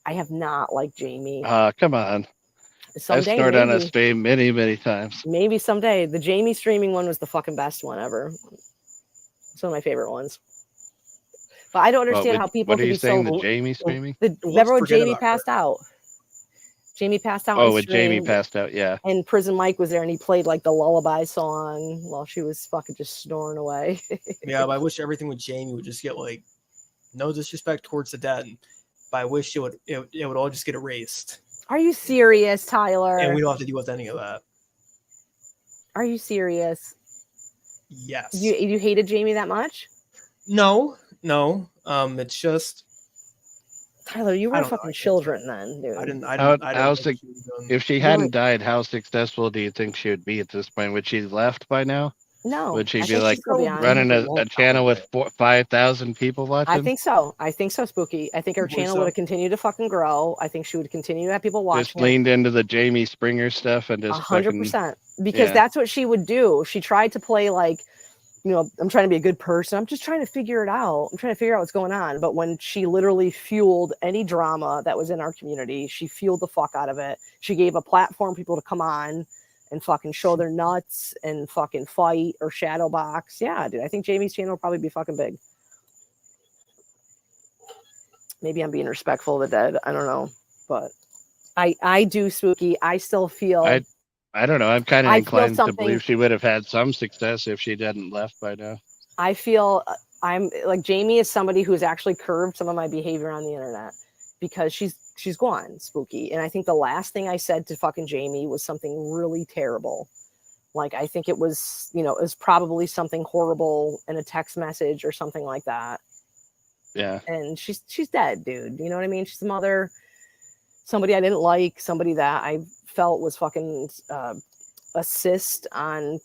I have not, like Jamie. Come on. Someday, I've snored on a stream many, many times. Maybe someday. The Jamie streaming one was the fucking best one ever. It's one of my favorite ones. But I don't understand how people What are can you be saying, so... the Jamie streaming? Remember when Jamie passed out? Jamie passed out. Oh, when Jamie passed out, yeah. And Prison Mike was there and he played like the lullaby song while she was fucking just snoring away. Yeah, but I wish everything with Jamie would just get like, no disrespect towards the dead, but I wish it would all just get erased. Are you serious, Tyler? And we don't have to deal with any of that. Are you serious? Yes. You hated Jamie that much? No. It's just, Tyler, you were fucking children then, dude. I didn't. If she hadn't died, how successful do you think she would be at this point? Would she have left by now? No. Would she be like running a channel with 5,000 people watching? I think so. Spooky. I think her channel would have continued to fucking grow. I think she would continue to have people watching. Just leaned into the Jamie Springer stuff and just 100%. Because that's what she would do. She tried to play like, I'm trying to be a good person. I'm just trying to figure it out. I'm trying to figure out what's going on. But when she literally fueled any drama that was in our community, she fueled the fuck out of it. She gave a platform for people to come on and fucking show their nuts and fucking fight or shadow box. Yeah, dude. I think Jamie's channel will probably be fucking big. Maybe I'm being respectful of the dead. I don't know. But I do, Spooky. I still feel... I don't know. I'm kind of inclined to believe she would have had some success if she hadn't left by now. I feel I'm like Jamie is somebody who's actually curbed some of my behavior on the internet because she's gone, Spooky. And I think the last thing I said to fucking Jamie was something really terrible. Like, I think it was, it was probably something horrible in a text message or something like that. Yeah. And she's dead, dude. You know what I mean? She's a mother, somebody I didn't like, somebody that I felt was fucking assist on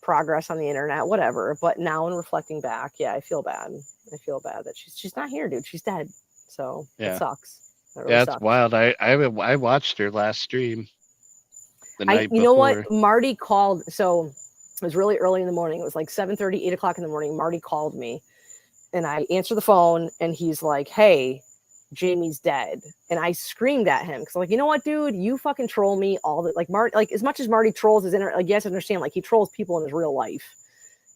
progress on the internet, whatever. But now in reflecting back, yeah, I feel bad that she's not here, dude. She's dead. So it sucks. It's wild. I watched her last stream the night before. You know what, Marty called, so it was really early in the morning. It was like 7:30, 8 o'clock in the morning. Marty called me and I answered the phone and he's like, hey, Jamie's dead. And I screamed at him because I'm like, you know what, dude, you fucking troll me all the Marty, like as much as Marty trolls his yes, I understand, like he trolls people in his real life.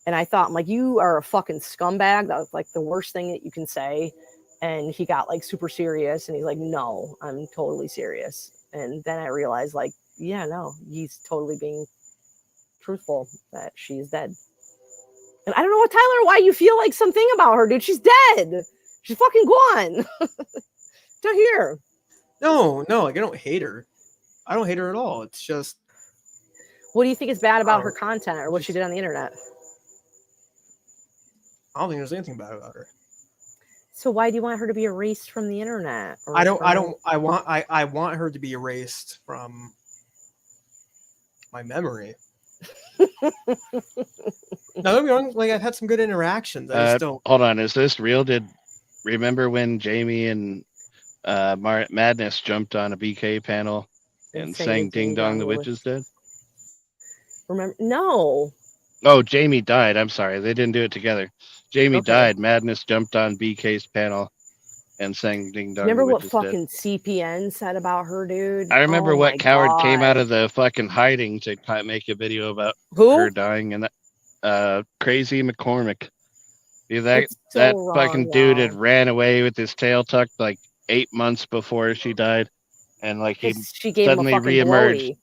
And I thought, I'm like, you are a fucking scumbag. That was like the worst thing that you can say. And he got like super serious and he's like, no, I'm totally serious. And then I realized, like, yeah, no, he's totally being truthful that she's dead. And I don't know what, Tyler, why you feel like something about her, dude. She's dead. She's fucking gone. Don't hear. No, like I don't hate her. I don't hate her at all. It's just. What do you think is bad about her content or what she did on the internet? I don't think there's anything bad about her. So why do you want her to be erased from the internet? I want her to be erased from my memory. No, don't be wrong. Like I've had some good interactions. I just don't. Hold on, is this real? Remember when Jamie and Madness jumped on a BK panel and sang "Ding Dong, the Witch is Dead"? Remember? No. Oh, Jamie died. I'm sorry, they didn't do it together. Jamie died. Madness jumped on BK's panel and sang "Ding Dong." Remember the what Witch is Dead. fucking CPN said about her, dude? I remember Oh what my coward came out God. of the fucking hiding to make a video about Who? her dying, and that Crazy McCormick. Yeah, that It's so that wrong, fucking dude had y'all. ran away with his tail tucked like 8 months before she died, and like he 'Cause she gave him a suddenly fucking reemerged. blowy.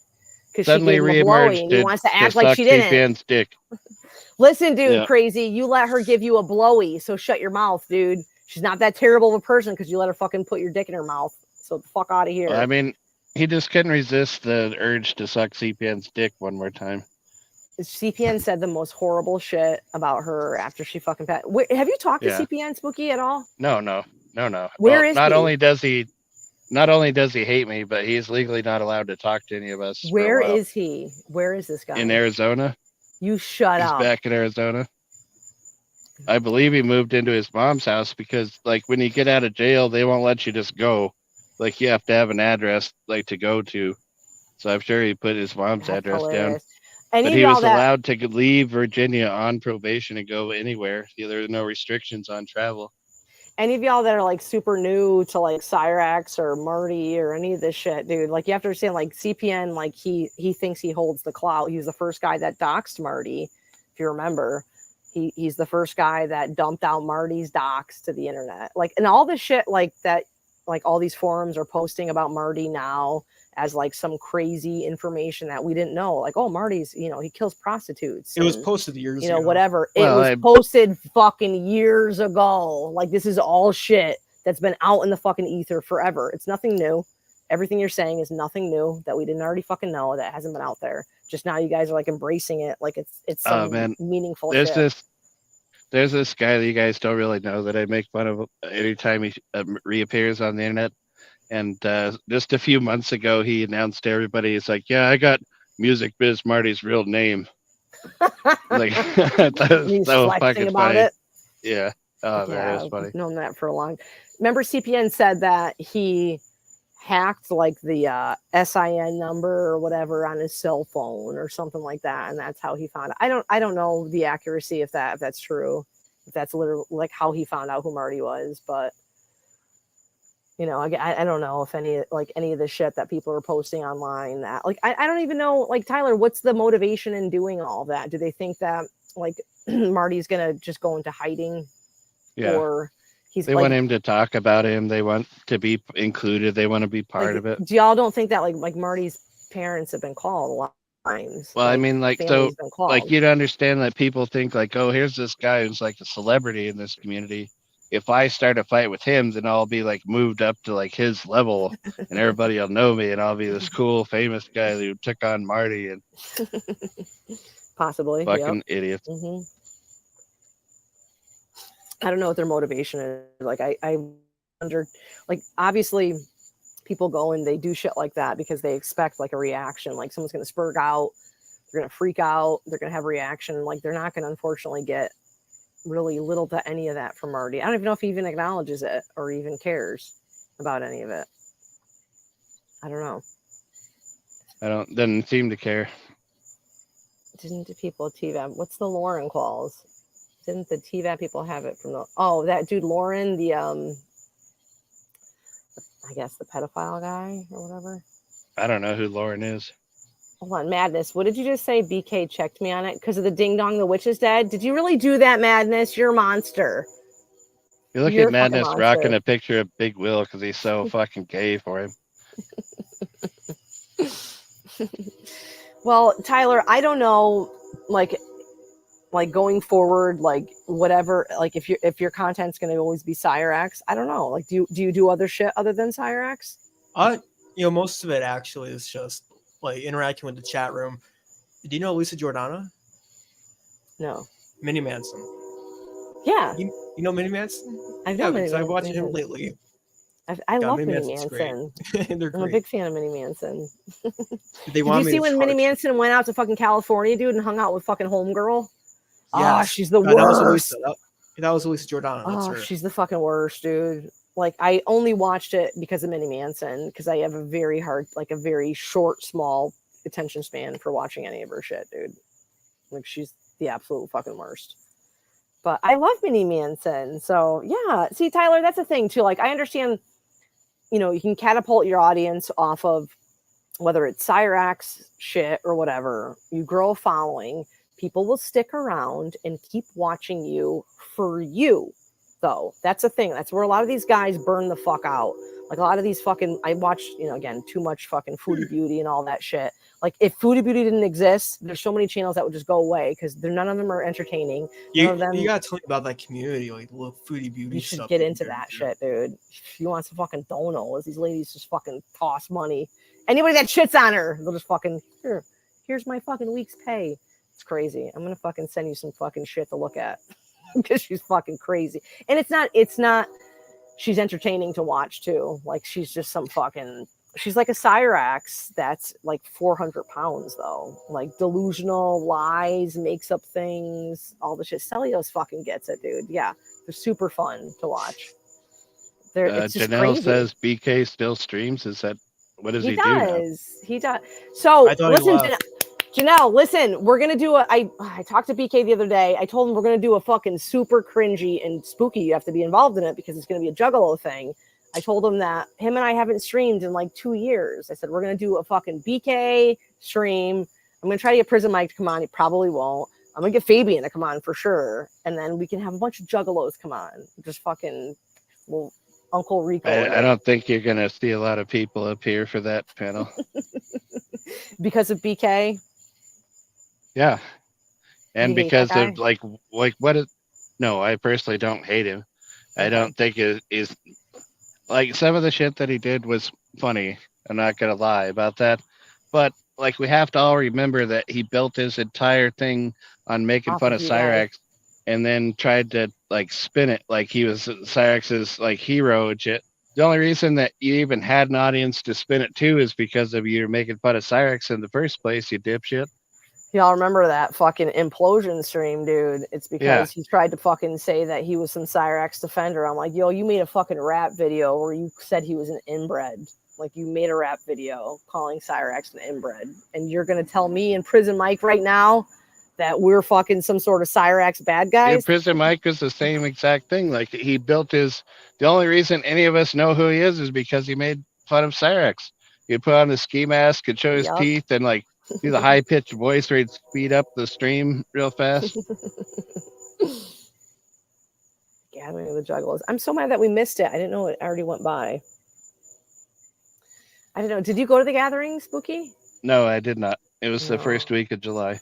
Because she Suddenly gave him a blowy, reemerged and he wants to to act like suck she didn't. CPN's dick. Listen, dude, Yeah. Crazy, you let her give you a blowy, so shut your mouth, dude. She's not that terrible of a person because you let her fucking put your dick in her mouth. So the fuck out of here. I mean, he just couldn't resist the urge to suck CPN's dick one more time. CPN said the most horrible shit about her after she fucking passed. Have you talked Yeah. to CPN, Spooky, at all? No. Where Well, is not he? only does he hate me, but he's legally not allowed to talk to any of us. Where for a while. is he? Where is this guy? In Arizona. You shut He's up. back in Arizona. I believe he moved into his mom's house because, like, when you get out of jail, they won't let you just go. Like, you have to have an address, like, to go to. So I'm sure he put his mom's That's address hilarious. down. Any But of he y'all was that allowed to leave Virginia on probation and go anywhere. There are no restrictions on travel. any of y'all that are like super new to like Cyrax or Marty or any of this shit, dude, like you have to understand, like CPN, like he thinks he holds the clout. He was the first guy that doxed Marty, if you remember. He's the first guy that dumped out Marty's docs to the internet. Like, and all this shit like that, like all these forums are posting about Marty now as like some crazy information that we didn't know. Like, oh, Marty's, you know, he kills prostitutes. It was and, posted years you know, ago. whatever. Well, it was posted fucking years ago. Like, this is all shit that's been out in the fucking ether forever. It's nothing new. Everything you're saying is nothing new that we didn't already fucking know, that hasn't been out there. Just now you guys are like embracing it like it's some meaningful shit. There's this guy that you guys don't really know that I make fun of anytime he reappears on the internet. And just a few months ago, he announced to everybody, he's like, yeah, I got Music Biz Marty's real name. Like, that's He's so flexing fucking about funny. it. Yeah. Oh, man, Yeah, it was funny. I've known that for a long. Remember, CPN said that he hacked like the SIN number or whatever on his cell phone or something like that, and that's how he found it. I don't know the accuracy if that's true, if that's literally like how he found out who Marty was, but you know, I don't know if any of the shit that people are posting online, that like I don't even know, like, Tyler, what's the motivation in doing all that? Do they think that like Marty's gonna just go into hiding? Yeah. Or they want him to talk about him. They want to be included. They want to be part of it. Do y'all don't think that like Marty's parents have been called a lot of times? Well, I mean, like, so, been called. like, you'd understand that people think, like, oh, here's this guy who's like a celebrity in this community. If I start a fight with him, then I'll be like moved up to like his level, and everybody will know me, and I'll be this cool, famous guy who took on Marty. And possibly fucking idiots. Mm-hmm. I don't know what their motivation is. Like, I wonder, like, obviously people go and they do shit like that because they expect like a reaction, like someone's going to spurg out, they're going to freak out, they're going to have a reaction. Like, they're not going to unfortunately get really little to any of that from Marty. I don't even know if he even acknowledges it or even cares about any of it. I don't know. Doesn't seem to care. Didn't the people TVAP? What's the Lauren calls? Didn't the TVAP people have it from that dude Lauren, the I guess the pedophile guy or whatever? I don't know who Lauren is. Hold on, Madness. What did you just say? BK checked me on it because of the ding dong. The witch is dead. Did you really do that, Madness? You're a monster. You look at Madness rocking a picture of Big Will because he's so fucking gay for him. Well, Tyler, I don't know, like going forward, like whatever, like if your content's going to always be Cyrax, I don't know. Like, do you do other shit other than Cyrax? Most of it actually is just like interacting with the chat room. Do you know Lisa Jordana? No. Minnie Manson. Yeah. You know Minnie Manson? I've known because I've watched him lately. I love Minnie Manson. I'm a big fan of Minnie Manson. Did you see when Minnie Manson went out to fucking California, dude, and hung out with fucking Homegirl? Yeah, she's the worst. That was Lisa Jordana. That's her. She's the fucking worst, dude. Like, I only watched it because of Minnie Manson, because I have a very short, small attention span for watching any of her shit, dude. Like, she's the absolute fucking worst. But I love Minnie Manson. So yeah. See, Tyler, that's the thing too. Like I understand, you know, you can catapult your audience off of whether it's Cyrax shit or whatever. You grow a following. People will stick around and keep watching you for you, though. That's the thing. That's where a lot of these guys burn the fuck out. Like a lot of these fucking, I watch, you know, again, too much fucking Foodie Beauty and all that shit. Like if Foodie Beauty didn't exist, there's so many channels that would just go away because none of them are entertaining. None of them, You gotta tell me about that community, like the little Foodie Beauty you should stuff. get into that shit, dude. If you want some fucking donos, these ladies just fucking toss money. Anybody that shits on her, they'll just fucking, here's my fucking week's pay. It's crazy. I'm gonna fucking send you some fucking shit to look at because she's fucking crazy. And it's not. She's entertaining to watch too. Like she's just some fucking. She's like a Cyrax that's like 400 pounds though. Like delusional, lies, makes up things, all the shit. Celios fucking gets it, dude. Yeah, they're super fun to watch. It's just Janelle crazy. says BK still streams. Is that what does he do now? He does. So I thought he listen, left. Janelle, listen, we're gonna do I talked to BK the other day. I told him we're gonna do a fucking super cringy and spooky. You have to be involved in it because it's gonna be a Juggalo thing. I told him that him and I haven't streamed in like 2 years. I said we're gonna do a fucking BK stream. I'm gonna try to get Prison Mike to come on. He probably won't. I'm gonna get Fabian to come on for sure, and then we can have a bunch of Juggalos come on. Just fucking well, Uncle Rico. I don't think you're gonna see a lot of people up here for that panel. Because of BK. Yeah, and You hate because that of like what is? No, I personally don't hate him. I don't think it is like some of the shit that he did was funny. I'm not gonna lie about that, but like we have to all remember that he built his entire thing on making Off fun of of you guys. Cyrax, and then tried to like spin it like he was Cyrax's like hero and shit. The only reason that you even had an audience to spin it to is because of you making fun of Cyrax in the first place, you dipshit. Y'all remember that fucking implosion stream, dude? It's because he tried to fucking say that he was some Cyrax defender. I'm like, yo, you made a fucking rap video where you said he was an inbred. Like you made a rap video calling Cyrax an inbred. And you're gonna tell me in Prison Mike right now that we're fucking some sort of Cyrax bad Yeah, guys? Prison Mike was the same exact thing. Like he built his. The only reason any of us know who he is because he made fun of Cyrax. He'd put on the ski mask and show his Yup. teeth and like do the high pitched voice where he'd speed up the stream real fast. Gathering of the Juggalos. I'm so mad that we missed it. I didn't know it already went by. I don't know. Did you go to the gathering, Spooky? No, I did not. It was the No. first week of July.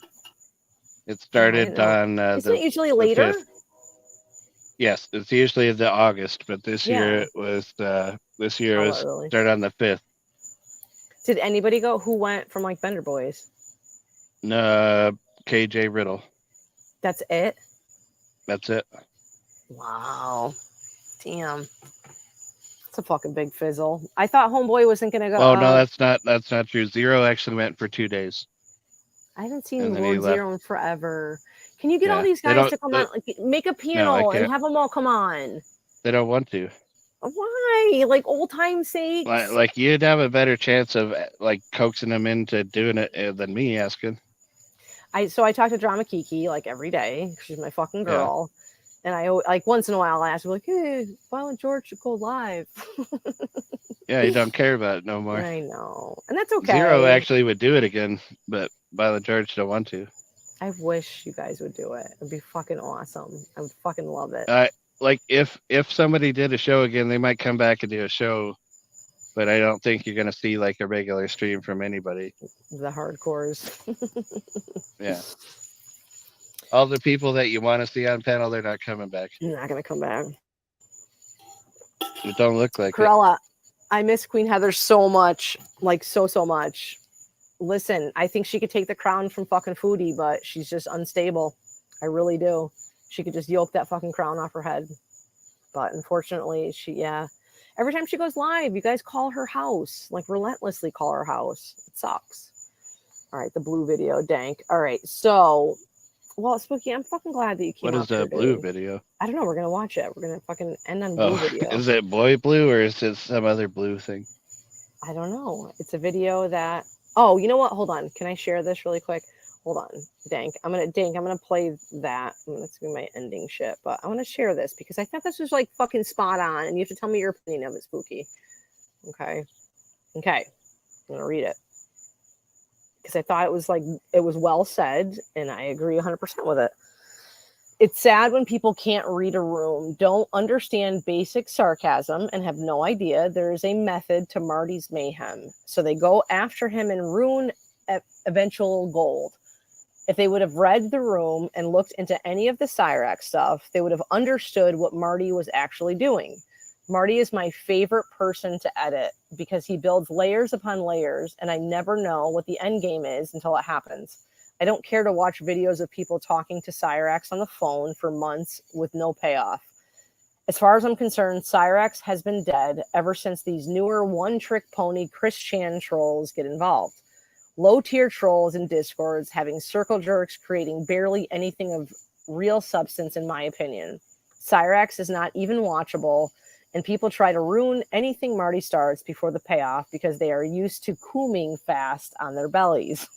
It I started didn't know. on Isn't it usually later? 5th. Yes, it's usually the August, but this year it was early. started on the 5th. Did anybody go? Who went from like Bender Boys? KJ Riddle. That's it? That's it. Wow. Damn. It's a fucking big fizzle. I thought Homeboy wasn't gonna go. Oh no, that's not true. Zero actually went for 2 days. I haven't seen And then he Lord left. Zero in forever. Can you get all Yeah, these they guys don't- to come they- on? Like, make a I panel and can't. have them all come on. They don't want to. Why? Like old time's sake. Like you'd have a better chance of like coaxing them into doing it than me asking. So I talk to Drama Kiki like every day. She's my fucking girl. And I like once in a while I ask her like, hey, Violent George should go live. Yeah, you don't care about it no more. I know. And that's okay. Zero actually would do it again, but Violent George don't want to. I wish you guys would do it. It'd be fucking awesome. I would fucking love it. Like if somebody did a show again, they might come back and do a show, but I don't think you're gonna see like a regular stream from anybody. The hardcores. Yeah. All the people that you want to see on panel, they're not coming back. You're not gonna come back. It don't look like it. Corella, I miss Queen Heather so much. Like so much. Listen, I think she could take the crown from fucking Foodie, but she's just unstable. I really do. She could just yoke that fucking crown off her head. But unfortunately, every time she goes live, you guys call her house. Like relentlessly call her house. It sucks. All right, the blue video, dank. All right, so well, Spooky, I'm fucking glad that you came. What is up here, that blue dude. video? I don't know. We're gonna watch it. We're gonna fucking end on blue video. Is it boy blue or is it some other blue thing? I don't know. It's a video that. Oh, you know what? Hold on. Can I share this really quick? Hold on, Dank. I'm gonna play that. That's gonna be my ending shit. But I want to share this because I thought this was like fucking spot on, and you have to tell me your opinion of it, Spooky. Okay. I'm gonna read it because I thought it was well said, and I agree 100% with it. It's sad when people can't read a room, don't understand basic sarcasm, and have no idea there is a method to Marty's mayhem. So they go after him and ruin eventual gold. If they would have read the room and looked into any of the Cyrax stuff, they would have understood what Marty was actually doing. Marty is my favorite person to edit because he builds layers upon layers, and I never know what the end game is until it happens. I don't care to watch videos of people talking to Cyrax on the phone for months with no payoff. As far as I'm concerned, Cyrax has been dead ever since these newer one-trick pony Chris Chan trolls get involved. Low-tier trolls in Discords having circle jerks creating barely anything of real substance, in my opinion. Cyrax is not even watchable, and people try to ruin anything Marty starts before the payoff because they are used to cooming fast on their bellies.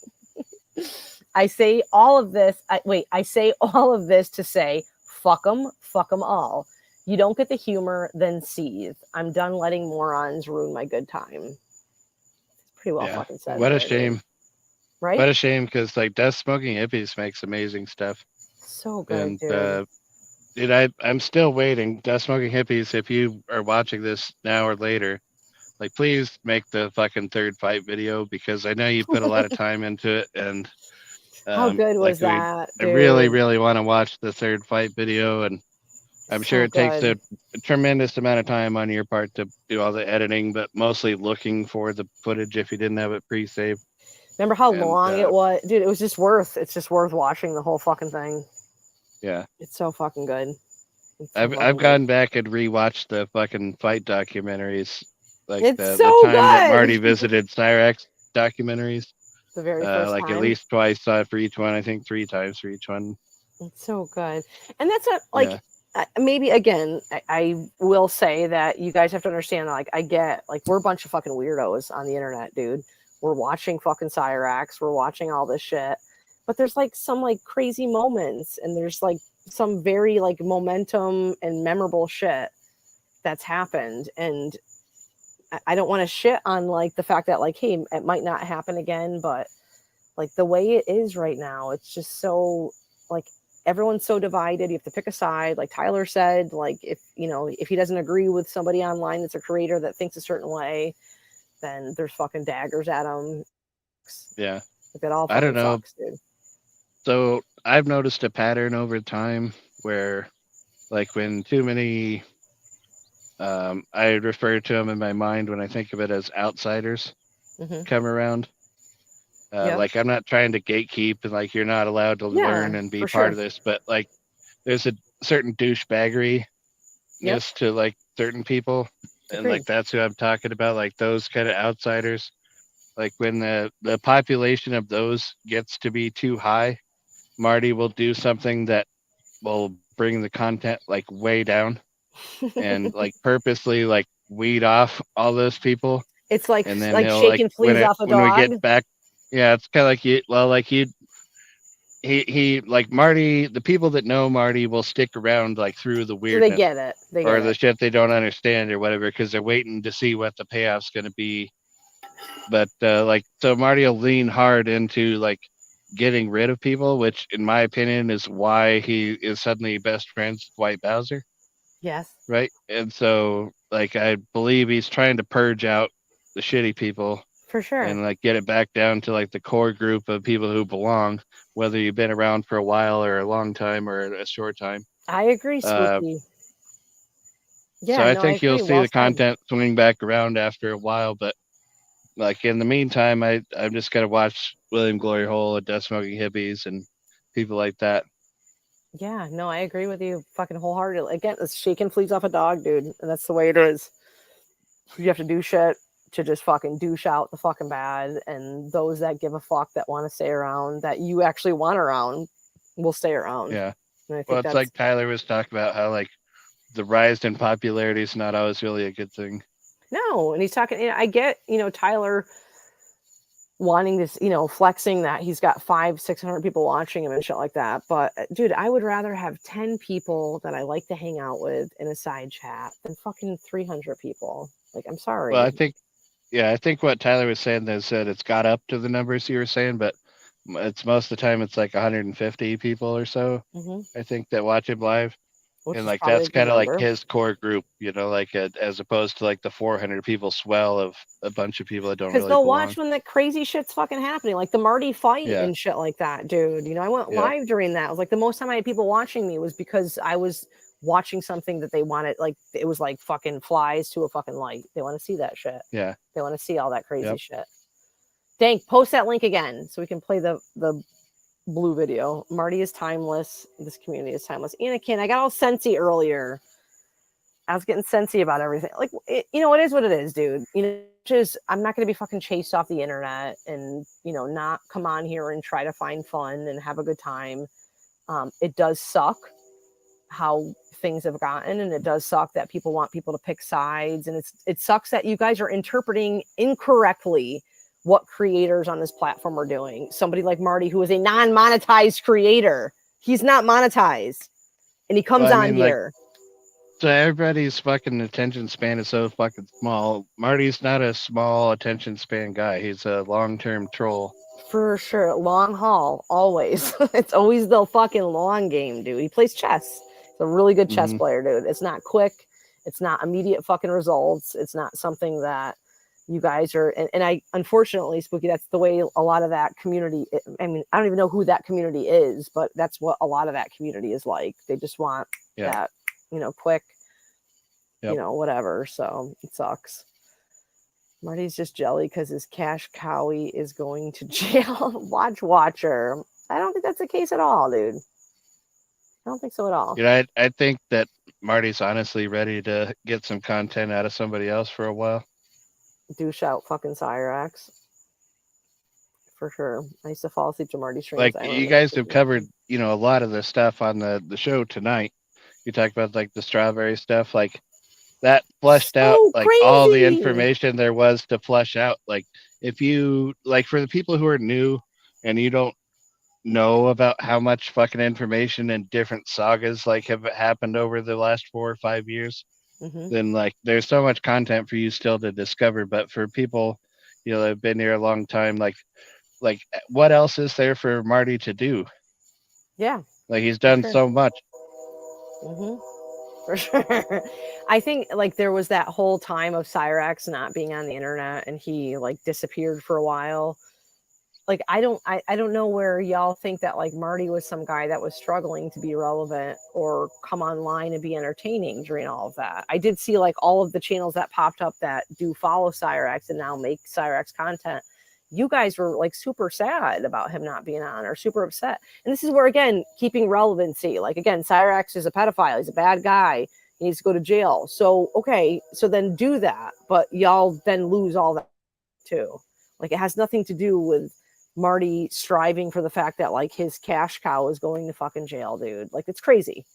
I say all of this to say, fuck them all. You don't get the humor, then seethe. I'm done letting morons ruin my good time. It's pretty well fucking said. What a shame. Dude. Right? What a shame, because like Death Smoking Hippies makes amazing stuff. So good, dude. Dude, I'm still waiting. Death Smoking Hippies, if you are watching this now or later, like please make the fucking third fight video, because I know you put a lot of time into it, and how good was that? I really want to watch the third fight video, and I'm sure it takes a tremendous amount of time on your part to do all the editing, but mostly looking for the footage if you didn't have it pre-saved. Remember how long it was? Dude, it's just worth watching the whole fucking thing. Yeah. It's so fucking good. I've gone back and rewatched the fucking fight documentaries, like the time that Marty visited Cyrax documentaries. The very first like time. at least twice for each one. I think 3 times for each one. It's so good. And that's maybe again, I will say that you guys have to understand, like, I get, like, we're a bunch of fucking weirdos on the internet, dude. We're watching fucking Cyrax, we're watching all this shit, but there's like some like crazy moments, and there's like some very like momentum and memorable shit that's happened. And I don't want to shit on like the fact that like, hey, it might not happen again, but like the way it is right now, it's just so like everyone's so divided. You have to pick a side. Like Tyler said, like if he doesn't agree with somebody online that's a creator that thinks a certain way, then there's fucking daggers at him. Yeah. Like that all I don't know. sucks, dude. So I've noticed a pattern over time where, like, when too many, I refer to them in my mind when I think of it as outsiders come around. Like, I'm not trying to gatekeep, and like, you're not allowed to learn and be part of this, but like, there's a certain douchebaggery to like certain people. And like, that's who I'm talking about, like those kind of outsiders. Like when the population of those gets to be too high, Marty will do something that will bring the content like way down and like purposely like weed off all those people. It's like, and then like he'll, shaking fleas off a dog. When we get back, yeah, it's kind of like he like Marty, the people that know Marty will stick around like through the weirdness. They get it. Or the shit they don't understand or whatever, because they're waiting to see what the payoff's going to be. But like, so Marty will lean hard into like getting rid of people, which in my opinion is why he is suddenly best friends with White Bowser. Yes. Right. And so like, I believe he's trying to purge out the shitty people. For sure. And like get it back down to like the core group of people who belong, whether you've been around for a while or a long time or a short time. I agree, Spooky. So I think you'll see the content swing back around after a while, but like in the meantime, I'm just gonna watch William Glory Hole and Death Smoking Hippies and people like that. Yeah, no, I agree with you fucking wholeheartedly. Again, it's shaking fleas off a dog, dude, and that's the way it is. You have to do shit to just fucking douche out the fucking bad, and those that give a fuck that want to stay around, that you actually want around, will stay around. Yeah. And I think Well, it's like Tyler was talking about how like the rise in popularity is not always really a good thing. No, and he's talking. I get, Tyler. wanting this, flexing that he's got 500-600 people watching him and shit like that. But dude, I would rather have 10 people that I like to hang out with in a side chat than fucking 300 people. Like, I'm sorry. Well, I think what Tyler was saying is that it's got up to the numbers you were saying, but it's most of the time it's like 150 people or so. I think that watch him live. Which and is like probably a that's good kind of like number. his core group, like as opposed to like the 400 people swell of a bunch of people that don't Because really they'll belong. watch when the crazy shit's fucking happening, like the Marty fight Yeah. and shit like that, dude. I went Yeah. live during that. It was like the most time I had people watching me was because I was watching something that they wanted. Like it was like fucking flies to a fucking light. They want to see that shit. Yeah. They want to see all that crazy Yep. shit. Dank, post that link again so we can play the blue video. Marty is timeless. This community is timeless. Anakin, I got all sensy earlier. I was getting sensy about everything. Like, it is what it is, dude. I'm not going to be fucking chased off the internet and, not come on here and try to find fun and have a good time. It does suck how things have gotten, and it does suck that people want people to pick sides, and it sucks that you guys are interpreting incorrectly what creators on this platform are doing. Somebody like Marty, who is a non-monetized creator, he's not monetized, and he comes on here. So everybody's fucking attention span is so fucking small. Marty's not a small attention span guy. He's a long-term troll. For sure. Long haul, always. It's always the fucking long game, dude. He plays chess. He's a really good chess player, dude. It's not quick. It's not immediate fucking results. It's not something that you guys are. And I, unfortunately, Spooky, that's the way a lot of that community, I mean, I don't even know who that community is, but that's what a lot of that community is like. They just want that, quick, whatever. So it sucks. Marty's just jelly because his cash cowie is going to jail. Watcher. I don't think that's the case at all, dude. I don't think so at all. I think that Marty's honestly ready to get some content out of somebody else for a while. Douche out fucking Cyrax. For sure. I used to fall asleep to Marty streams. Like you guys have covered, a lot of the stuff on the show tonight. You talked about like the strawberry stuff, like that fleshed out like all the information there was to flesh out. Like if you like for the people who are new and you don't know about how much fucking information and different sagas like have happened over the last 4 or 5 years, then like there's so much content for you still to discover. But for people, that have been here a long time, like what else is there for Marty to do? Yeah. Like he's done so much. For sure. I think like there was that whole time of Cyrax not being on the internet and he like disappeared for a while. Like I don't know where y'all think that like Marty was some guy that was struggling to be relevant or come online and be entertaining during all of that. I did see like all of the channels that popped up that do follow Cyrax and now make Cyrax content. You guys were like super sad about him not being on or super upset. And this is where, again, keeping relevancy, like, again, Cyrax is a pedophile. He's a bad guy. He needs to go to jail. So, okay, so then do that. But y'all then lose all that too. Like it has nothing to do with Marty striving for the fact that like his cash cow is going to fucking jail, dude. Like it's crazy.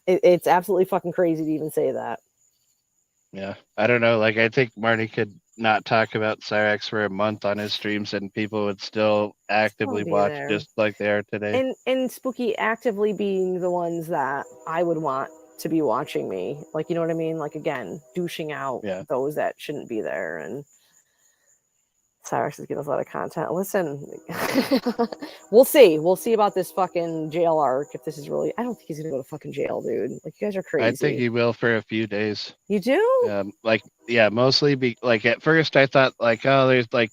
It's absolutely fucking crazy to even say that. Yeah. I don't know. Like I think Marty could not talk about Cyrax for a month on his streams and people would still actively watch there. just like they are today. And Spooky actively being the ones that I would want to be watching me. Like, you know what I mean? Like, again, douching out those that shouldn't be there. And Cyrax is getting us a lot of content. Listen, we'll see. We'll see about this fucking jail arc. If this is really, I don't think he's going to go to fucking jail, dude. Like, you guys are crazy. I think he will for a few days. You do? Mostly like at first I thought like, oh, there's like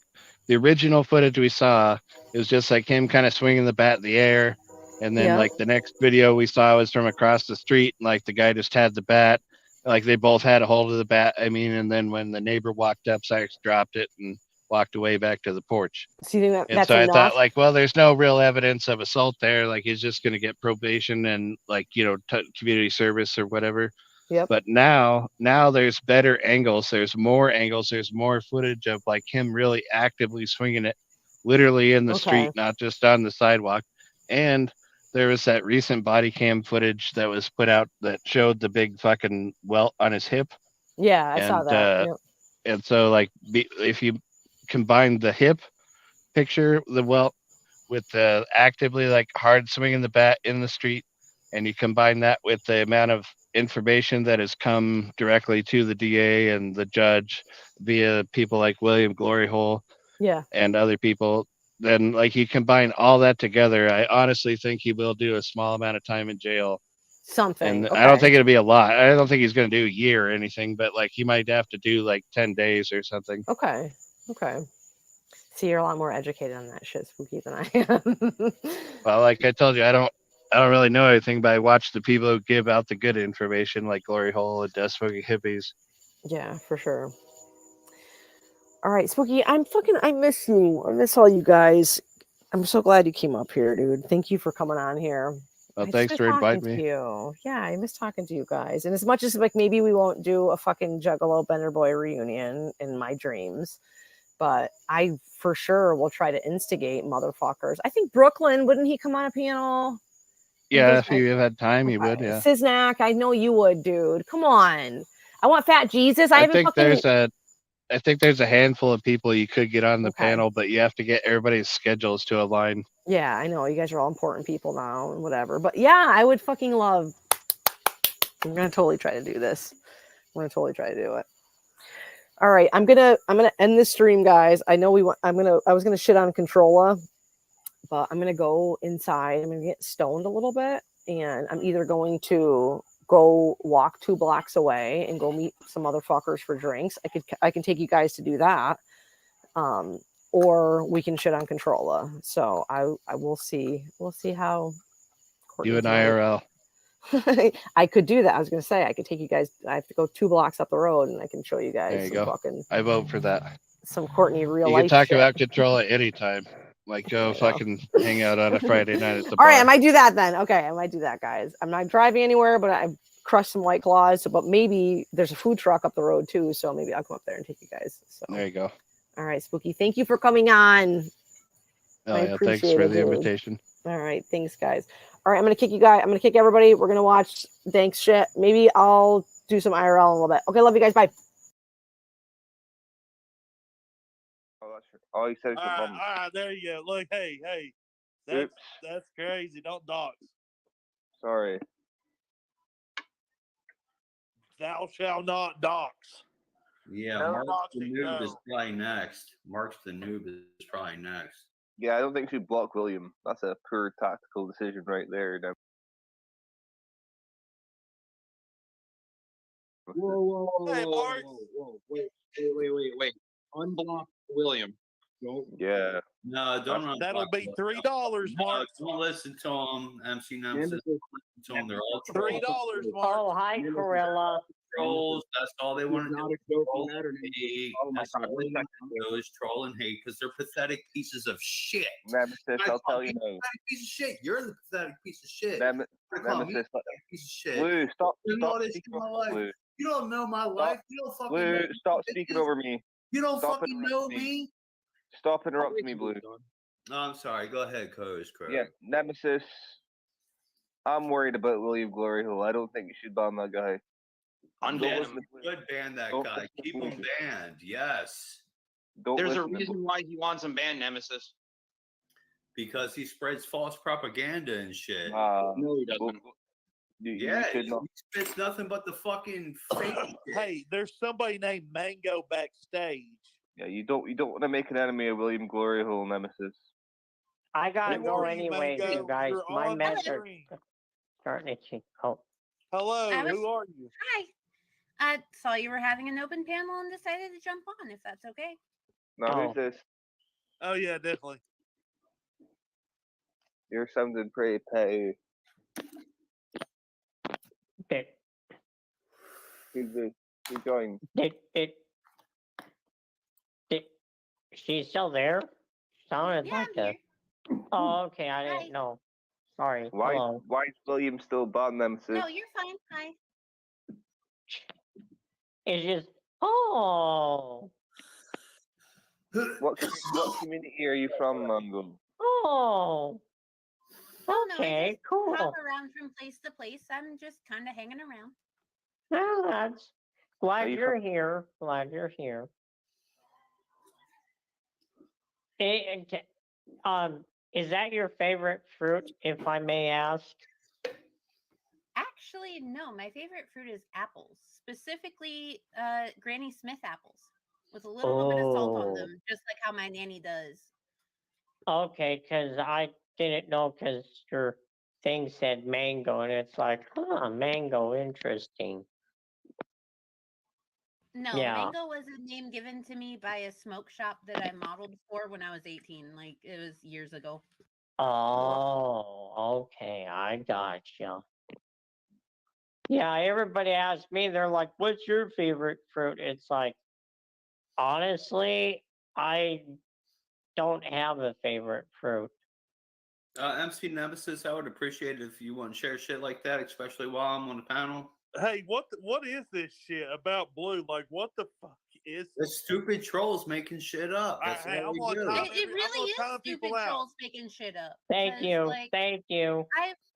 the original footage we saw. It was just like him kind of swinging the bat in the air. And then like the next video we saw was from across the street. And like the guy just had the bat. Like they both had a hold of the bat. I mean, and then when the neighbor walked up, Cyrax dropped it and walked away back to the porch. So you think that, and that's so enough? I thought like, well, there's no real evidence of assault there. Like he's just going to get probation and like, community service or whatever. Yep. But now there's better angles. There's more angles. There's more footage of like him really actively swinging it literally in the street, not just on the sidewalk. And there was that recent body cam footage that was put out that showed the big fucking welt on his hip. Yeah, I saw that. And so like if you combine the hip picture with the actively like hard swinging the bat in the street, and you combine that with the amount of information that has come directly to the DA and the judge via people like William Glory Hole Yeah. and other people, then like you combine all that together, I honestly think he will do a small amount of time in jail. Something. And Okay. I don't think it'll be a lot. I don't think he's going to do a year or anything, but like he might have to do like 10 days or something. Okay. Okay. See, you're a lot more educated on that shit, Spooky, than I am. Well, like I told you, I don't really know anything, but I watch the people who give out the good information, like Glory Hole and Death Smoking Hippies. Yeah, for sure. All right, Spooky, I miss you. I miss all you guys. I'm so glad you came up here, dude. Thank you for coming on here. Well, I thanks just for miss talking inviting to me. you. Yeah, I miss talking to you guys. And as much as like maybe we won't do a fucking Juggalo Bender Boy reunion in my dreams, but I for sure will try to instigate motherfuckers. I think Brooklyn, wouldn't he come on a panel? Yeah, if you had time, you would. Yeah. Siznak, I know you would, dude. Come on. I want Fat Jesus. I think there's a handful of people you could get on the panel, but you have to get everybody's schedules to align. Yeah, I know. You guys are all important people now and whatever. But yeah, I would fucking love. I'm gonna totally try to do this. I'm gonna totally try to do it. All right, I'm gonna end this stream, guys. I know I was gonna shit on Controlla, but I'm gonna go inside. I'm gonna get stoned a little bit, and I'm either going to go walk 2 blocks away and go meet some motherfuckers for drinks. I can take you guys to do that. Or we can shit on Controlla. So I will see. We'll see how You and IRL. I could do that. I was gonna say I could take you guys. I have to go 2 blocks up the road and I can show you guys There you go. fucking I vote for that. some Courtney real You life can talk shit. about Controlla anytime. Like go fucking hang out on a Friday night at the All bar. right, I might do that then. Okay, I might do that, guys. I'm not driving anywhere, but I've crushed some White Claws. So, but maybe there's a food truck up the road too. So maybe I'll come up there and take you guys. So there you go. All right, Spooky. Thank you for coming on. Oh, I yeah, appreciate thanks for it, the dude. invitation. All right, thanks, guys. All right, I'm gonna kick you guys. I'm gonna kick everybody. We're gonna watch Thanks shit. Maybe I'll do some IRL in a little bit. Okay, love you guys. Bye. Oh, he said All right, there you go. Look, hey, that's crazy. Don't dox. Sorry. Thou shalt not dox. Yeah, No Mark the doxing, Noob no. is probably next. Mark the Noob is probably next. Yeah, I don't think she'd block William. That's a poor tactical decision right there. Now. Whoa. Wait. Unblock William. Yeah. No, don't. That'll be $3, Mark. Don't listen to them. MC Nemesis. Don't listen to them. They're all $3, Mark. Oh, hi, Corella. trolls. That's all they want to do. Troll and hate. Oh my That's God, all they want to do is troll and hate because they're pathetic pieces of shit. Nemesis, I'll tell you no. Pathetic piece of shit. You're the pathetic piece of shit. Nemesis, Piece of shit. Blue, stop all this speaking in my over life. Blue. You don't know my life. You don't fucking Blue, know stop speaking over me. You don't Stop fucking know me. Stop interrupting me, Blue. No, I'm sorry. Go ahead, Coach. Yeah, Nemesis. I'm worried about William Glory Hole. I don't think you should ban that guy. Unban him. Good ban that guy. Keep him banned. Yes. There's a reason why he wants him banned, Nemesis. Because he spreads false propaganda and shit. No, he doesn't. Yeah, he spits nothing but the fucking fake. Hey, there's somebody named Mango backstage. Yeah, you don't want to make an enemy of William Glory Hole, Nemesis. I gotta Who go are you, anyway, Mango? you guys. You're My on the meds are screen. starting itchy. Oh. Hello, I was- who are you? Hi. I saw you were having an open panel and decided to jump on, if that's okay. Now, who's this? Oh, yeah, definitely. You're sounding pretty petty. Dick. Who's this? Who joined? Dick. She's still there? Sounded like a... Oh, okay. I didn't know. Sorry. Hello. Why is William still banned, Nemesis? No, you're fine. Hi. It's just... Oh. What community are you from, Mango? Oh. Oh, no, I Okay, just cool. hop around from place to place. I'm just kind of hanging around. Well, that's... Glad you you're here. Glad you're here. Is that your favorite fruit, if I may ask? Actually, no. My favorite fruit is apples, specifically Granny Smith apples, with a little bit of salt on them, just like how my nanny does. Okay, because I didn't know because your thing said mango, and it's like, huh, mango, interesting. No, Yeah. mango was a name given to me by a smoke shop that I modeled for when I was 18. Like, it was years ago. Oh, okay, I gotcha. Yeah, everybody asks me, they're like, what's your favorite fruit? It's like, honestly, I don't have a favorite fruit. MC Nemesis, I would appreciate it if you want to share shit like that, especially while I'm on the panel. Hey, what is this shit about Blue? Like, what the fuck is The stupid trolls making shit up. That's hey, all I'm they on do. time. It really is stupid people out. trolls making shit up. Thank because, you, like, thank you.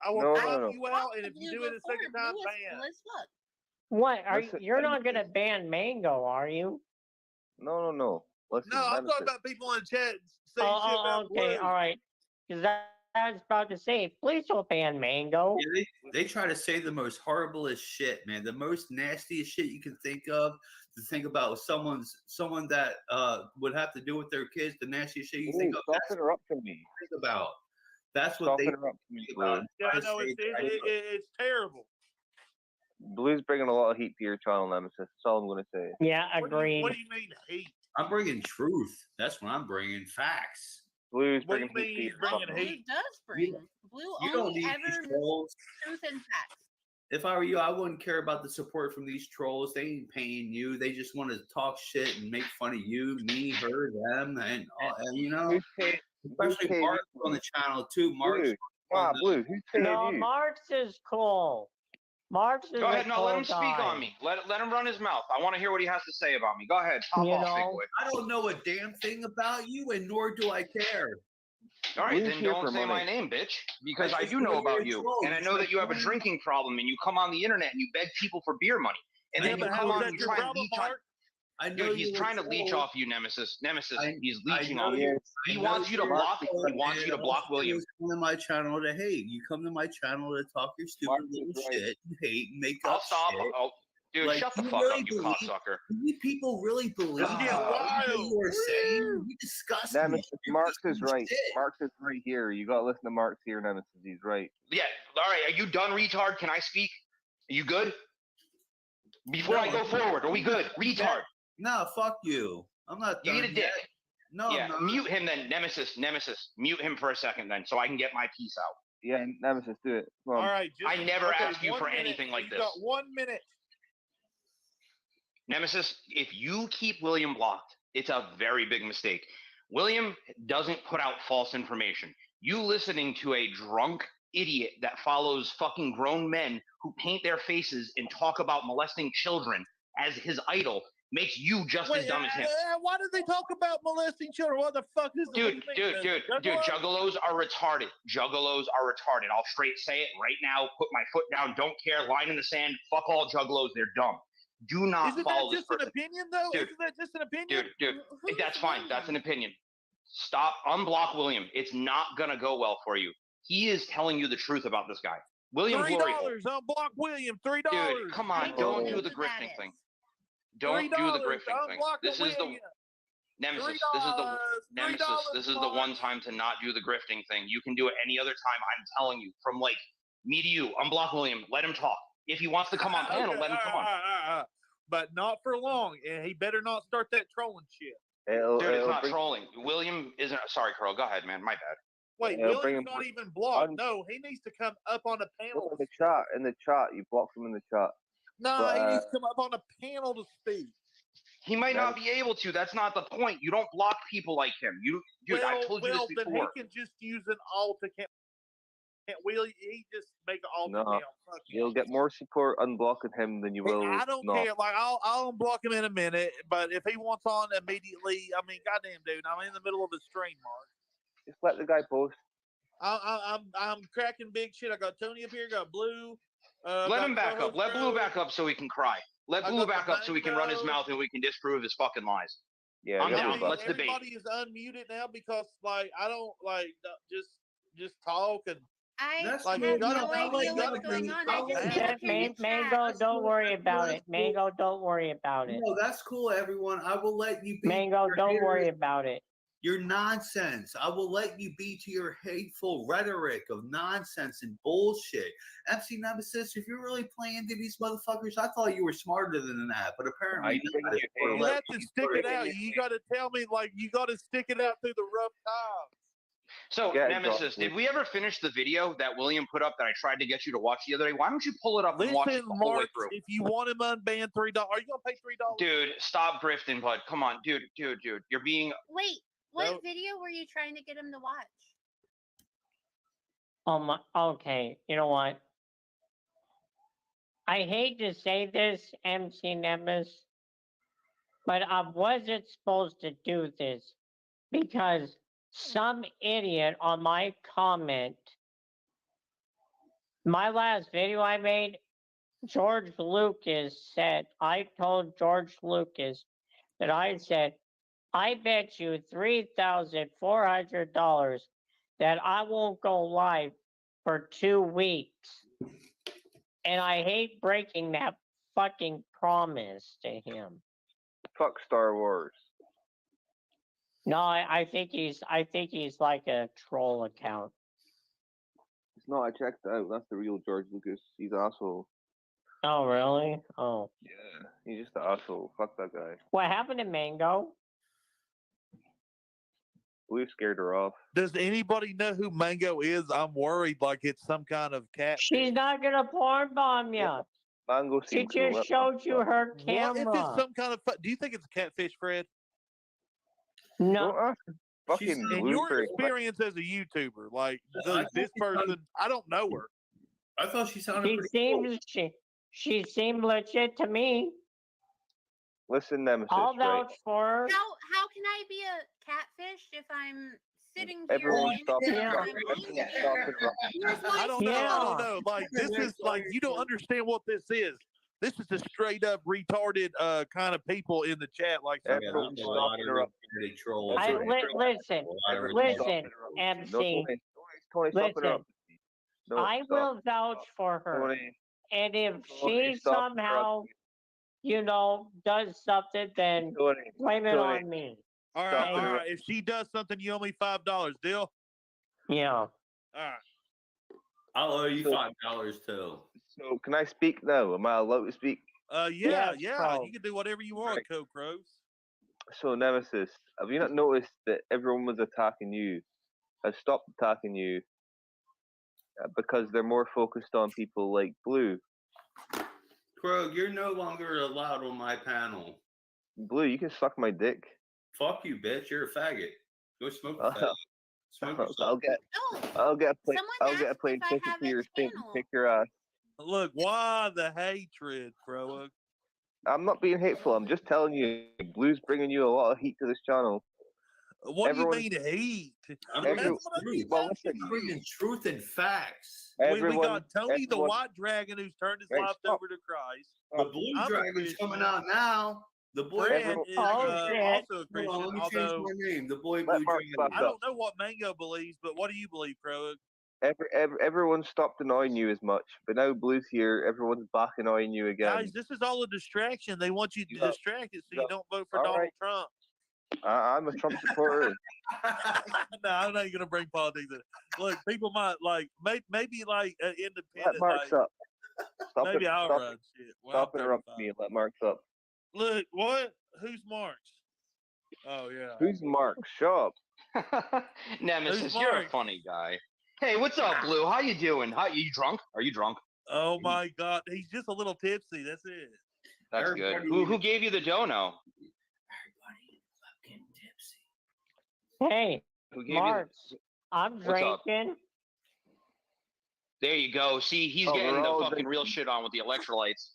I will No, call no, no. you out, and if you do it a second time, Blue is ban. cool as fuck. What are Listen, you're not gonna ban mango, are you? No. Listen, No, I'm Nemesis. talking about people in the chat saying shit about Okay, Blue. all right. Because I was about to say, please don't ban mango. Yeah, they try to say the most horriblest shit, man. The most nastiest shit you can think of. To think about someone that would have to do with their kids, the nastiest shit you think of. Stop That's interrupting me. think about. That's what Stop they interrupting me, think Blue. about. Yeah, I know it's terrible. Blue's bringing a lot of heat to your channel, Nemesis. That's all I'm going to say. Yeah, agreed. What do you mean hate? I'm bringing truth. That's what I'm bringing. Facts. Blue's What do bringing you heat mean to he's your bringing channel. hate? Blue does bring. Blue you don't only need ever these misses trolls. truth and facts. If I were you, I wouldn't care about the support from these trolls. They ain't paying you. They just want to talk shit and make fun of you, me, her, them, and you know. Especially Mark on the channel too. Mark's Blue. Who's paying No, you? Marx is cool. Marx is Go ahead, a no, cool let him speak guy. on me. Let him run his mouth. I want to hear what he has to say about me. Go ahead, top off, big boy. I don't know a damn thing about you, and nor do I care. All right, Blue's then here don't for say my money. name, bitch, because I I just do know know you're about a you, troll. and I It's know like, that you have a drinking problem, and you come on the internet and you beg people for beer money, and then you come on and you try and leech on. I know Dude, he's you're a trying to leech troll. off you, Nemesis. He's I leeching know off you're- you. He I know wants you to you're a block. troll, He wants you to and block all you do William. is come to my channel to hate. You come to my channel to talk your stupid little shit, and hate, and make I'll up stop. shit. Oh, dude, Like, shut the you fuck really up, you believe- cocksucker. You people really believe Let's get what wild. you are saying? You disgust me. Nemesis, You're Marx pieces is of right. shit. Marx is right here. You got to listen to Marx here, Nemesis. He's right. Yeah. All right. Are you done, retard? Can I speak? Are you good? Before I go forward, are we good? Retard. No, fuck you. I'm not You done need a yet. dick. No, Yeah. I'm not. Mute him then, Nemesis. Mute him for a second then, so I can get my piece out. Yeah, Nemesis, do it. Come on. All right. I never okay, asked you 1 for minute. anything like You this. got 1 minute. Nemesis, if you keep William blocked, it's a very big mistake. William doesn't put out false information. You listening to a drunk idiot that follows fucking grown men who paint their faces and talk about molesting children as his idol makes you just as dumb as him. Why do they talk about molesting children? What the fuck is Dude, juggalos are retarded. Juggalos are retarded. I'll straight say it right now. Put my foot down. Don't care. Line in the sand. Fuck all juggalos. They're dumb. Do not Isn't follow that this just an person. opinion, though? Dude, Isn't that just an opinion? Dude, that's fine. That's an opinion. Stop. Unblock William. It's not gonna go well for you. He is telling you the truth about this guy. William Glory Hole. $3. Unblock William. $3. Dude, come on. Don't do the grifting thing. Don't do the grifting thing. This is the Nemesis. This is the Nemesis. This is the one time to not do the grifting thing. You can do it any other time. I'm telling you, from like me to you. Unblock William. Let him talk. If he wants to come on panel, let him come on. But not for long. And he better not start that trolling shit. Dude, it's not trolling. William isn't. Sorry, Carl. Go ahead, man. My bad. Wait, William's not even blocked. No, he needs to come up on a panel. In the chat, you blocked him in the chat. No, But, he needs to come up on a panel to speak. He might not be able to. That's not the point. You don't block people like him. Dude, I've told you this then before. he can just use an alt account. Will he just make an alt No, account? Fuck you'll get more support unblocking him than you will. I don't care. Like I'll unblock him in a minute, but if he wants on immediately, I mean, goddamn, dude, I'm in the middle of the stream, Mark. Just let the guy post. I'm cracking big shit. I got Tony up here. Got Blue. Let him back up. Let Blue back up so he can cry. Let Blue back up so he can run his mouth and we can disprove his fucking lies. Yeah, I'm down. mean, Let's debate. everybody is unmuted now because, like, I don't like just talk and. I That's have like, no idea what's going on. I just see the pinned Mango, chat. don't worry about it. Mango, don't worry about it. No, that's cool, everyone. I will let you be. Mango, don't worry about it. Your nonsense. I will let you be to your hateful rhetoric of nonsense and bullshit. MC Nemesis, if you're really playing to these motherfuckers, I thought you were smarter than that, but apparently not. You have to stick it out. You got to tell me, like, you got to stick it out through the rough times. So, Nemesis, did we ever finish the video that William put up that I tried to get you to watch the other day? Why don't you pull it up and watch it the whole way through? If you want him unbanned, $3. Are you gonna pay $3? Dude, stop grifting, bud. Come on, dude. You're being. Wait, what video were you trying to get him to watch? Oh my. Okay, you know what? I hate to say this, MC Nemesis, but I wasn't supposed to do this because some idiot on my comment, my last video I made, George Lucas said, I told George Lucas that I said, I bet you $3,400 that I won't go live for 2 weeks. And I hate breaking that fucking promise to him. Fuck Star Wars. No, I think he's like a troll account. It's not. I checked it out. That's the real George Lucas. He's an asshole. Oh really? Oh. Yeah, he's just an asshole. Fuck that guy. What happened to Mango? We've scared her off. Does anybody know who Mango is? I'm worried like it's some kind of cat. She's not gonna porn bomb you. Mango She just showed you her camera. What if it's some kind of? Do you think it's a catfish, Fred? No. Fucking in your experience as a YouTuber, like this person, I don't know her. I thought she sounded pretty cool. She seemed legit to me. Listen, Nemesis. I'll vouch for her. How can I be a catfish if I'm sitting here? Everyone stop it. I don't know. Like this is like you don't understand what this is. This is a straight up retarded kind of people in the chat. Like Everyone stop interrupting. Listen, MC. Listen, I will vouch for her. And if she somehow, does something, then blame it on me. All right. If she does something, you owe me $5. Deal? Yeah. All right. I'll owe you $5 too. So can I speak now? Am I allowed to speak? Yeah. You can do whatever you want, Crows. So Nemesis, have you not noticed that everyone was attacking you? Has stopped attacking you because they're more focused on people like Blue. Krog, you're no longer allowed on my panel. Blue, you can suck my dick. Fuck you, bitch. You're a faggot. Go smoke a faggot. I'll get a plane ticket to your thing and kick your ass. Look, why the hatred, Crow? I'm not being hateful. I'm just telling you, Blue's bringing you a lot of heat to this channel. What do you mean heat? Bringing truth and facts. We got Tony the White Dragon who's turned his life over to Christ. The Blue Dragon's coming out now. The boy is also a Christian. Let me change my name. The boy Blue Dragon. I don't know what Mango believes, but what do you believe, Crow? Everyone stopped annoying you as much, but now Blue's here. Everyone's back annoying you again. Guys, this is all a distraction. They want you to distract it so you don't vote for Donald Trump. I'm a Trump supporter. No, I'm not gonna bring politics in. Look, people might maybe independent. Let Marks up. Maybe I'll run shit. Stop interrupting me and let Marks up. Look, what? Who's Marks? Oh yeah. Who's Marks? Shut up. Nemesis, you're a funny guy. Hey, what's up, Blue? How you doing? How you drunk? Are you drunk? Oh my God, he's just a little tipsy. That's it. That's good. Who gave you the dono? Hey, Marks, I'm What's drinking. There you go. See, he's getting the fucking real shit on with the electrolytes.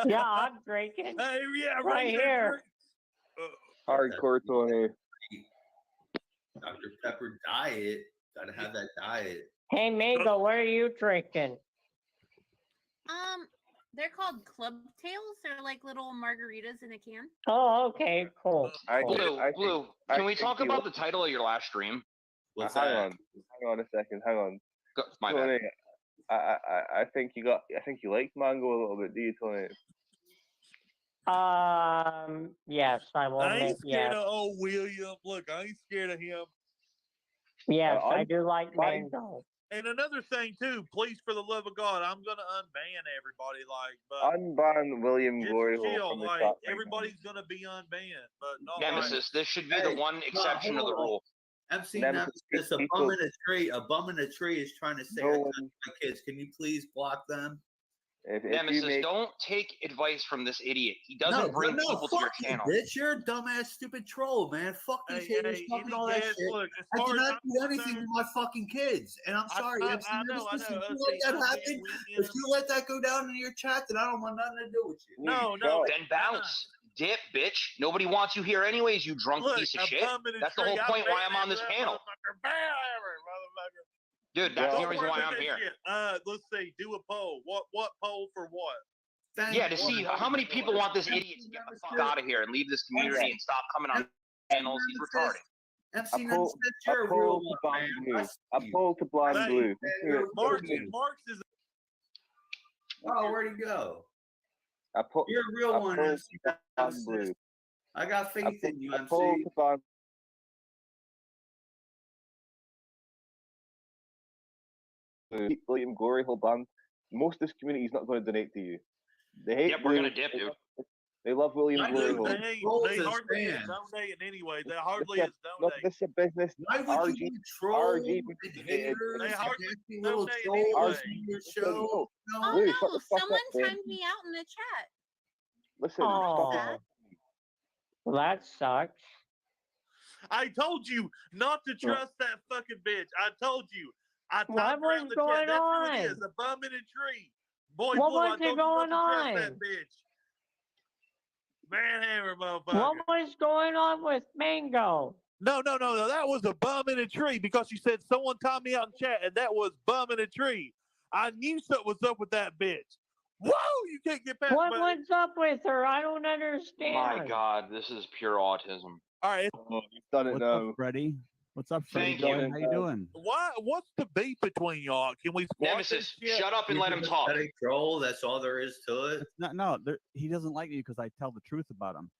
Yeah, I'm drinking. Hey, yeah, right here. Hardcore Tony. Dr. Pepper diet. Gotta have that diet. Hey, Mango, what are you drinking? They're called club tails. They're like little margaritas in a can. Oh, okay, cool. Blue, can we talk about the title of your last stream? Hang on a second. Hang on. My Tony, bad. I think you like mango a little bit, do you, Tony? Yes, I will I admit, ain't scared yes. of old William. Look, I ain't scared of him. Yes, I do like mango. And another thing too, please, for the love of God, I'm gonna unban everybody. Like, but Unban William just Gloryhole chill. from the Like, chat. everybody's gonna be unbanned, but not Nemesis, this should be the Hey, one exception of the hold on. rule. MC Nemesis, Nemesis, a people- bum in a tree. A bum in a tree is trying to say, No I one- touched my kids. Can you please block them? Nemesis, don't take advice from this idiot. He doesn't bring people to your fuck you, channel. bitch. You're a dumbass, stupid troll, man. Fuck these haters talking all that shit. look, as I far did as not I'm do anything with my fucking kids, and I'm sorry. I MC know, Nemesis, I know. if you See, let that I'm happen, being if you let that go down in your chat, then I don't want nothing to do with you. No, Then bounce. Dip, bitch. Nobody wants you here anyways, you drunk Look, piece of a shit. bum in a That's the tree, whole I point why ban I'm on this that panel. Motherfucker. Dude, that's the Don't only reason worry why about I'm that here. shit. Let's see. Do a poll. What poll for what? Yeah, to see how many people want this idiot to get the fuck out of here and leave this community and stop coming on channels. He's retarded. MC A Nemesis, you're a real poll to one, blind man. blue. I see A you. poll to blind Hey, blue. Marks is Oh, where'd he go? A poll. You're a real one, poll MC to blind Nemesis. blue. I got faith in you, A poll MC. to blind. William Gloryhole band. Most of this community is not going to donate to you. They hate Yep, we're Blue. gonna dip, dude. They love William Gloryhole. They hardly is donating anyway. They hardly is Look, donating. this is a business. Why would you troll and haters They and hardly nasty little donate trolls anyway. in your show? Oh Blue, shut no! the fuck Someone up, man. timed me out in the chat. Listen, Oh, well, that sucks. I told you not to trust that fucking bitch. I told you. I What typed around was the going chat. That's who on? it is. A bum in a tree. Boy, What Blue, I was told it you not going to trust on? that bitch. Manhammer, motherfucker. What was going on with Mango? No. That was a bum in a tree because you said someone timed me out in chat, and that was bum in a tree. I knew something was up with that bitch. Whoa, you can't get past What was up with her? I don't understand. My God, this is pure autism. All right. You've done it What's now. up, Freddie? What's up, Freddie? Thank boy? you. How you doing? What's the beef between y'all? Can we squash Nemesis, this shit? shut up and let him talk. Pathetic troll. That's all there is to it. No, he doesn't like me because I tell the truth about him.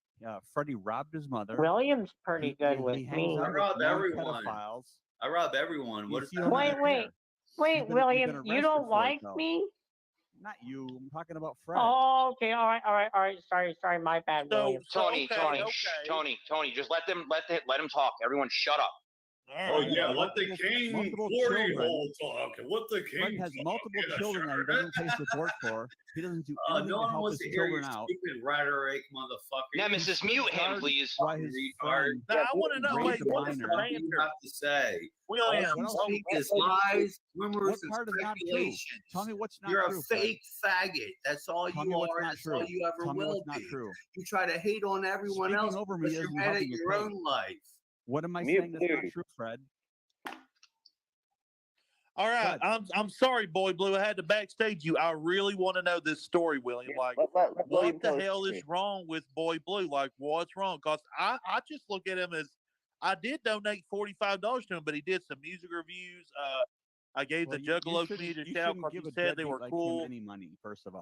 Freddie robbed his mother. William's pretty good with hangs me. out I with rob known everyone. pedophiles. I rob everyone. What is You don't even Wait, care. wait, You've been William, you arrested don't for it, like though. me? Not you. I'm talking about Fred. Oh, okay, all right. Sorry, my bad, William. Tony, Tony, just let him talk. Everyone, shut up. Oh yeah, let the king multiple glory children. hole talk. What the king Fred has talk. multiple Yes, children that sir. he doesn't pay support for. He doesn't do anything No to one help wants his to hear your children out. stupid rhetoric, motherfucker. Nemesis, mute him, please. Why his friend Now, I want to know, raped wait, a what is the minor. You banter? have to say. William, All you speak is lies, rumors, What and part is not true? speculations. Tell me what's not You're true. a fake faggot. That's all Tell you me what's are. not That's true. all you ever Tell me will what's not be. true. You try to hate on everyone Speaking else over me because you're isn't mad at helping your your case. own life. What am I Mute saying that's not Blue. true, Fred? all right. I'm sorry, Boy Blue. I had to backstage you. I really want to know this story, William. Like, Let William what tell the his hell story. is wrong with Boy Blue? Like, what's wrong? Because I just look at him as I did donate $45 to him, but he did some music reviews. I gave the Juggalo community a shout because he said they were like cool. him any money. First of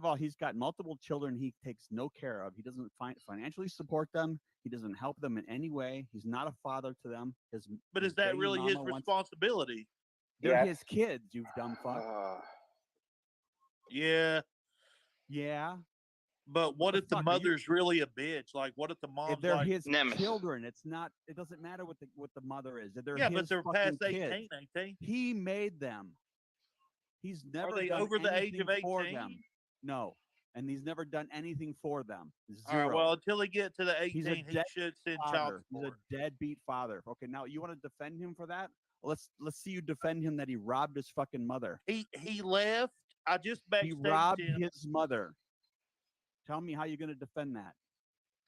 all, he's got multiple children he takes no care of. He doesn't financially support them. He doesn't help them in any way. He's not a father to them. But his is that baby really his mama wants- responsibility? They're Yeah. his kids, you dumb fuck. Yeah. Yeah. But what the if the fuck, are you- mother's really a bitch? Like, what if the If mom's they're like his Nemesis. children, it's not. It doesn't matter what the mother is. If they're yeah, his but they're fucking past 18, kids. ain't they? He made them. He's never they done over the age anything of for 18? them. No, and he's never done anything for them. All right, Zero. well, until he get to the He's 18, a he dead should send father. child He's support. a deadbeat father. Okay, now you want to defend him for that? Let's see you defend him that he robbed his fucking mother. He left. I just He backstaged robbed him. his mother. Tell me how you're going to defend that.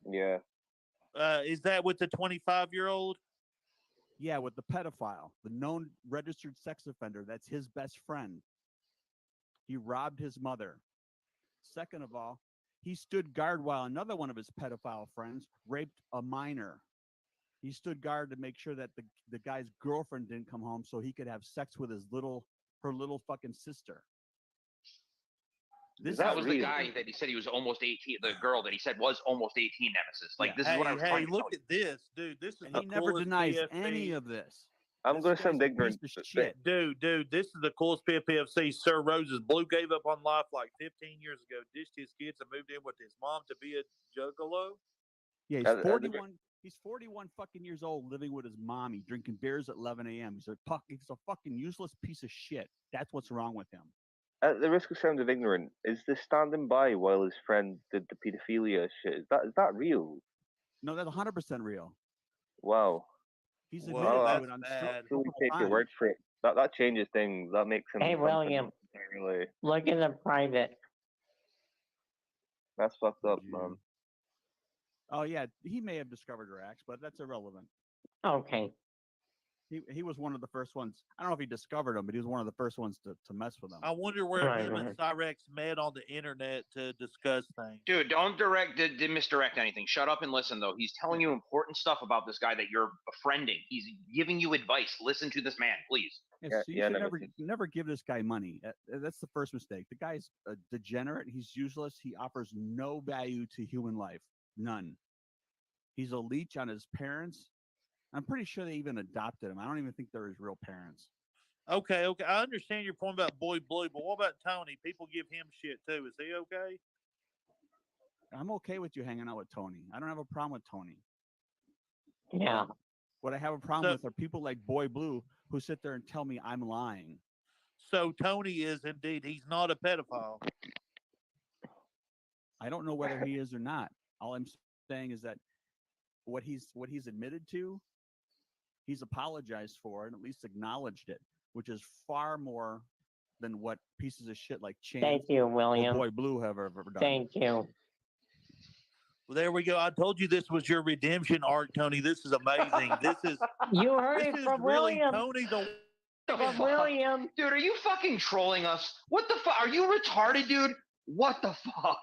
Yeah. Is that with the 25-year-old? Yeah, with the pedophile, the known registered sex offender. That's his best friend. He robbed his mother. second of all, he stood guard while another one of his pedophile friends raped a minor. He stood guard to make sure that the guy's girlfriend didn't come home so he could have sex with her little fucking sister. That was the guy that he said he was almost 18. The girl that he said was almost 18. Nemesis. Like this is what I was trying to look tell at this, dude. This is and he never denies any of this. I'm going to sound ignorant. Dude, this is the coolest PFC. Sir Rose's Blue gave up on life like 15 years ago, ditched his kids and moved in with his mom to be a juggalo. Yeah, he's 41. He's 41 fucking years old, living with his mommy, drinking beers at 11 a.m. He's a fucking useless piece of shit. That's what's wrong with him. At the risk of sounding ignorant, is this standing by while his friend did the pedophilia shit? Is that real? No, that's 100% real. Wow. He's admitted to it on Truly take your word for it. That changes things. That makes him. Hey, William. Really. Look in the private. That's fucked up, man. Oh yeah, he may have discovered her acts, but that's irrelevant. Okay. He was one of the first ones. I don't know if he discovered them, but he was one of the first ones to mess with them. I wonder where him and Cyrax met on the internet to discuss things. Dude, don't misdirect anything. Shut up and listen, though. He's telling you important stuff about this guy that you're befriending. He's giving you advice. Listen to this man, please. Yeah, so you should never give this guy money. That's the first mistake. The guy's a degenerate. He's useless. He offers no value to human life. None. He's a leech on his parents. I'm pretty sure they even adopted him. I don't even think they're his real parents. Okay. I understand your point about Boy Blue, but what about Tony? People give him shit too. Is he okay? I'm okay with you hanging out with Tony. I don't have a problem with Tony. Yeah. What I have a problem with are people like Boy Blue who sit there and tell me I'm lying. So Tony is indeed, he's not a pedophile. I don't know whether he is or not. All I'm saying is that what he's admitted to, he's apologized for and at least acknowledged it, which is far more than what pieces of shit like Chance Thank you, William. or Boy Blue have ever done. Thank you. Well, there we go. I told you this was your redemption arc, Tony. This is amazing. This is you heard it from really William. Tony From William. Dude, are you fucking trolling us? What the fuck? Are you retarded, dude? What the fuck?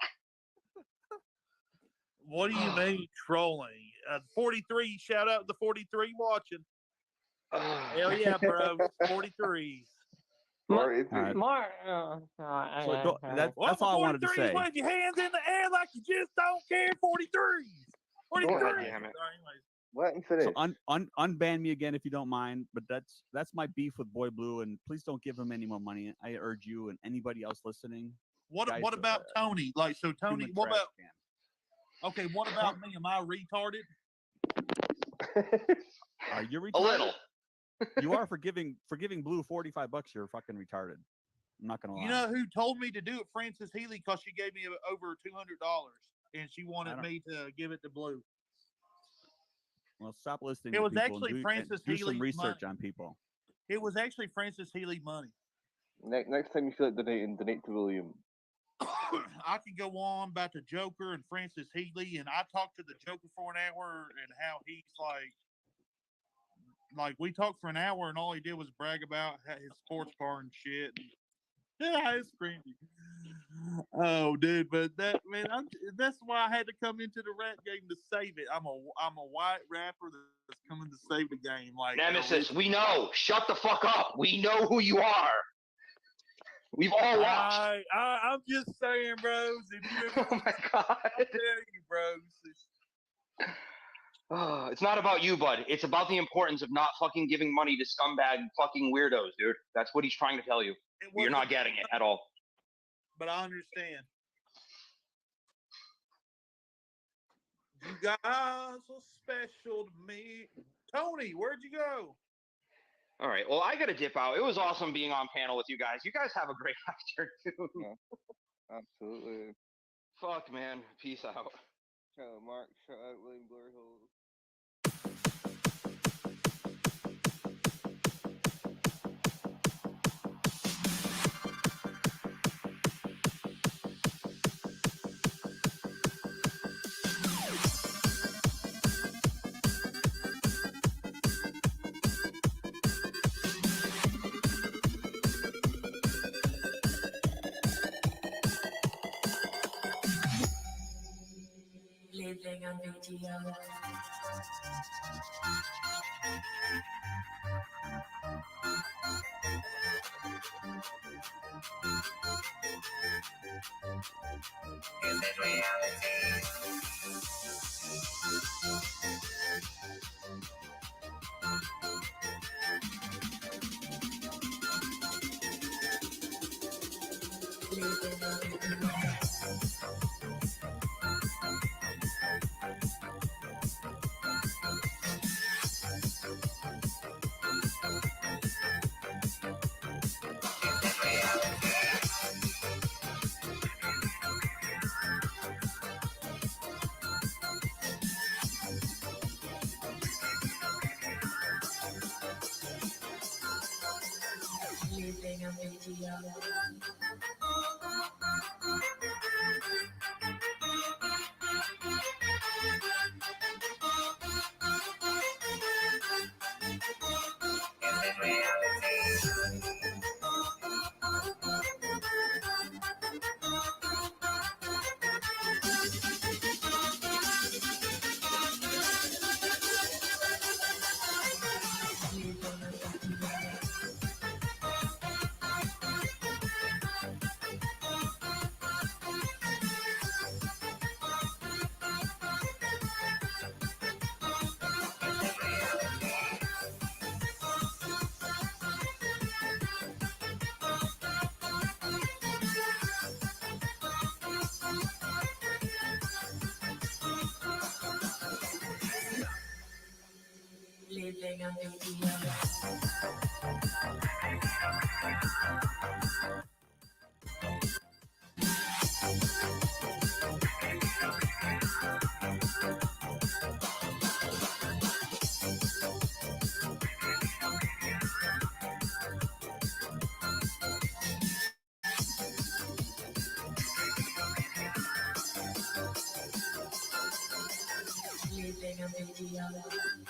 What do you mean trolling? 43, shout out the 43 watching. Hell yeah, bro. 43. That's all I wanted to say. Wave your hands in the air like you just don't care. 43. 43. Let him finish. So unban me again if you don't mind. But that's my beef with Boy Blue, and please don't give him any more money. I urge you and anybody else listening. What about Tony? Like, so Tony, what about? Okay, what about me? Am I retarded? Are you retarded? A little. You are for giving Blue $45. You're fucking retarded. I'm not gonna lie. You know who told me to do it? Frances Healy, because she gave me over $200, and she wanted me to give it to Blue. Well, stop listening. It to was people actually and Frances do Healy's some research money. on people. It was actually Frances Healy money. Next time you feel like donate to William. I could go on about the Joker and Frances Healy, and I talked to the Joker for an hour and how he's like we talked for an hour and all he did was brag about his sports car and shit. Yeah, it's crazy. Oh, dude, but that's why I had to come into the rap game to save it. I'm a white rapper that's coming to save the game. Like Nemesis, we know. Shut the fuck up. We know who you are. We've all watched. I'm just saying, bros. Oh my god! I'll tell you, bros. Oh, it's not about you, bud. It's about the importance of not fucking giving money to scumbag fucking weirdos, dude. That's what he's trying to tell you. You're not getting it at all. But I understand. You guys are special to me. Tony, where'd you go? All right. Well, I got to dip out. It was awesome being on panel with you guys. You guys have a great afternoon. Yeah, absolutely. Fuck, man. Peace out. Shout out Mark. Shout out William Blurhole. Living a video.